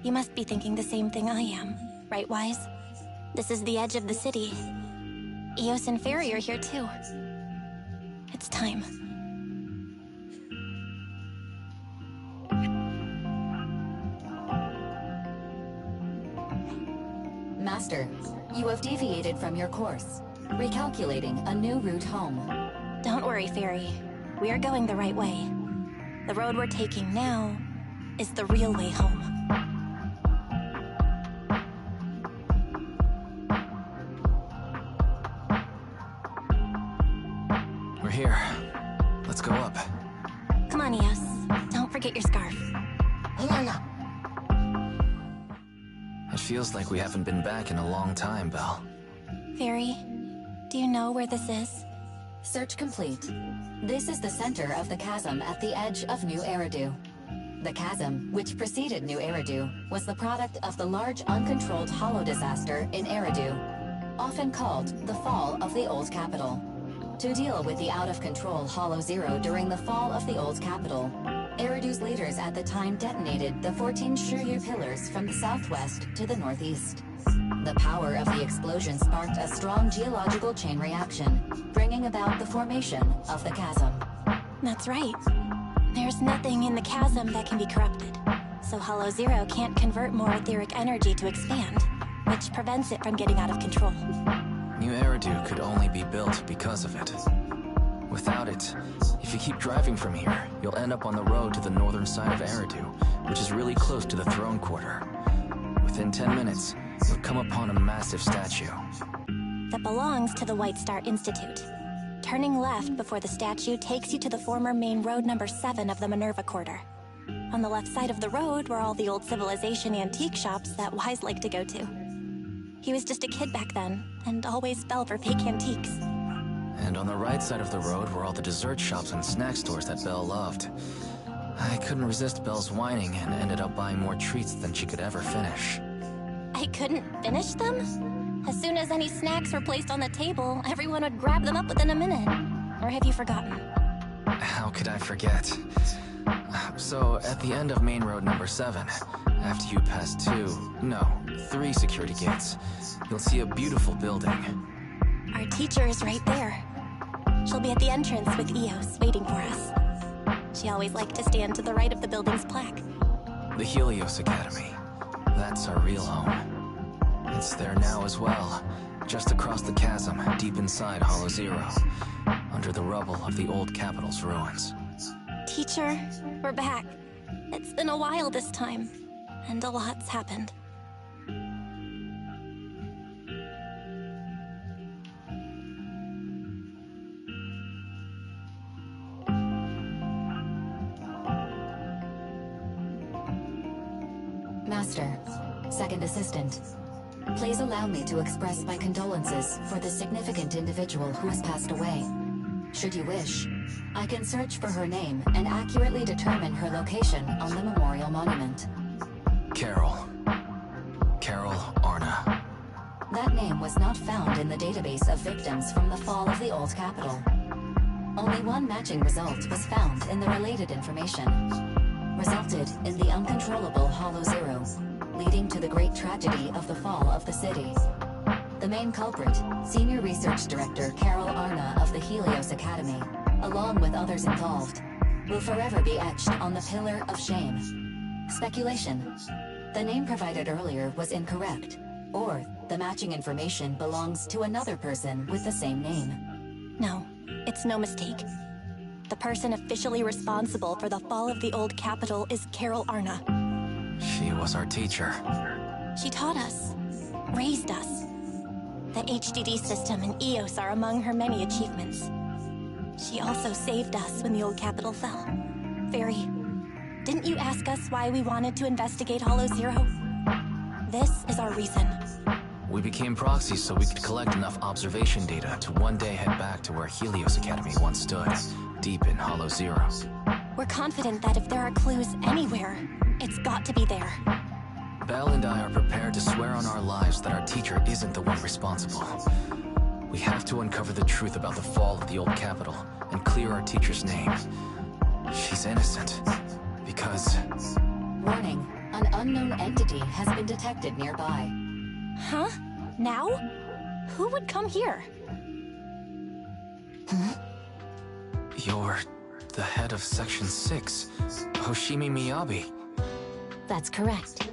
You must be thinking the same thing I am, right, Wise? This is the edge of the city. Eos and Fairy are here too. It's time. Master, you have deviated from your course, recalculating a new route home. Don't worry, Fairy. We are going the right way. The road we're taking now is the real way home. We're here. Let's go up. Come on, Eos. Don't forget your scarf. It feels like we haven't been back in a long time, Belle. Fairy, do you know where this is? Search complete. This is the center of the chasm at the edge of New Eridu. The chasm, which preceded New Eridu, was the product of the large uncontrolled hollow disaster in Eridu, often called the Fall of the Old Capital. To deal with the out-of-control Hollow Zero during the fall of the Old Capital, Eridu's leaders at the time detonated the 14 Shuryu pillars from the southwest to the northeast. The power of the explosion sparked a strong geological chain reaction, bringing about the formation of the chasm. That's right. There's nothing in the chasm that can be corrupted, so Hollow Zero can't convert more etheric energy to expand, which prevents it from getting out of control. New Eridu could only be built because of it. Without it, if you keep driving from here, you'll end up on the road to the northern side of Eridu, which is really close to the throne quarter. Within 10 minutes, you'll come upon a massive statue. That belongs to the White Star Institute. Turning left before the statue takes you to the former main road number 7 of the Minerva Quarter. On the left side of the road were all the old civilization antique shops that Wise liked to go to. He was just a kid back then, and always fell for fake antiques. And on the right side of the road were all the dessert shops and snack stores that Belle loved. I couldn't resist Belle's whining and ended up buying more treats than she could ever finish. I couldn't finish them? As soon as any snacks were placed on the table, everyone would grab them up within a minute. Or have you forgotten? How could I forget? So, at the end of main road number 7, after you pass 3 security gates, you'll see a beautiful building. Our teacher is right there. She'll be at the entrance with Eos, waiting for us. She always liked to stand to the right of the building's plaque. The Helios Academy. That's our real home. It's there now as well, just across the chasm, deep inside Hollow Zero, under the rubble of the old capital's ruins. Teacher, we're back. It's been a while this time, and a lot's happened. Master, Second Assistant, please allow me to express my condolences for the significant individual who has passed away. Should you wish, I can search for her name and accurately determine her location on the memorial monument. Carol Arna. That name was not found in the database of victims from the fall of the old capital. Only one matching result was found in the related information. Resulted in the uncontrollable Hollow Zero, leading to the great tragedy of the fall of the city. The main culprit, Senior Research Director Carol Arna of the Helios Academy, along with others involved, will forever be etched on the Pillar of Shame. Speculation. The name provided earlier was incorrect, or the matching information belongs to another person with the same name. No, it's no mistake. The person officially responsible for the fall of the old capital is Carol Arna. She was our teacher. She taught us, raised us. The HDD system and EOS are among her many achievements. She also saved us when the old capital fell. Fairy, didn't you ask us why we wanted to investigate Hollow Zero? This is our reason. We became proxies so we could collect enough observation data to one day head back to where Helios Academy once stood, deep in Hollow Zero. We're confident that if there are clues anywhere, it's got to be there. Belle and I are prepared to swear on our lives that our teacher isn't the one responsible. We have to uncover the truth about the fall of the old capital and clear our teacher's name. She's innocent, because... Warning, an unknown entity has been detected nearby. Huh? Now? Who would come here? You're the head of Section 6, Hoshimi Miyabi. That's correct.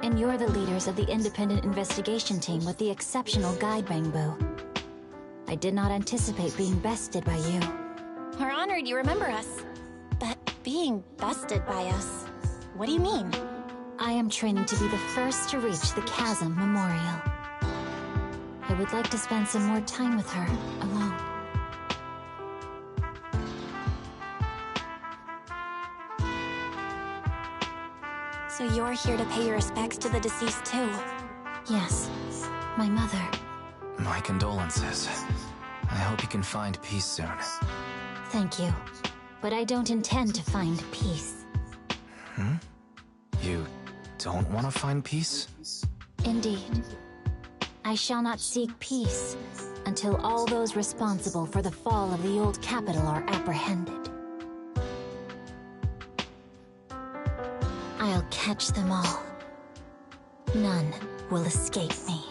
And you're the leaders of the independent investigation team with the exceptional guide Bangbu. I did not anticipate being bested by you. We're honored you remember us. But being bested by us, what do you mean? I am training to be the first to reach the Chasm Memorial. I would like to spend some more time with her, alone. So you're here to pay your respects to the deceased too? Yes, my mother. My condolences. I hope you can find peace soon. Thank you. But I don't intend to find peace. You don't want to find peace? Indeed. I shall not seek peace until all those responsible for the fall of the old capital are apprehended. I'll catch them all. None will escape me.